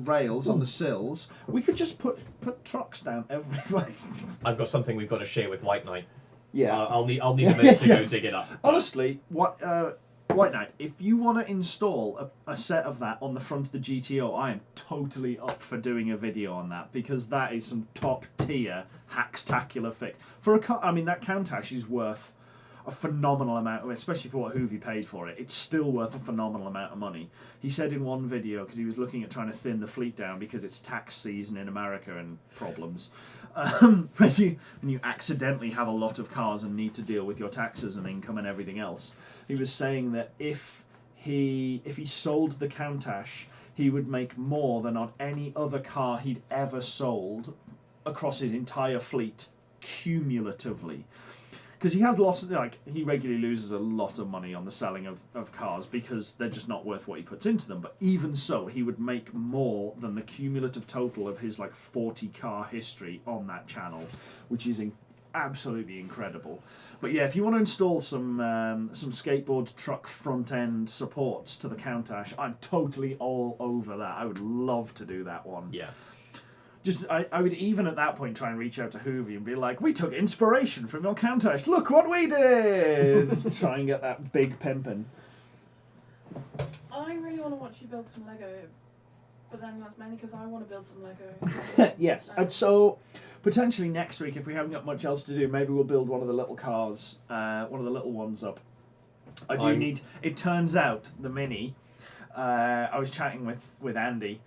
rails on the sills. We could just put trucks down everywhere. I've got something we've got to share with White Knight. Yeah, I'll need a minute to go dig it up. Honestly, White Knight, if you want to install a set of that on the front of the GTO, I am totally up for doing a video on that, because that is some top tier hackstacular fix for a car. I mean, that Countach is worth a phenomenal amount, especially for what Hoovy paid for it. It's still worth a phenomenal amount of money. He said in one video, because he was looking at trying to thin the fleet down because it's tax season in America and problems. When you accidentally have a lot of cars and need to deal with your taxes and income and everything else, he was saying that if he sold the Countach, he would make more than on any other car he'd ever sold across his entire fleet cumulatively. Because he has lost, he regularly loses a lot of money on the selling of cars because they're just not worth what he puts into them. But even so, he would make more than the cumulative total of his 40 car history on that channel, which is absolutely incredible. But yeah, if you want to install some skateboard truck front end supports to the Countach, I'm totally all over that. I would love to do that one. Yeah. I would even at that point try and reach out to Hoovy and be like, we took inspiration from your Countach. Look what we did! Try and get that big pimpin'. I really want to watch you build some Lego, but then that's mainly because I want to build some Lego. Yes, and so potentially next week, if we haven't got much else to do, maybe we'll build one of the little cars, one of the little ones up. It turns out, the Mini, I was chatting with Andy,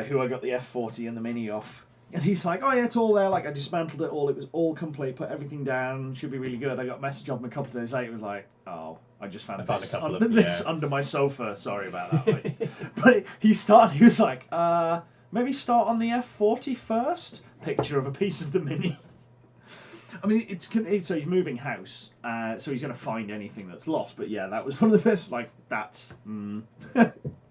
who I got the F40 and the Mini off. And he's like, oh yeah, it's all there, I dismantled it all, it was all complete, put everything down, should be really good. I got a message of him a couple of days later, it was like, oh, I just found this under my sofa, sorry about that. But he was like, maybe start on the F40 first? Picture of a piece of the Mini. I mean, so he's moving house, so he's going to find anything that's lost, but yeah, that was one of the best, that's...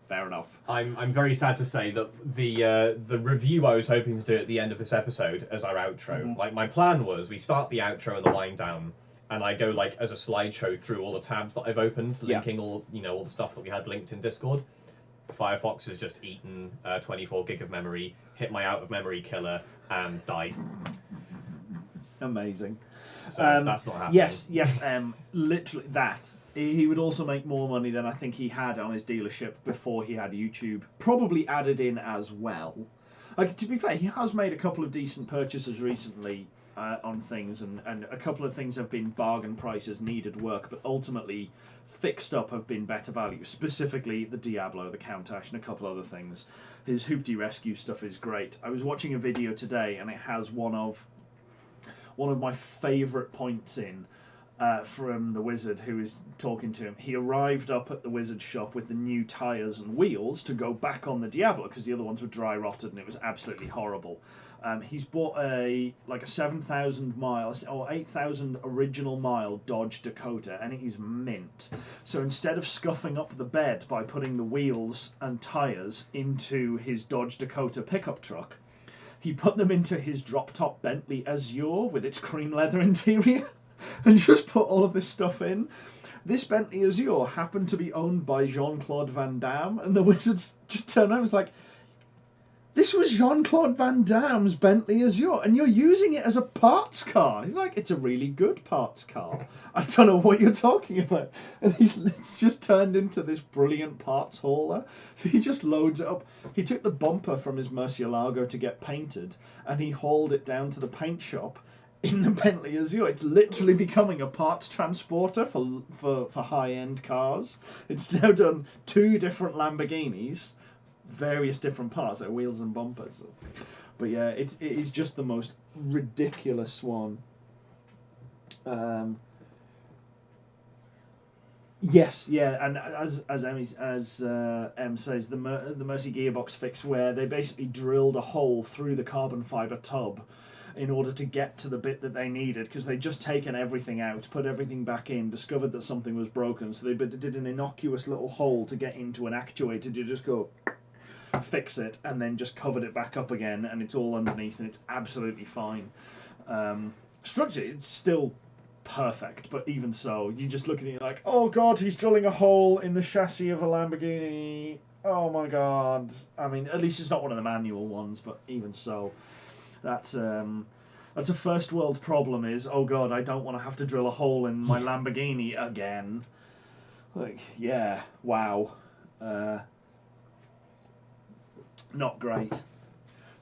Fair enough. I'm very sad to say that the review I was hoping to do at the end of this episode as our outro, my plan was we start the outro and the wind down, and I go as a slideshow through all the tabs that I've opened, linking all the stuff that we had linked in Discord. Firefox has just eaten 24 gig of memory, hit my out of memory killer, and died. Amazing. So that's not happening. Yes. Literally that. he would also make more money than I think he had on his dealership before he had YouTube probably added in as well. Like, to be fair, he has made a couple of decent purchases recently on things, and a couple of things have been bargain prices, needed work, but ultimately fixed up have been better value, specifically the Diablo, the Countach, and a couple other things. His Hoopty Rescue stuff is great. I was watching a video today, and it has one of my favourite points in from the Wizard, who is talking to him. He arrived up at the Wizard shop with the new tyres and wheels to go back on the Diablo because the other ones were dry rotted and it was absolutely horrible. He's bought a 7,000 miles or 8,000 original mile Dodge Dakota, and it is mint. So instead of scuffing up the bed by putting the wheels and tyres into his Dodge Dakota pickup truck, he put them into his drop-top Bentley Azure with its cream leather interior and just put all of this stuff in. This Bentley Azure happened to be owned by Jean-Claude Van Damme, and the Wizards just turned around and was like, this was Jean-Claude Van Damme's Bentley Azure, and you're using it as a parts car. He's like, it's a really good parts car. I don't know what you're talking about. And it's just turned into this brilliant parts hauler. So he just loads it up. He took the bumper from his Murcielago to get painted, and he hauled it down to the paint shop in the Bentley Azure. It's literally becoming a parts transporter for high-end cars. It's now done 2 different Lamborghinis, various different parts, like wheels and bumpers. But yeah, it is just the most ridiculous one. Yes, yeah, and as Em says, the Mercy gearbox fix, where they basically drilled a hole through the carbon fibre tub in order to get to the bit that they needed, because they'd just taken everything out, put everything back in, discovered that something was broken, so they did an innocuous little hole to get into an actuator to just go fix it, and then just covered it back up again, and it's all underneath, and it's absolutely fine. Structure, it's still perfect, but even so, you just look at it like, oh god, he's drilling a hole in the chassis of a Lamborghini. Oh my god. I mean, at least it's not one of the manual ones, but even so, that's a first world problem. Is, oh god, I don't want to have to drill a hole in my Lamborghini again. Like, yeah, wow. Not great.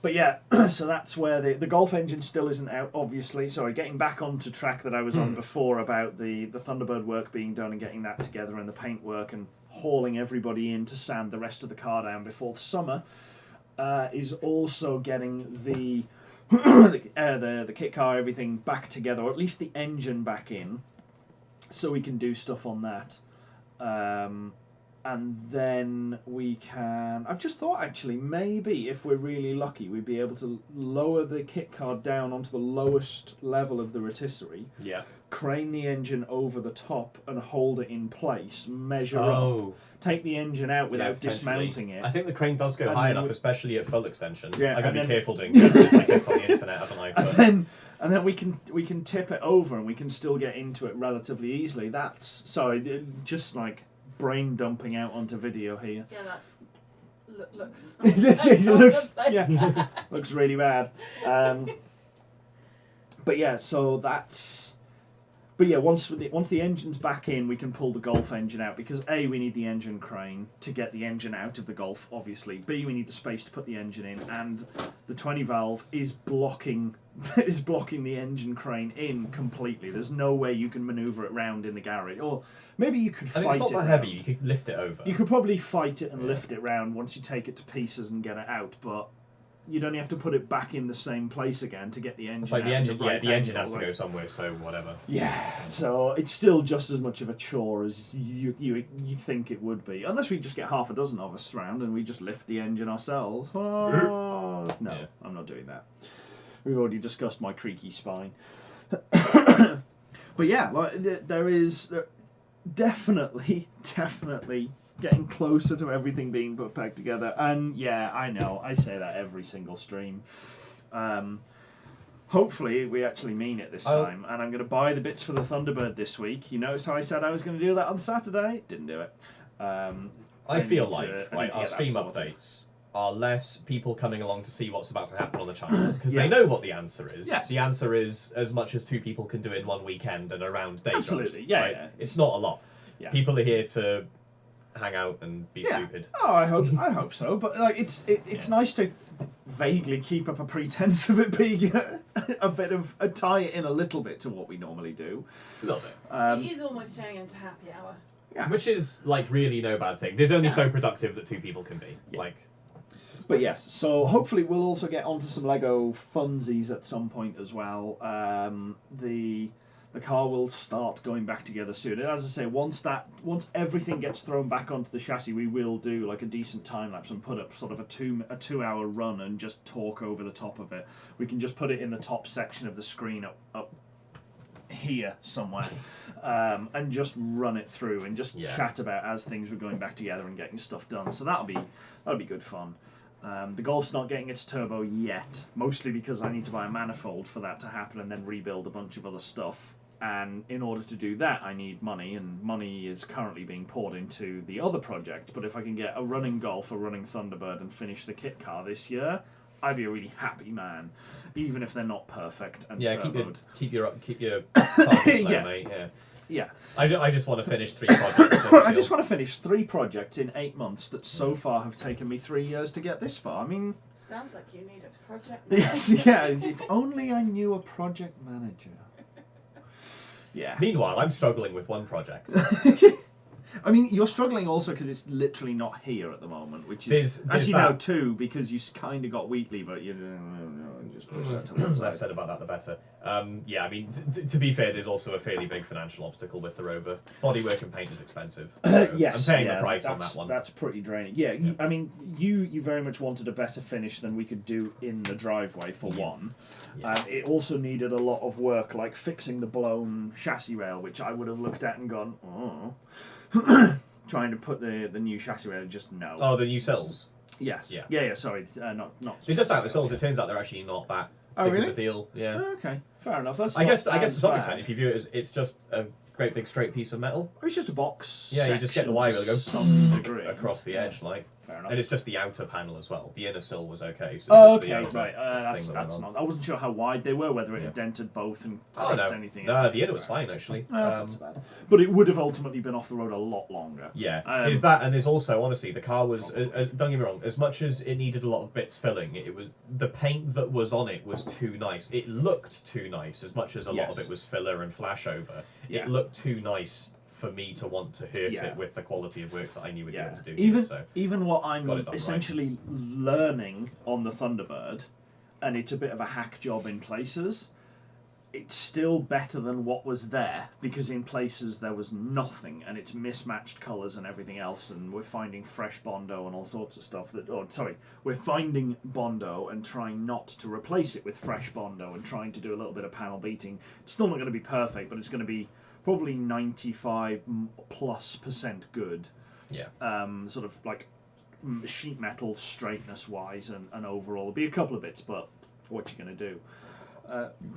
But yeah, so that's where the Golf engine still isn't out, obviously. Sorry, getting back onto track that I was on before about the Thunderbird work being done and getting that together, and the paint work, and hauling everybody in to sand the rest of the car down before the summer, is also getting the the kit car, everything back together, or at least the engine back in, so we can do stuff on that. And then we can... I've just thought, actually, maybe if we're really lucky, we'd be able to lower the kit car down onto the lowest level of the rotisserie, crane the engine over the top and hold it in place, measure up, take the engine out without dismounting it. I think the crane does go high enough, especially at full extension. Yeah, I got to be careful doing things like this on the internet, haven't I? But... And then we can tip it over, and we can still get into it relatively easily. That's... Sorry, just like... brain dumping out onto video here. Yeah, that looks... looks really bad. But yeah, so that's... But yeah, once the engine's back in, we can pull the Golf engine out, because A, we need the engine crane to get the engine out of the Golf, obviously. B, we need the space to put the engine in, and the 20 valve is blocking the engine crane in completely. There's no way you can manoeuvre it round in the garage. Or maybe you could fight it. It's not that heavy, you could lift it over. You could probably fight it and lift it round once you take it to pieces and get it out, but you'd only have to put it back in the same place again to get the engine out. It's like the engine has to go somewhere, so whatever. Yeah, so it's still just as much of a chore as you think it would be. Unless we just get half a dozen of us round and we just lift the engine ourselves. Oh, no, yeah. I'm not doing that. We've already discussed my creaky spine. But yeah, like, there is definitely getting closer to everything being put back together. And yeah, I know, I say that every single stream. Hopefully we actually mean it this time, and I'm going to buy the bits for the Thunderbird this week. You notice how I said I was going to do that on Saturday? Didn't do it. I feel like our stream updates are less people coming along to see what's about to happen on the channel, because they know what the answer is. Yes. The answer is as much as 2 people can do in one weekend and around day jobs. Absolutely, yeah, right? yeah. It's not a lot. Yeah. People are here to hang out and be stupid. Oh, I hope so. But like, it's nice to vaguely keep up a pretense of it being a bit of tie it in a little bit to what we normally do. A little bit. It is almost turning into happy hour. Yeah. Which is like really no bad thing. There's only so productive that two people can be. Yeah. Like. But yes, so hopefully we'll also get onto some Lego funsies at some point as well. The car will start going back together soon, and as I say, once everything gets thrown back onto the chassis, we will do like a decent time lapse and put up sort of a 2-hour run and just talk over the top of it. We can just put it in the top section of the screen up here somewhere, and just run it through and just chat about as things were going back together and getting stuff done. So that'll be good fun. The Golf's not getting its turbo yet, mostly because I need to buy a manifold for that to happen and then rebuild a bunch of other stuff. And in order to do that, I need money, and money is currently being poured into the other project. But if I can get a running Golf, a running Thunderbird, and finish the kit car this year, I'd be a really happy man, even if they're not perfect and turboed. keep your targets low, Yeah. mate. Yeah. Yeah. I just want to finish 3 projects. I just want to finish 3 projects in 8 months that so far have taken me 3 years to get this far. I mean... Sounds like you need a project Yes, manager. yeah. If only I knew a project manager. Yeah. Meanwhile, I'm struggling with one project. I mean, you're struggling also because it's literally not here at the moment, which is There's actually that. no 2 because you kind of got Wheatley, but you just push that to one The less side. said about that, the better. Yeah, I mean, to be fair, there's also a fairly big financial obstacle with the Rover. Bodywork and paint is expensive. So Yes, I'm paying yeah, the price on that's- that one. That's pretty draining. Yeah, I mean, you very much wanted a better finish than we could do in the driveway for one. Yeah. It also needed a lot of work, like fixing the blown chassis rail, which I would have looked at and gone, oh. Trying to put the new chassis rail, just no. Oh, the new sills. Yes. Yeah. Yeah. Sorry, not. It does have the sills. It turns out they're actually not that Oh, big really? of a deal. Yeah. Okay, fair enough. That's I guess to not some bad. extent, if you view it as it's just a great big straight piece of metal It's just a box. Yeah, you just get the wire section wheel, to go some degree across the edge, like. Fair enough. And it's just the outer panel as well. The inner sill was okay. So Oh, it's just okay, the outer right. That's thing that went on. not. I wasn't sure how wide they were, whether it Yeah. had dented both and Oh no, anything. no, the inner was fine actually. That's not so bad. But it would have ultimately been off the road a lot longer. Yeah, Um, is that, and there's also honestly the car was don't get me wrong, as much as it needed a lot of bits filling, it was the paint that was on it was too nice. It looked too nice, as much as a lot of Yes. it was filler and flash over. Yeah. It looked too nice for me to want to hurt Yeah. it with the quality of work that I knew we'd be able to do. Even here, so. even what I'm Got it done essentially learning on the Thunderbird, and it's a bit of a hack job in places. It's still better than what was there, because in places there was nothing, and it's mismatched colours and everything else, and we're finding fresh Bondo and all sorts of stuff we're finding Bondo and trying not to replace it with fresh Bondo and trying to do a little bit of panel beating. It's still not going to be perfect, but it's going to be probably 95+% good. Yeah. Sort of like sheet metal straightness wise and overall. It'll be a couple of bits, but what you going to do?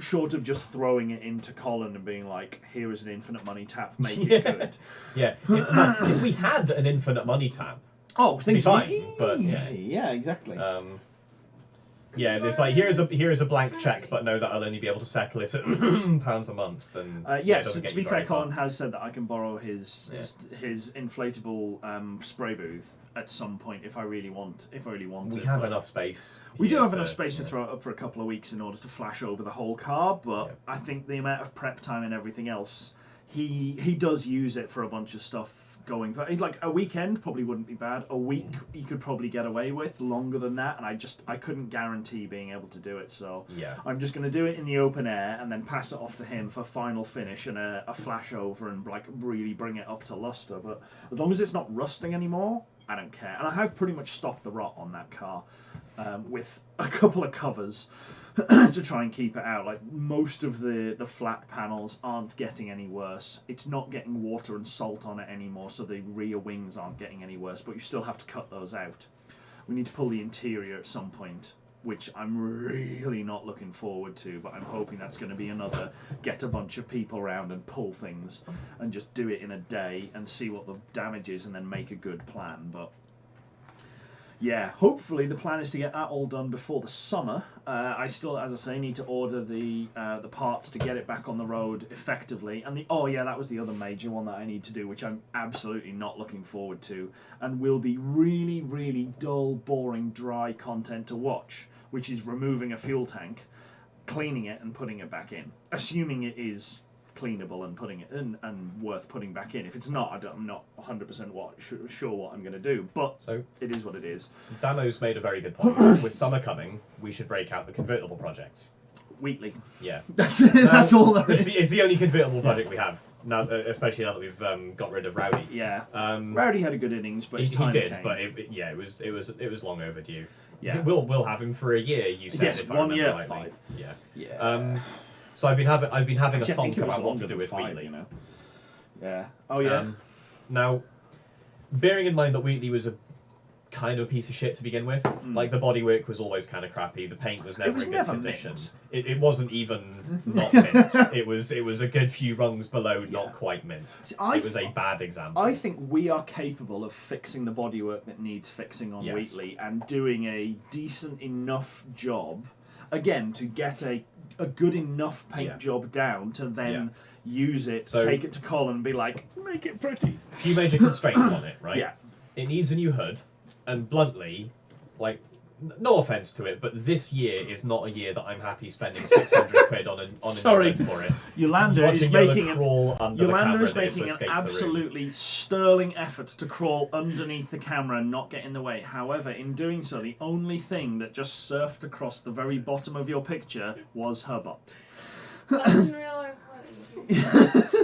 Short of just throwing it into Colin and being like, here is an infinite money tap, make it good. Yeah. If we had an infinite money tap, Oh, things Be are fine, but, yeah. easy. Yeah, exactly. yeah, there's like here's a blank check, but no, that I'll only be able to settle it at £pounds a month. And it Yes, doesn't to get be you fair, very far. Colin has said that I can borrow his inflatable spray booth at some point if I really want. We it. have but enough space. We do here have enough space to yeah. throw it up for a couple of weeks in order to flash over the whole car, but Yeah. I think the amount of prep time and everything else, he does use it for a bunch of stuff going for, like a weekend probably wouldn't be bad. A week you could probably get away with. Longer than that, and I couldn't guarantee being able to do it, so Yeah. I'm just going to do it in the open air and then pass it off to him for final finish and a flash over and like really bring it up to luster. But as long as it's not rusting anymore, I don't care. And I have pretty much stopped the rot on that car with a couple of covers to try and keep it out. Like most of the flat panels aren't getting any worse. It's not getting water and salt on it anymore, so the rear wings aren't getting any worse, but you still have to cut those out. We need to pull the interior at some point, which I'm really not looking forward to, but I'm hoping that's going to be another get a bunch of people around and pull things and just do it in a day and see what the damage is and then make a good plan. But Yeah, hopefully the plan is to get that all done before the summer. I still, as I say, need to order the parts to get it back on the road effectively. And that was the other major one that I need to do, which I'm absolutely not looking forward to, and will be really, really dull, boring, dry content to watch, which is removing a fuel tank, cleaning it, and putting it back in, assuming it is cleanable and putting it in and worth putting back in. If it's not, I'm not 100% sure what I'm going to do, but So it is what it is. Damo's made a very good point. With summer coming, we should break out the convertible projects. Wheatley. Yeah. That's all there is. It's the only convertible project we have now, especially now that we've got rid of Rowdy. Yeah. Rowdy had a good innings, but he time did, came. but it was long overdue. Yeah. We'll have him for a year. You said Yes, if I 1 remember year, rightly. 5. Yeah. Yeah. So I've been having Actually, a I think thunk it was about what to longer do than with 5, Wheatley. you know. Yeah. Oh yeah. Now, bearing in mind that Wheatley was a kind of a piece of shit to begin with, like the bodywork was always kind of crappy. The paint was never was in good never condition. mint. It wasn't even not mint. It was a good few rungs below, not quite mint. See, It was a bad example. I think we are capable of fixing the bodywork that needs fixing on Yes. Wheatley and doing a decent enough job, again, to get a good enough paint job down to then use it, So- take it to Colin and be like, make it pretty. A few major constraints on it, right? Yeah. It needs a new hood, and bluntly, like, no offense to it, but this year is not a year that I'm happy spending 600 quid on a Sorry. new hood for it. Yolanda is Watching Yoda making crawl under the Yolanda camera is there making to an escape the room. absolutely sterling effort to crawl underneath the camera and not get in the way. However, in doing so, the only thing that just surfed across the very bottom of your picture was her butt. I didn't realise that.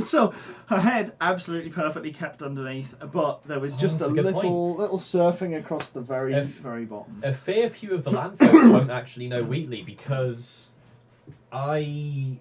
So her head absolutely perfectly kept underneath, but there was just a that's a good little surfing across the very If- bottom. A fair few of the land folks won't actually know Wheatley because I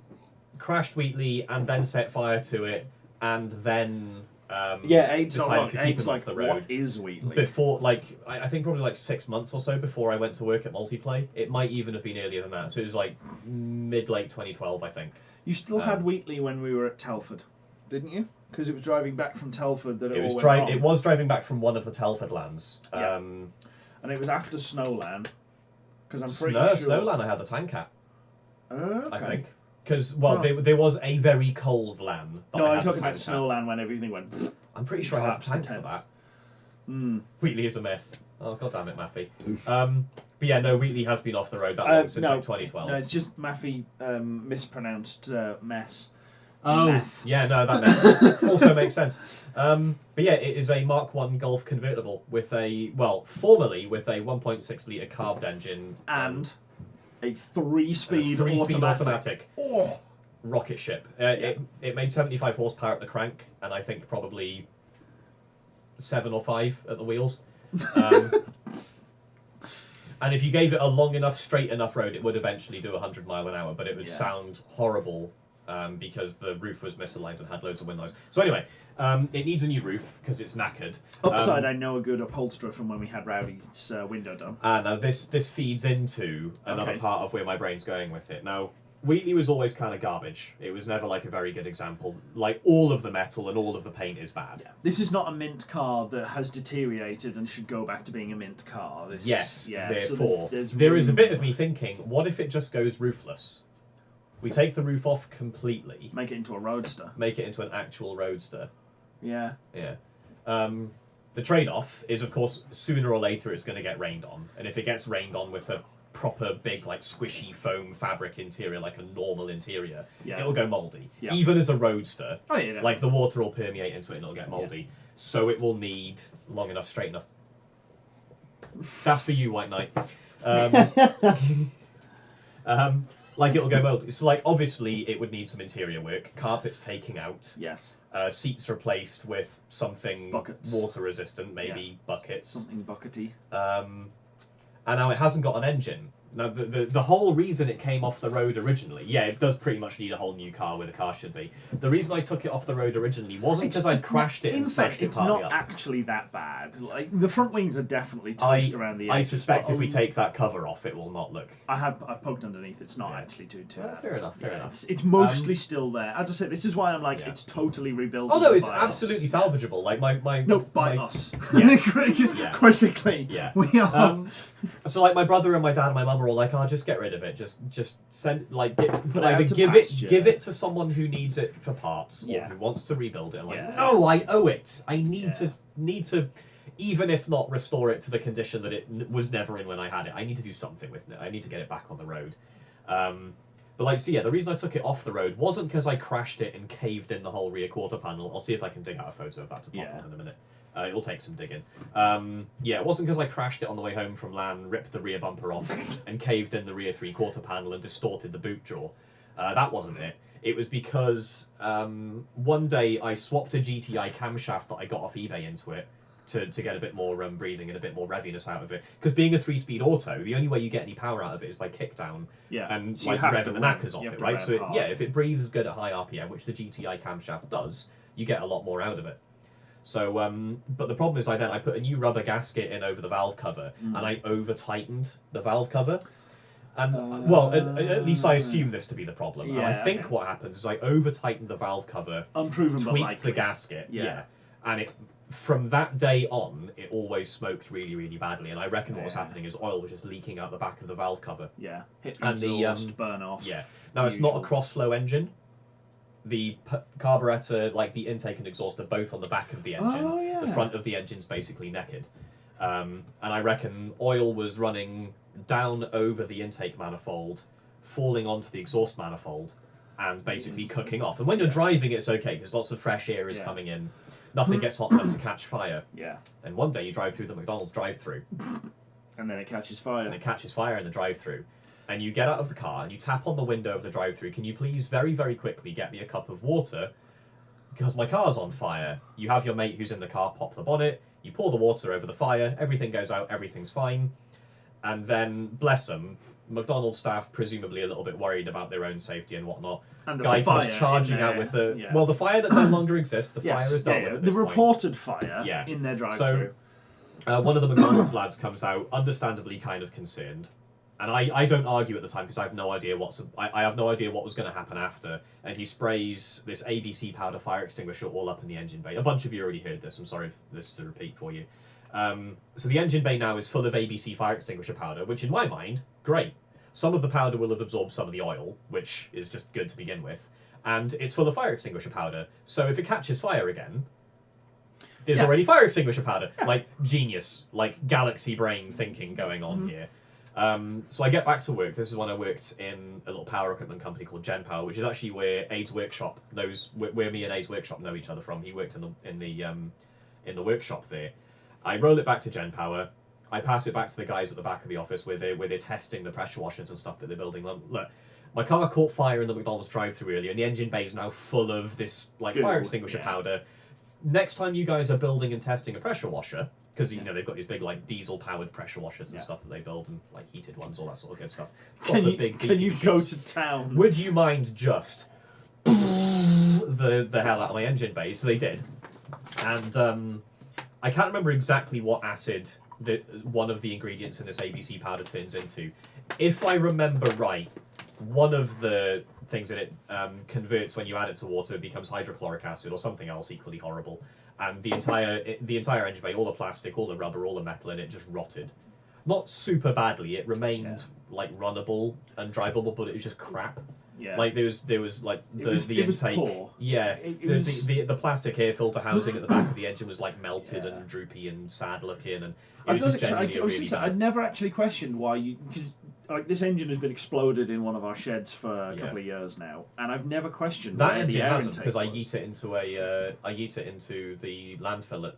crashed Wheatley and then set fire to it and then Aiden's not decided wrong. to keep Aiden's him like, off the what road. is Wheatley? Before, like, I think probably like 6 months or so before I went to work at Multiplay. It might even have been earlier than that. So it was like mid-late 2012, I think. You still had Wheatley when we were at Telford, didn't you? Because it was driving back from Telford that it all went wrong. It was driving back from one of the Telford lands. Yeah. And it was after Snowland. Because I'm pretty sure. Snowland I had the tank at, Okay. I think. Because, there was a very cold land. that No, I I'm had talking the about tank at. Snowland when everything went. I'm pretty sure I had the Collapsed tank the for that. Mm. Wheatley is a myth. Oh, god damn it, Maffey. But yeah, no, Wheatley has been off the road that long since like 2012. No, it's just Maffey mispronounced mess. It's Oh, meth. yeah, no, that makes also makes sense. But yeah, it is a Mark 1 Golf convertible with formerly with a 1.6 litre carbed engine And a 3-speed automatic Oh, rocket ship. It made 75 horsepower at the crank, and I think probably 7 or 5 at the wheels. And if you gave it a long enough, straight enough road, it would eventually do 100 mile an hour, but it would sound horrible because the roof was misaligned and had loads of wind noise. So anyway, it needs a new roof because it's knackered. Upside, I know a good upholsterer from when we had Rowdy's window done. Now this feeds into another part of where my brain's going with it. Now, Wheatley was always kind of garbage. It was never like a very good example. Like, all of the metal and all of the paint is bad. Yeah. This is not a mint car that has deteriorated and should go back to being a mint car. Yes, yeah, therefore, so there is a bit of me thinking, what if it just goes roofless? We take the roof off completely, Make it into a roadster. make it into an actual roadster. Yeah. Yeah. The trade-off is, of course, sooner or later it's going to get rained on. And if it gets rained on with a proper big, like, squishy foam fabric interior, like a normal interior, it'll go mouldy. Yeah. Even as a roadster, Oh, yeah. like, the water will permeate into it and it'll get mouldy. So it will need long enough, straight enough. That's for you, White Knight. Like, it'll go mouldy. So, like, obviously it would need some interior work. Carpets taking out. Yes. Seats replaced with something Buckets. water resistant, maybe buckets. Something buckety. And now it hasn't got an engine, Now, the whole reason it came off the road originally, yeah, it does pretty much need a whole new car where the car should be. The reason I took it off the road originally wasn't because I crashed it and smashed it it's partly not up. actually that bad. Like the front wings are definitely toast around the edges. I suspect if we take that cover off, it will not look. I've poked underneath. It's not actually too bad. Fair enough. Fair enough. It's mostly still there. As I said, this is why I'm like it's totally rebuildable. Oh no, it's by absolutely us. salvageable. Like my No, by us. Yeah. Critically. Yeah. We are. So like my brother and my dad and my mum are all like, "Oh, just get rid of it. Just send like Put it out either to give pasture. give it to someone who needs it for parts or Yeah. who wants to rebuild it." I'm like, Yeah. "No, I owe it. I need Yeah. to, even if not restore it to the condition that it was never in when I had it. I need to do something with it. I need to get it back on the road." But like, so yeah, the reason I took it off the road wasn't because I crashed it and caved in the whole rear quarter panel. I'll see if I can dig out a photo of that to pop on in a minute. It'll take some digging. Yeah, it wasn't because I crashed it on the way home from LAN, ripped the rear bumper off, and caved in the rear three-quarter panel and distorted the boot jaw. That wasn't it. It was because one day I swapped a GTI camshaft that I got off eBay into it to get a bit more breathing and a bit more reviness out of it. Because being a 3-speed auto, the only way you get any power out of it is by kickdown and So like revving the knackers off it, right? So rev hard. if it breathes good at high RPM, which the GTI camshaft does, you get a lot more out of it. So, but the problem is I put a new rubber gasket in over the valve cover, and I over-tightened the valve cover. And, well, at least I assume this to be the problem. And I think what happens is I over-tightened the valve cover, Unproven, but tweaked likely. the gasket, Yeah. and it from that day on, it always smoked really, really badly. And I reckon what was happening is oil was just leaking out the back of the valve cover. Yeah. Hit And the, exhaust, burn off. Yeah. Now, it's not a cross-flow engine. The carburetor, like the intake and exhaust, are both on the back of the engine. Oh, yeah. The front of the engine's basically naked. And I reckon oil was running down over the intake manifold, falling onto the exhaust manifold, and basically cooking off. And when you're driving, it's okay, because lots of fresh air is coming in. Nothing gets hot enough to catch fire. Yeah. And one day you drive through the McDonald's drive-through, And then it catches fire. and it catches fire in the drive-through. And you get out of the car and you tap on the window of the drive-through. Can you please very, very quickly get me a cup of water? Because my car's on fire. You have your mate who's in the car pop the bonnet. You pour the water over the fire. Everything goes out. Everything's fine. And then, bless them, McDonald's staff, presumably a little bit worried about their own safety and whatnot. And the Guy fire comes charging in out there. with the... Yeah. Well, the fire that no longer exists. The Yes, fire is dealt with at the this point. reported fire in their drive-through. One of the McDonald's lads comes out, understandably kind of concerned. And I don't argue at the time because I have no idea I have no idea what was going to happen after. And he sprays this ABC powder fire extinguisher all up in the engine bay. A bunch of you already heard this. I'm sorry if this is a repeat for you. So the engine bay now is full of ABC fire extinguisher powder, which in my mind, great. Some of the powder will have absorbed some of the oil, which is just good to begin with. And it's full of fire extinguisher powder. So if it catches fire again, there's already fire extinguisher powder. Like genius, like galaxy brain thinking going on here. So I get back to work. This is when I worked in a little power equipment company called Gen Power, which is actually where Aid's workshop knows where me and Aid's workshop know each other from. He worked in the workshop there. I roll it back to Gen Power. I pass it back to the guys at the back of the office where they're testing the pressure washers and stuff that they're building. Look, my car caught fire in the McDonald's drive-thru earlier, and the engine bay is now full of this fire extinguisher powder. Next time you guys are building and testing a pressure washer, because you know they've got these big diesel powered pressure washers and stuff that they build, and heated ones, all that sort of good stuff. Can you go to town? Would you mind just the hell out of my engine bay? So they did, and I can't remember exactly what acid that one of the ingredients in this ABC powder turns into. If I remember right, one of the things that it converts when you add it to water, it becomes hydrochloric acid or something else equally horrible. And the entire engine bay, all the plastic, all the rubber, all the metal in it just rotted. Not super badly. It remained runnable and drivable, but it was just crap. Yeah. Like there was the it was intake. poor. Yeah. The plastic air filter housing at the back of the engine was melted Yeah. and droopy and sad looking, and it was just genuinely really bad. I'd never actually questioned why you. Cause, this engine has been exploded in one of our sheds for a couple of years now, and I've never questioned That where engine the air hasn't, intake because I was. yeet it into the landfill at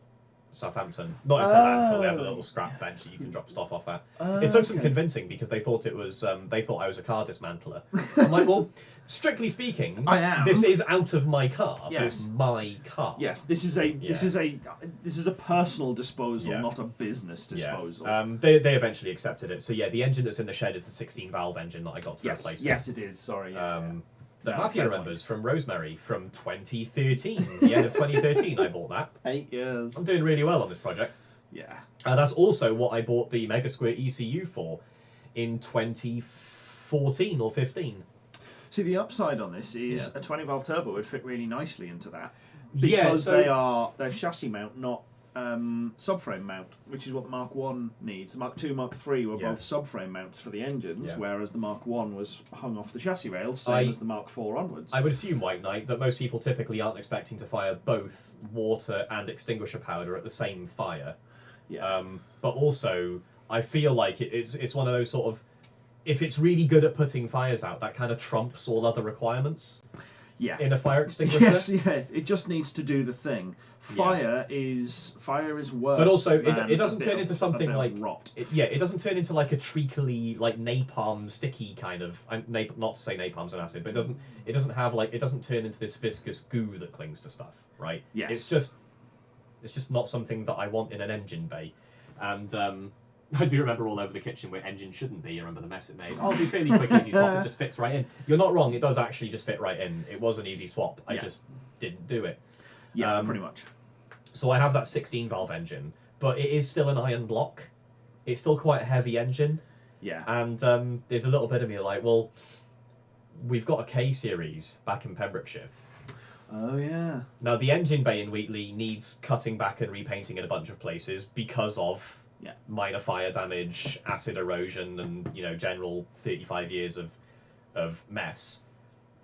Southampton. Not in for landfill. They have a little scrap bench that you can drop stuff off at. It took some convincing because they thought it was. They thought I was a car dismantler. I'm like, well, strictly speaking, I am. This is out of my car. Yes. But it's my car. Yes, this is a personal disposal, Yeah. not a business disposal. Yeah. They eventually accepted it. So yeah, the engine that's in the shed is the 16 valve engine that I got to replace. Yes, it is. Sorry. That No, Matthew fair remembers from Rosemary from 2013. The end of 2013, I bought that. 8 years. I'm doing really well on this project. Yeah. That's also what I bought the Mega Squirt ECU for in 2014 or 15. See, the upside on this is Yeah. a 20 valve turbo would fit really nicely into that Yeah, because so- they're chassis mount, not subframe mount, which is what the Mark 1 needs. The Mark 2, Mark 3 were Yeah. both subframe mounts for the engines, Yeah. whereas the Mark 1 was hung off the chassis rails, same as the Mark 4 onwards. I would assume, White Knight, that most people typically aren't expecting to fire both water and extinguisher powder at the same fire. Yeah. But also, I feel like it's one of those sort of, if it's really good at putting fires out, that kind of trumps all other requirements Yeah. in a fire extinguisher. Yes, yeah. It just needs to do the thing. Fire is worse. But also, than it doesn't a bit turn of- into a something bit of like rot. it doesn't turn into like a treacly, like napalm, sticky kind of. Not to say napalm's an acid, but it doesn't have like it doesn't turn into this viscous goo that clings to stuff, right? Yes. It's just not something that I want in an engine bay, and I do remember all over the kitchen where engine shouldn't be. I remember the mess it made. Oh, it'll be fairly quick, easy swap. It just fits right in. You're not wrong. It does actually just fit right in. It was an easy swap. I Yeah. just didn't do it. Yeah, pretty much. So I have that 16 valve engine, but it is still an iron block. It's still quite a heavy engine, Yeah. and there's a little bit of me like, well, we've got a K series back in Pembrokeshire. Oh yeah. Now the engine bay in Wheatley needs cutting back and repainting in a bunch of places because of minor fire damage, acid erosion, and general 35 years of mess.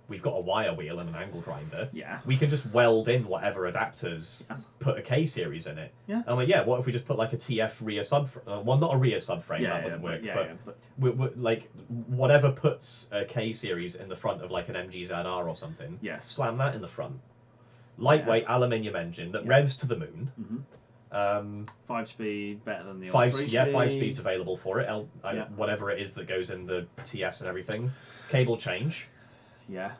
We've got a wire wheel and an angle grinder. Yeah. We can just weld in whatever adapters, Yes. put a K series in it. Yeah. I'm like, what if we just put like a TF rear subframe? Well, not a rear subframe, that wouldn't work. but But like whatever puts a K series in the front of like an MGZR or something. Yes. Slam that in the front. Lightweight aluminium engine that revs to the moon. Mm-hmm. 5-speed, better than the old 5 3-speed. speeds available for it. Whatever it is that goes in the TFs and everything. Cable change. Yeah.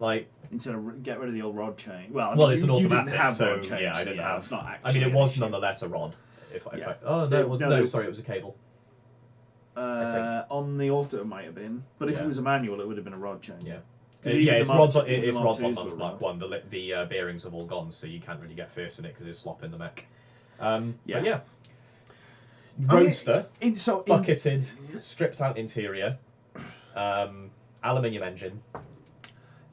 Like, Instead of get rid of the old rod chain. Well, it's an you didn't automatic, have so rod chains, yeah, I didn't have. It's not I actually mean, it an was issue. nonetheless a rod. Yeah. Oh no, it wasn't. No, sorry, it was a cable. On the Alta it might have been, but if Yeah. it was a manual, it would have been a rod chain. Yeah. 'Cause even the It's Mark- rods. even the It's Mark rods on 2s were Mark rod. 1. The bearings have all gone, so you can't really get first in it because it's slop in the mech. Yeah. But yeah. I mean, Roadster, So bucketed, stripped out interior, aluminium engine.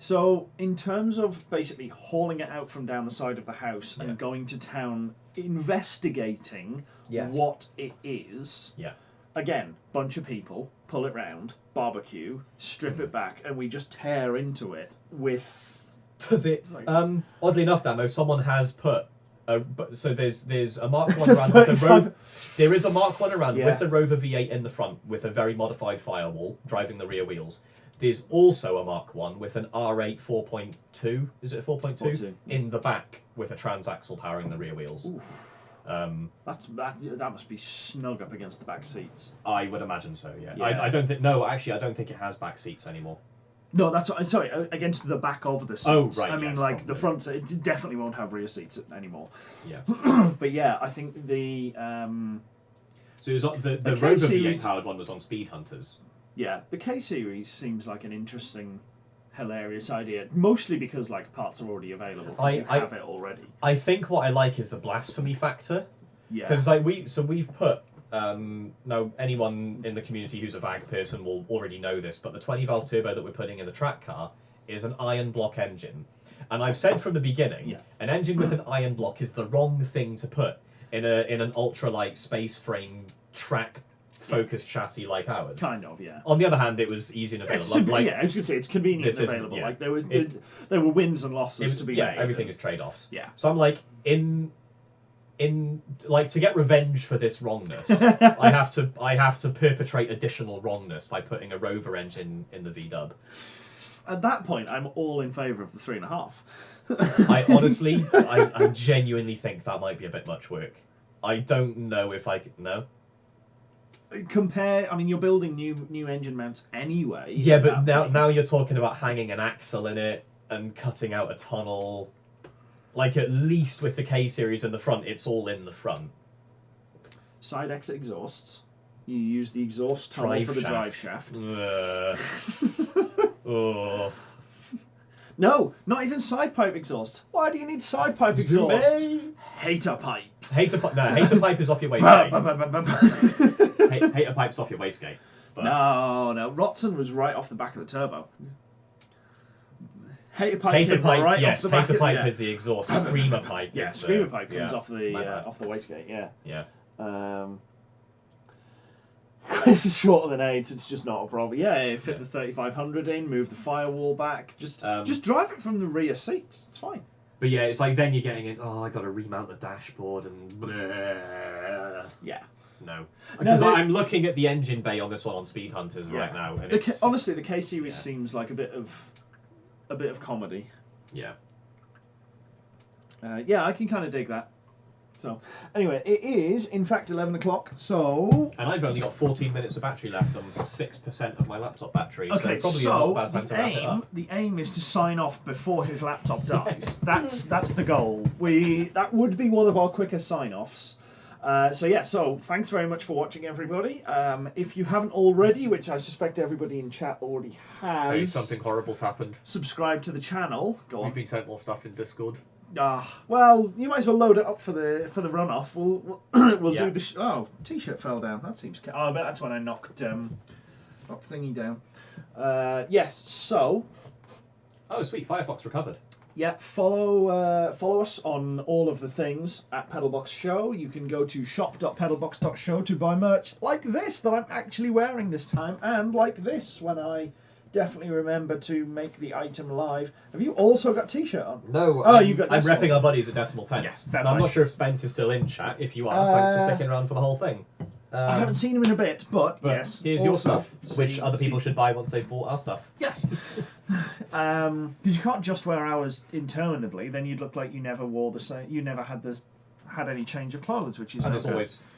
So, in terms of basically hauling it out from down the side of the house Yeah. and going to town, investigating Yes. what it is, Yeah. again, bunch of people, pull it round, barbecue, strip it back, and we just tear into it with... Does it? Like- Oddly enough, Damo, someone has put. So there's a Mark 1 around with the Rover. There is a Mark 1 around Yeah. with the Rover V8 in the front with a very modified firewall driving the rear wheels. There's also a Mark 1 with an R8 4.2. Is it a 4.2? 4.2. In the back with a transaxle powering the rear wheels. That must be snug up against the back seats. I would imagine so. Yeah. Yeah. I don't think. No, actually, I don't think it has back seats anymore. No, that's sorry, against the back of the seats. Oh, right, I mean, yes, like probably. the front, it definitely won't have rear seats anymore. Yeah. But yeah, I think the So it was on, the The K Rover series- V8 powered one was on Speed Hunters. the K series seems like an interesting, hilarious idea. Mostly because like parts are already available. 'Cause you have it already. I think what I like is the blasphemy factor. Yeah. Because like we've put now anyone in the community who's a VAG person will already know this, but the 20 valve turbo that we're putting in the track car is an iron block engine, and I've said from the beginning, an engine with an iron block is the wrong thing to put in an ultralight space frame track focused chassis like ours. Kind of, yeah. On the other hand, it was easy and available. I was gonna say it's convenient This and isn't- available. yeah. Like there were wins and losses to be made. everything is trade-offs. Yeah. So I'm like in like to get revenge for this wrongness, I have to perpetrate additional wrongness by putting a Rover engine in the V-dub. At that point, I'm all in favour of the 3.5. I honestly, I genuinely think that might be a bit much work. I don't know if I could. No. Compare. I mean, you're building new engine mounts anyway. Yeah, at but that point. now you're talking about hanging an axle in it and cutting out a tunnel. Like, at least with the K series in the front, it's all in the front. Side exit exhausts. You use the exhaust tunnel for the drive shaft. Oh. No, not even side pipe exhaust. Why do you need side pipe exhaust? Zoom. Hater pipe. Hater pipe is off your wastegate. Hater pipe's off your wastegate. But... No. Rotson was right off the back of the turbo. Hater pipe right yes, off the back. Hater pipe is the exhaust. Screamer pipe. Yeah, is screamer pipe comes yeah. off the wastegate. Yeah. Yeah. This is shorter than 8, it's just not a problem. Yeah, fit the 3500 in, move the firewall back, just drive it from the rear seats. It's fine. But yeah, it's like then you're getting into, I got to remount the dashboard and yeah. No, because I'm looking at the engine bay on this one on Speed Hunters right now, and honestly, the K series seems like a bit of comedy. Yeah. Yeah, I can kind of dig that. So, anyway, it is in fact 11 o'clock. So, and I've only got 14 minutes of battery left on 6% of my laptop battery. Okay, probably not a bad time to wrap it up. The aim is to sign off before his laptop dies. Yes. That's the goal. That would be one of our quicker sign-offs. So thanks very much for watching, everybody. If you haven't already, which I suspect everybody in chat already has, Hey, something horrible's happened. Subscribe to the channel. Go on. We've been sent more stuff in Discord. Well, you might as well load it up for the runoff. We'll do the t-shirt fell down. That seems. I bet that's when I knocked thingy down. Yes. So. Oh, sweet! Firefox recovered. Yeah, follow us on all of the things at PedalBox Show. You can go to shop.pedalbox.show to buy merch like this that I'm actually wearing this time, and like this when I definitely remember to make the item live. Have you also got t-shirt on? No, you've got I'm decimals. repping our buddies at Decimal Tense. Yeah, I'm not sure if Spence is still in chat. If you are, thanks for sticking around for the whole thing. I haven't seen him in a bit, but yes. Here's your stuff, which other people should buy once they've bought our stuff. Yes. Because you can't just wear ours interminably, then you'd look like you never wore the same. You never had any change of clothes, which is. And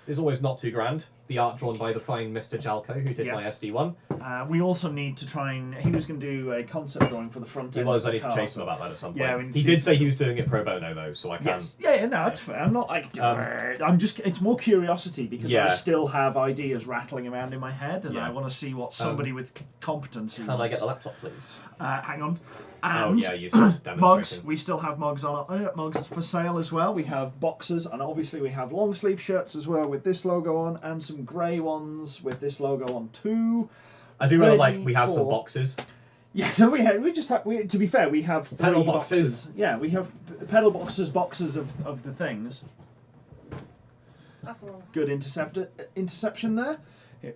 it's always not too grand. The art drawn by the fine Mr. Jalco, who did my SD1. We also need to try and. He was going to do a concept drawing for the front end. I need to chase him about that at some point. Yeah, he did say he was doing it pro bono though, so I can. Yes. Yeah, no, that's fair. I'm not like. I'm just. It's more curiosity because I still have ideas rattling around in my head, and I want to see what somebody with competency. Can I get the laptop, please? Hang on. And you demonstrating. mugs. We still have mugs mugs for sale as well. We have boxers, and obviously we have long sleeve shirts as well with this logo on, and some grey ones with this logo on too. I do really like. We have some boxes. Yeah, we just have. To be fair, we have 3 boxes. Yeah, we have PedalBox's boxes of the things. That's a long Good interception there.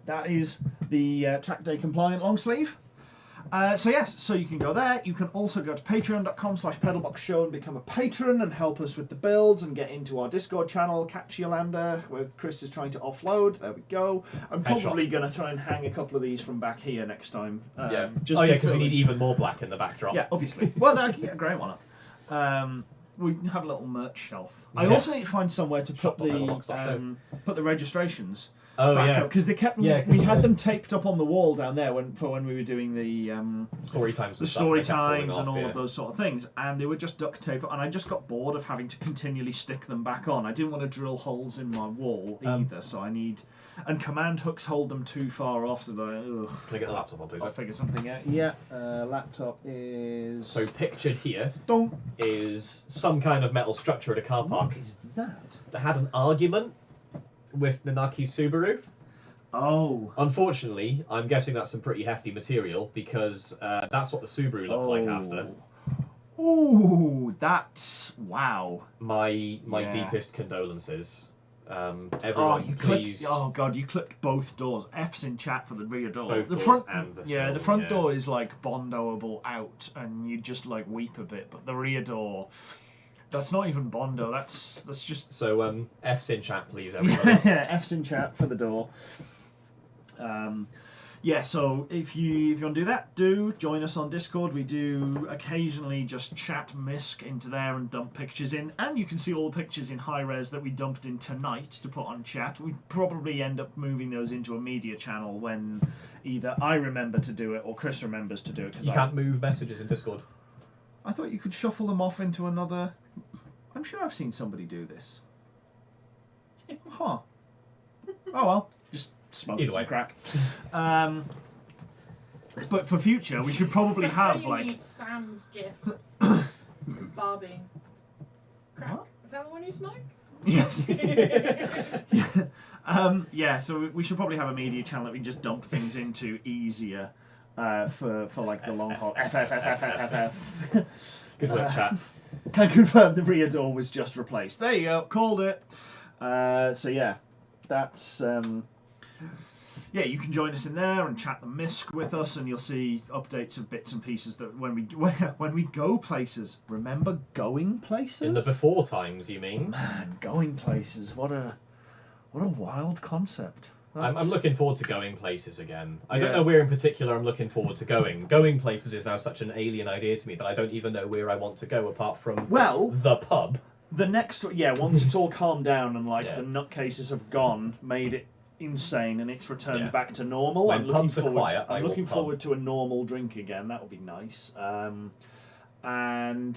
That is the track day compliant long sleeve. So you can go there. You can also go to patreon.com/pedalboxshow and become a patron and help us with the builds and get into our Discord channel, Catch Yolanda, where Chris is trying to offload. There we go. I'm probably going to try and hang a couple of these from back here next time. Because we need even more black in the backdrop. Yeah, obviously. Well, no, I can get a grey one up. We have a little merch shelf. I also need to find somewhere to put the registrations. Because they kept we had them taped up on the wall down there when we were doing the story times and all of those sort of things, and they were just duct tape, and I just got bored of having to continually stick them back on. I didn't want to drill holes in my wall either, so I need command hooks hold them too far off. So Can I get the laptop on, please? I'll figure something out. Yeah, laptop is so pictured here is some kind of metal structure at a car park. What is that? That had an argument with Nanaki's Subaru. Oh. Unfortunately, I'm guessing that's some pretty hefty material because that's what the Subaru looked like after. Ooh, that's wow. My deepest condolences. You clipped both doors. F's in chat for the rear door. Both the doors front and the front door is like Bondoable out, and you just like weep a bit. But the rear door. That's not even Bondo. That's just. So F's in chat, please, everybody. F's in chat for the door. Yeah, so if you want to do that, do join us on Discord. We do occasionally just chat misc into there and dump pictures in, and you can see all the pictures in high res that we dumped in tonight to put on chat. We probably end up moving those into a media channel when either I remember to do it or Chris remembers to do it. You can't move messages in Discord. I thought you could shuffle them off into another. I'm sure I've seen somebody do this. Huh. Oh well, just smoking some crack. But for future, we should probably have you like need Sam's gift. Barbie. Crack. What? Is that the one you smoke? Yes. Yeah. So we should probably have a media channel that we can just dump things into easier for like the long haul. Good work, chat. Can confirm the rear door was just replaced. There you go. Called it. So yeah, that's. Yeah, you can join us in there and chat the misc with us, and you'll see updates of bits and pieces that when we go places. Remember going places? In the before times, you mean? Man, going places. What a wild concept. I'm looking forward to going places again. I don't Yeah. know where in particular I'm looking forward to going. Going places is now such an alien idea to me that I don't even know where I want to go apart from the pub. The next, once it's all calmed down and Yeah. the nutcases have gone, made it insane, and it's returned Yeah. back to normal. When I'm looking pubs are forward. quiet, I I'm will looking pub. forward to a normal drink again. That would be nice. And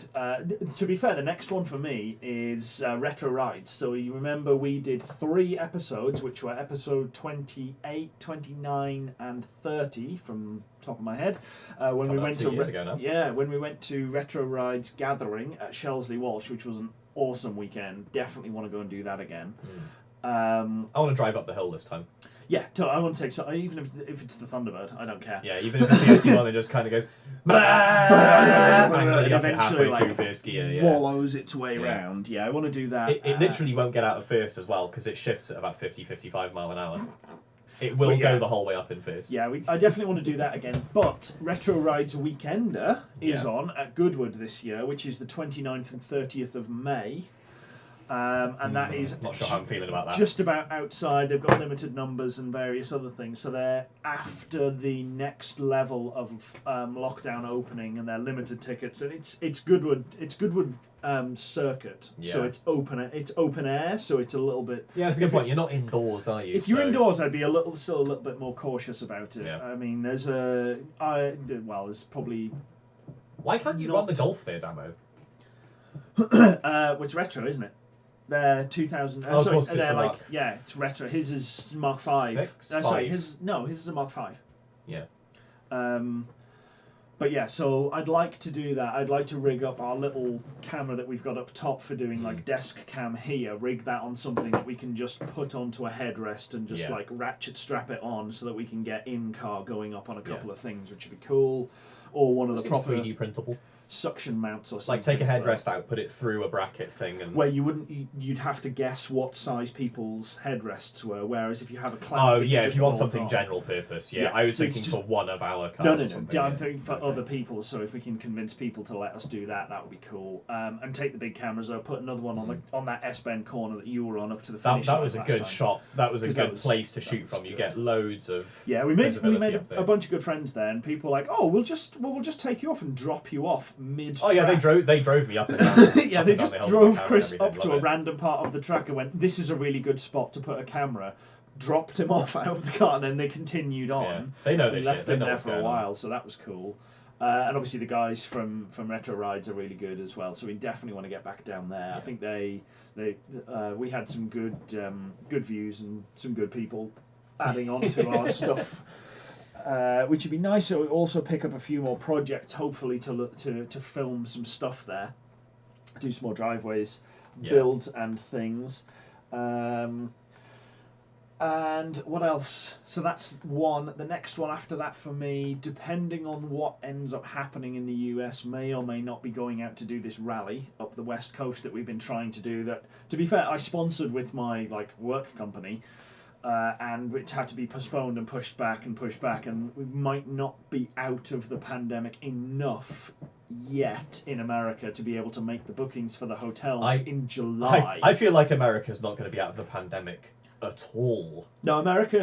to be fair, the next one for me is Retro Rides. So you remember we did 3 episodes, which were episode 28, 29 and 30 from top of my head. When we went to years ago now. when we went to Retro Rides Gathering at Shelsley Walsh, which was an awesome weekend. Definitely want to go and do that again. I want to drive up the hill this time. Yeah, I want to take so even if it's the Thunderbird, I don't care. Yeah, even if it's the SC one that just kind of goes Eventually, halfway through first gear. Yeah. Wallows its way round. Yeah, I want to do that. It literally won't get out of first as well because it shifts at about 50-55 mile an hour. It will go the whole way up in first. Yeah, I definitely want to do that again. But Retro Rides Weekender is on at Goodwood this year, which is the 29th and 30th of May. And that is not sure how I'm feeling about that. Just about outside. They've got limited numbers and various other things, so they're after the next level of lockdown opening, and they're limited tickets. And it's Goodwood circuit, so it's open air, so it's a little bit. Yeah, it's a good point. You're not indoors, are you? If you're indoors, I'd be still a little bit more cautious about it. Yeah. I mean, there's probably. Why can't you run the Golf there, Damo? It's retro, isn't it? They're 2000. Of course, they're it's retro. His is Mark 5. 6? His is a Mark 5. Yeah. But yeah, so I'd like to do that. I'd like to rig up our little camera that we've got up top for doing like desk cam here. Rig that on something that we can just put onto a headrest and just ratchet strap it on so that we can get in car going up on a couple of things, which would be cool. Or one of the proper 3D printable. Suction mounts or something. Like take a headrest out, put it through a bracket thing, and where you'd have to guess what size people's headrests were. Whereas if you have a clamp, if you want something general purpose, I was so thinking for one of our cars. No. I'm thinking for other people. So if we can convince people to let us do that, that would be cool. And take the big cameras. I'll put another one on that S bend corner that you were on up to the finish. That was a good time. shot. That was a good place to shoot from. You get loads of we made visibility a bunch of good friends there, and people were like, oh, we'll just take you off and drop you off mid. Oh yeah, they drove me up and down. Yeah, they just drove Chris up to a random part of the track and went, this is a really good spot to put a camera. Dropped him off out of the car, and then they continued on. Yeah. They know this left shit. They him know there what's for a going while, so that was cool. And obviously the guys from Retro Rides are really good as well, so we definitely want to get back down there. I think we had some good views and some good people adding on to our stuff. Which would be nice. So we also pick up a few more projects, hopefully to film some stuff there, do some more driveways, builds and things. And what else? So that's one. The next one after that for me, depending on what ends up happening in the US, may or may not be going out to do this rally up the West Coast that we've been trying to do. That, to be fair, I sponsored with my work company. And it had to be postponed and pushed back, and we might not be out of the pandemic enough yet in America to be able to make the bookings for the hotels in July. I feel like America's not going to be out of the pandemic at all. No, America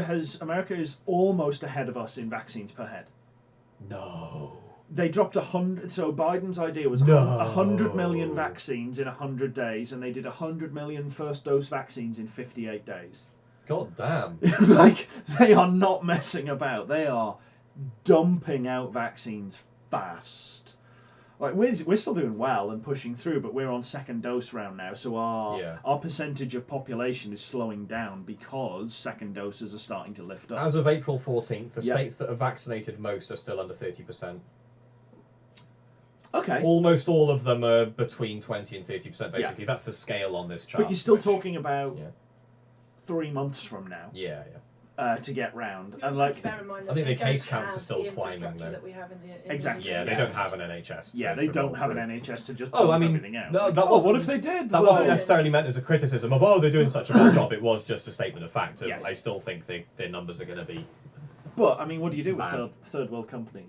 is almost ahead of us in vaccines per head. No. They dropped 100. So Biden's idea was No. 100 million vaccines in 100 days, and they did 100 million first dose vaccines in 58 days. God damn. Like, they are not messing about. They are dumping out vaccines fast. Like, we're still doing well and pushing through, but we're on second dose round now, so our percentage of population is slowing down because second doses are starting to lift up. As of April 14th, the states that have vaccinated most are still under 30%. Okay. Almost all of them are between 20 and 30%, basically. That's the scale on this chart. But you're still talking about Yeah. 3 months from now Yeah. to get round. We And also like, have to bear in mind that I think they the case don't counts are have still the climbing, infrastructure though. that we have in Exactly. Yeah, they don't have an NHS. they don't have an NHS to just Oh, pump I mean, everything out. no, Like, that wasn't- what if they did? That wasn't necessarily meant as a criticism of, oh, they're doing such a bad job. It was just a statement of fact. Yes. I still think their numbers are going to be... But, I mean, what do you do with Bad. third world countries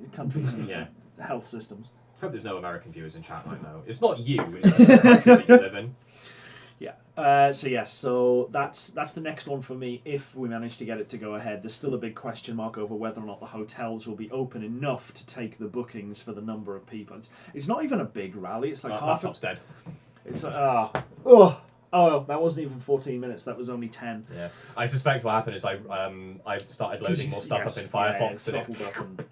and Yeah. health systems? I hope there's no American viewers in chat right now. It's not you, it's just the country that you live in. Yeah. So that's the next one for me. If we manage to get it to go ahead, there's still a big question mark over whether or not the hotels will be open enough to take the bookings for the number of people. It's not even a big rally. It's like half. Laptop's dead. It's like oh, that wasn't even 14 minutes. That was only 10. Yeah. I suspect what happened is I started loading more stuff up in Firefox and it... throttled up and...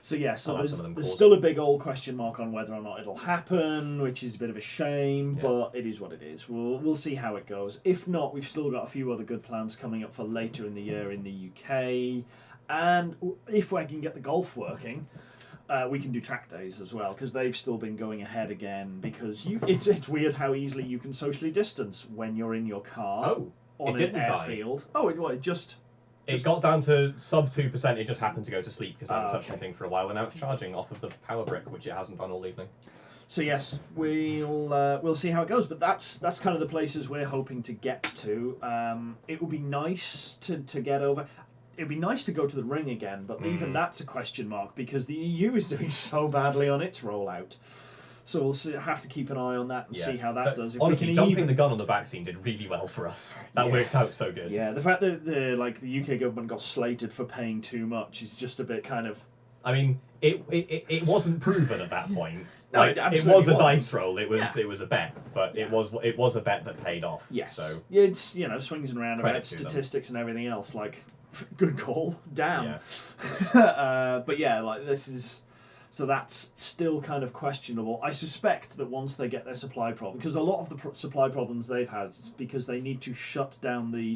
So yeah, so I'll have some of them there's paused. still a big old question mark on whether or not it'll happen, which is a bit of a shame, Yeah. but it is what it is. We'll see how it goes. If not, we've still got a few other good plans coming up for later in the year in the UK, and if I can get the golf working, we can do track days as well, because they've still been going ahead again. Because it's weird how easily you can socially distance when you're in your car on it an didn't die. airfield. Oh, it just. It got down to sub 2%. It just happened to go to sleep because I hadn't touched okay. anything for a while, and now it's charging off of the power brick, which it hasn't done all evening. So yes, we'll see how it goes, but that's kind of the places we're hoping to get to. It would be nice to get over. It'd be nice to go to the ring again, but even that's a question mark because the EU is doing so badly on its rollout. So we'll have to keep an eye on that and see how that does. If Honestly, we can jumping even... the gun on the vaccine did really well for us. That worked out so good. Yeah, the fact that the UK government got slated for paying too much is just a bit kind of... I mean, it wasn't proven at that point. No, Like, it it absolutely was a wasn't. dice roll. It was a bet, but it was a bet that paid off. Yes. So It's, swings and Credit roundabouts, to them. statistics and everything else. Like, good call. Damn. Yeah. But yeah, like this is... So that's still kind of questionable. I suspect that once they get their supply problem, because a lot of the supply problems they've had is because they need to shut down the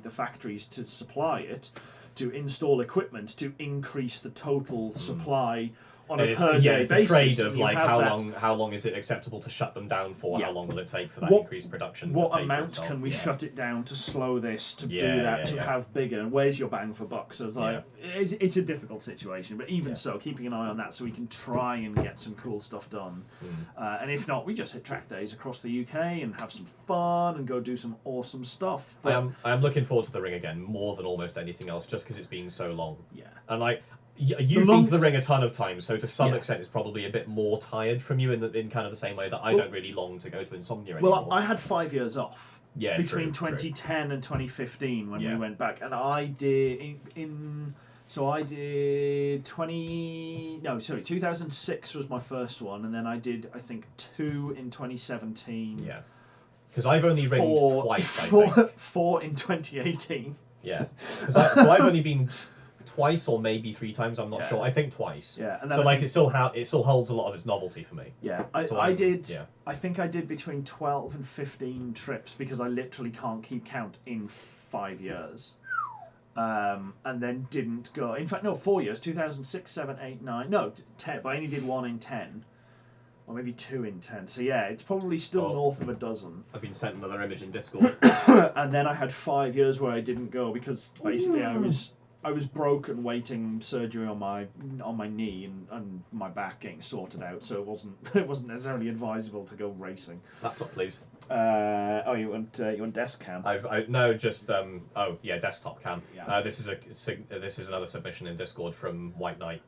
factories to supply it, to install equipment, to increase the total supply on a per day it's basis. the trade of And you like have how long is it acceptable to shut them down for? Yeah. How long will it take for that What- increased production? What to pay for amount itself? can we Yeah. shut it down to slow this, to do Yeah, that, yeah, to yeah. have bigger? And where's your bang for buck? So it's like, it's a difficult situation, but even Yeah. so, keeping an eye on that so we can try and get some cool stuff done. And if not, we just hit track days across the UK and have some fun and go do some awesome stuff. But, I am looking forward to the ring again more than almost anything else, just because it's been so long. yeah. And like you've been to the ring a ton of times, so to some Yeah. extent it's probably a bit more tired from you in kind of the same way that I don't really long to go to Insomnia anymore. Well, I had 5 years off between true. 2010 and 2015 when we Yeah. went back, and I did so I did 2006 was my first one, and then I did I think 2 in 2017. Yeah, because I've only ringed twice. I think. Four in 2018. Yeah, so I've only been twice or maybe 3 times. I'm not Yeah. sure. I think twice. Yeah, and So then like it still holds a lot of its novelty for me. Yeah, So I I'm- did. yeah. I think I did between 12 and 15 trips because I literally can't keep count in 5 years. And then didn't go. In fact, no, 4 years. 2006, 7, 8, 9. No, 10. But I only did 1 in 10, or maybe 2 in 10. So yeah, it's probably still Oh. north of a dozen. I've been sent another image in Discord. And then I had 5 years where I didn't go because basically I was broken waiting surgery on my knee and my back getting sorted out, so it wasn't necessarily advisable to go racing. Laptop, please. You want desk cam? No, just desktop cam. Yeah. This is another submission in Discord from White Knight.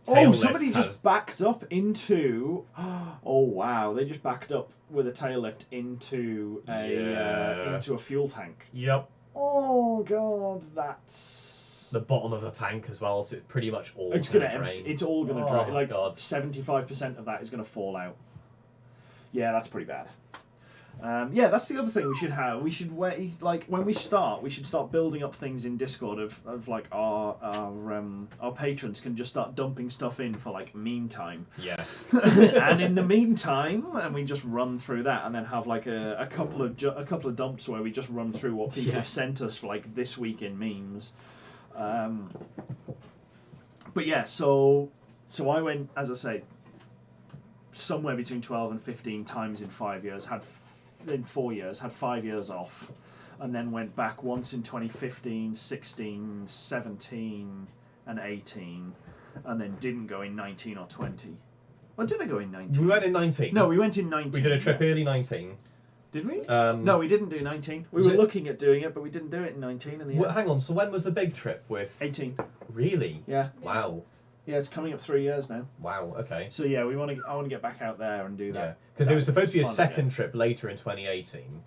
Oh, somebody just backed up into. Oh wow! They just backed up with a tail lift into a fuel tank. Yep. Oh god, that's... The bottom of the tank as well, so it's pretty much all It's gonna gonna drain. It's all gonna Oh, drain. Like God. 75% of that is gonna fall out. Yeah, that's pretty bad. Yeah, that's the other thing we should have. We should wait. Like when we start, we should start building up things in Discord of like our patrons can just start dumping stuff in for like meme time. Yeah. And in the meantime, and we just run through that, and then have like a couple of dumps where we just run through what people have sent us for like this week in memes. But yeah, so I went, as I say, somewhere between 12 and 15 times in 5 years. In 4 years, had 5 years off, and then went back once in 2015, 16, 17, and 18, and then didn't go in 19 or 20. Or did I go in 19? We went in 19. No, we went in 19. We did a trip early 19. Did we? No, we didn't do 19. We Was were it- looking at doing it, but we didn't do it in 19 in the end. Hang on, so when was the big trip with... 18. Really? Yeah. Wow. Yeah, it's coming up 3 years now. Wow, okay. So yeah, I want to get back out there and do Yeah, that. because there was supposed to be a Fun second again. trip later in 2018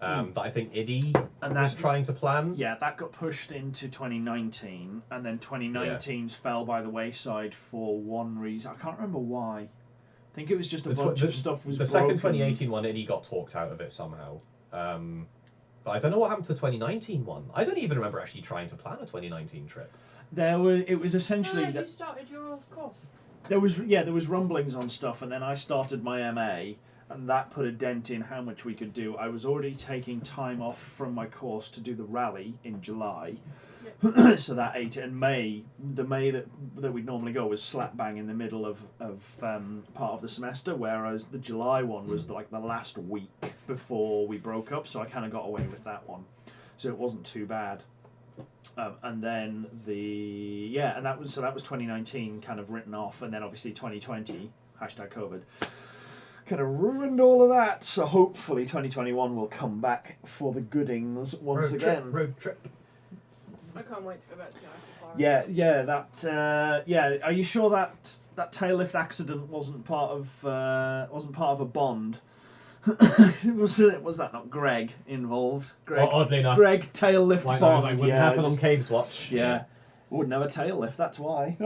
that I think Iddy And was that- trying to plan. Yeah, that got pushed into 2019, and then 2019's fell by the wayside for one reason. I can't remember why. I think it was just a bunch of stuff was The broken. second 2018 one, Iddy got talked out of it somehow. But I don't know what happened to the 2019 one. I don't even remember actually trying to plan a 2019 trip. It was essentially No, that you started your course. there was rumblings on stuff, and then I started my MA, and that put a dent in how much we could do. I was already taking time off from my course to do the rally in July, so that ate it. And the May that we'd normally go was slap bang in the middle of part of the semester, whereas the July one was like the last week before we broke up, so I kind of got away with that one, so it wasn't too bad. And then that was 2019 kind of written off, and then obviously 2020 #COVID kind of ruined all of that. So hopefully 2021 will come back for the goodings once again. Road trip. I can't wait to go back to the Eiffel Forest. Yeah. Are you sure that tail lift accident wasn't part of a bond? was that not Greg involved? Greg, Oddly enough. Greg tail lift Like, bond. it wouldn't happen on Cave's watch. Yeah. Wouldn't have a tail lift, that's why.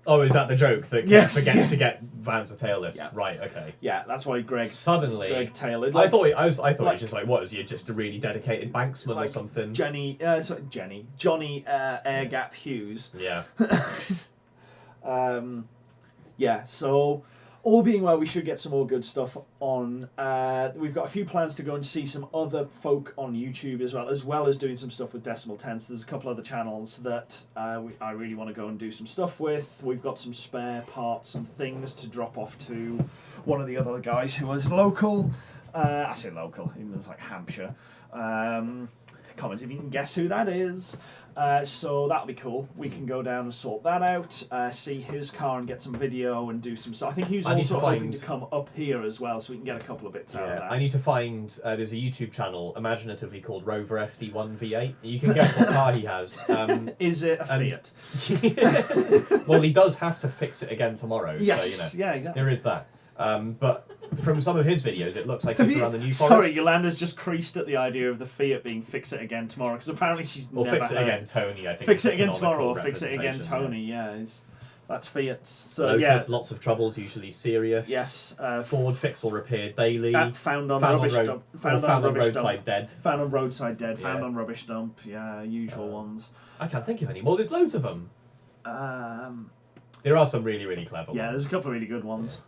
Oh, is that the joke that Yes. forgets to get vans with tail lifts? Yeah. right, okay. Yeah, that's why Greg Suddenly, tail lift. I thought it was like- just like, what is he, just a really dedicated banksman or like something? Johnny Air Gap Hughes. Yeah. Yeah, so all being well, we should get some more good stuff on. We've got a few plans to go and see some other folk on YouTube as well as doing some stuff with Decimal Tenths. There's a couple other channels that I really want to go and do some stuff with. We've got some spare parts and things to drop off to one of the other guys who is local. I say local, he lives like Hampshire. Comment if you can guess who that is. So that'll be cool. We can go down and sort that out, see his car and get some video and do some stuff. I think he was I need also to hoping find- to come up here as well, so we can get a couple of bits out of Yeah, that. I need to find. There's a YouTube channel, imaginatively called Rover SD1 V8. You can guess what car he has. Is it a and- Fiat? Well, he does have to fix it again tomorrow. Yes, So, yeah, exactly. there is that. But from some of his videos, it looks like Have he's you- around the New Forest. Sorry, Yolanda's just creased at the idea of the Fiat being fix it again tomorrow, because apparently she's Or never fix it heard. again, Tony. I think. Fix is it again the tomorrow, or canonical fix it again, representation, Tony. Yeah, that's Fiat. So Lotus, yeah, lots of troubles, usually serious. yes. Ford fix or repair daily. Found on found rubbish on road, dump. or Found on found on rubbish roadside dump. dead. Found on roadside dead. Found Yeah. on rubbish dump. Yeah, usual ones. I can't think of any more. There's loads of them. Um, There are some really, really clever yeah, ones. there's a couple of really good ones.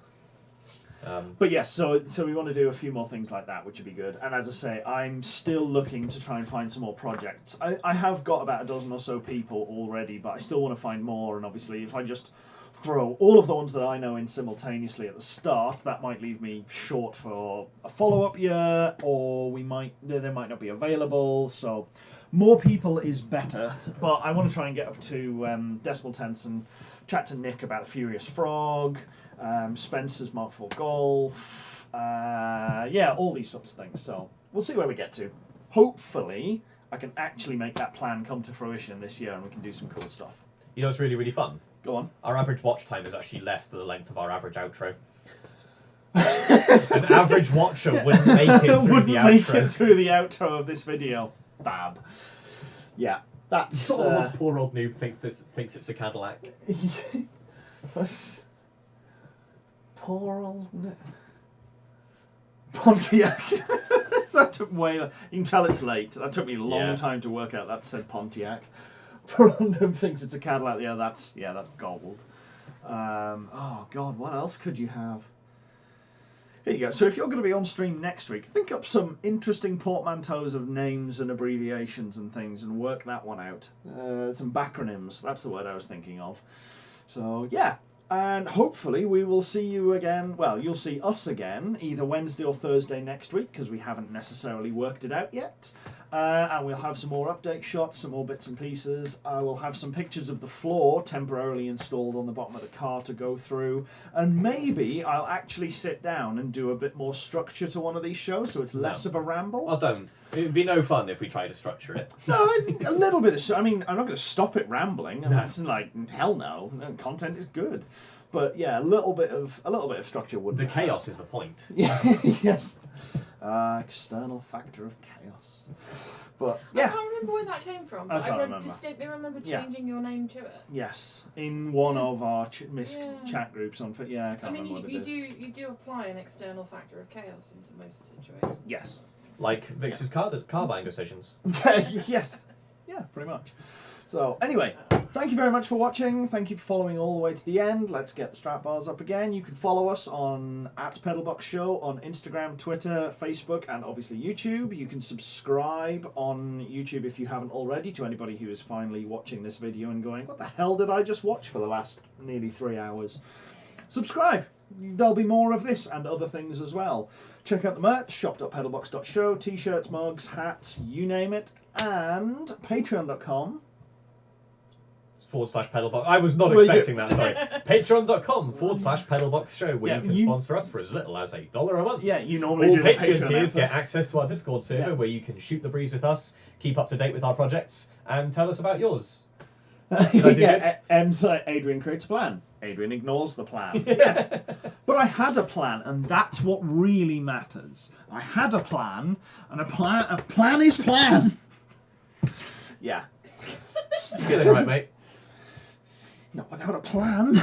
Um, But yes, so we want to do a few more things like that, which would be good. And as I say, I'm still looking to try and find some more projects. I have got about a dozen or so people already, but I still want to find more. And obviously, if I just throw all of the ones that I know in simultaneously at the start, that might leave me short for a follow-up year, or they might not be available. So more people is better. But I want to try and get up to Decimal Tenths and chat to Nick about the Furious Frog. Spencer's Mark IV Golf, all these sorts of things. So we'll see where we get to. Hopefully, I can actually make that plan come to fruition this year, and we can do some cool stuff. you know what's really, really fun? Go on. Our average watch time is actually less than the length of our average outro. An average watcher wouldn't make it through Wouldn't the make outro. it through the outro of this video. Bab. Yeah, that's... Poor old noob thinks it's a Cadillac. Poor old... Pontiac. That took way... You can tell it's late. That took me a long time to work out that said Pontiac. Poor old noob thinks it's a Cadillac. Yeah, that's gobbled. Oh, God, what else could you have? Here you go. So if you're going to be on stream next week, think up some interesting portmanteaus of names and abbreviations and things and work that one out. Some backronyms, that's the word I was thinking of. So, yeah. And hopefully we will see you again. Well, you'll see us again either Wednesday or Thursday next week because we haven't necessarily worked it out yet. And we'll have some more update shots, some more bits and pieces. I will have some pictures of the floor temporarily installed on the bottom of the car to go through. And maybe I'll actually sit down and do a bit more structure to one of these shows so it's less of a ramble. Well, don't. It would be no fun if we try to structure it. No, it's a little bit of... I mean, I'm not going to stop it rambling. No. It's like, hell no. Content is good. But yeah, a little bit of structure would. The chaos is the point. Yeah, yes. External factor of chaos. But yeah. I can't remember where that came from. I But can't I remember. distinctly remember changing your name to it. Yes, in one of our chat groups on. Yeah, I can't I mean, remember what it is. you do apply an external factor of chaos into most situations. Yes. Like Vix's car buying decisions. Yes. Yeah, pretty much. So, anyway, thank you very much for watching. Thank you for following all the way to the end. Let's get the strap bars up again. You can follow us on @PedalBox Show on Instagram, Twitter, Facebook, and obviously YouTube. You can subscribe on YouTube if you haven't already to anybody who is finally watching this video and going, what the hell did I just watch for the last nearly 3 hours? Subscribe. There'll be more of this and other things as well. Check out the merch, shop.pedalbox.show, t-shirts, mugs, hats, you name it, and patreon.com. /PedalBox. I was not expecting that, sorry. Patreon.com /PedalBox Show, where you can sponsor us for as little as $1 a month. Yeah, you normally all do the Patreon tiers episode. get access to our Discord server where you can shoot the breeze with us, keep up to date with our projects, and tell us about yours. Did I do good? M's like, Adrian creates a plan. Adrian ignores the plan. Yes. But I had a plan, and that's what really matters. I had a plan, and a plan is plan. Yeah. Feeling right, mate. Not without a plan.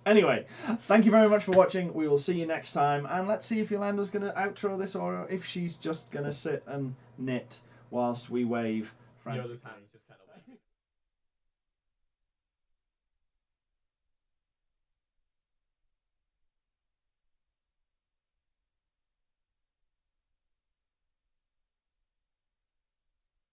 Anyway, thank you very much for watching. We will see you next time. And let's see if Yolanda's going to outro this or if she's just going to sit and knit whilst we wave. Yoda's hands.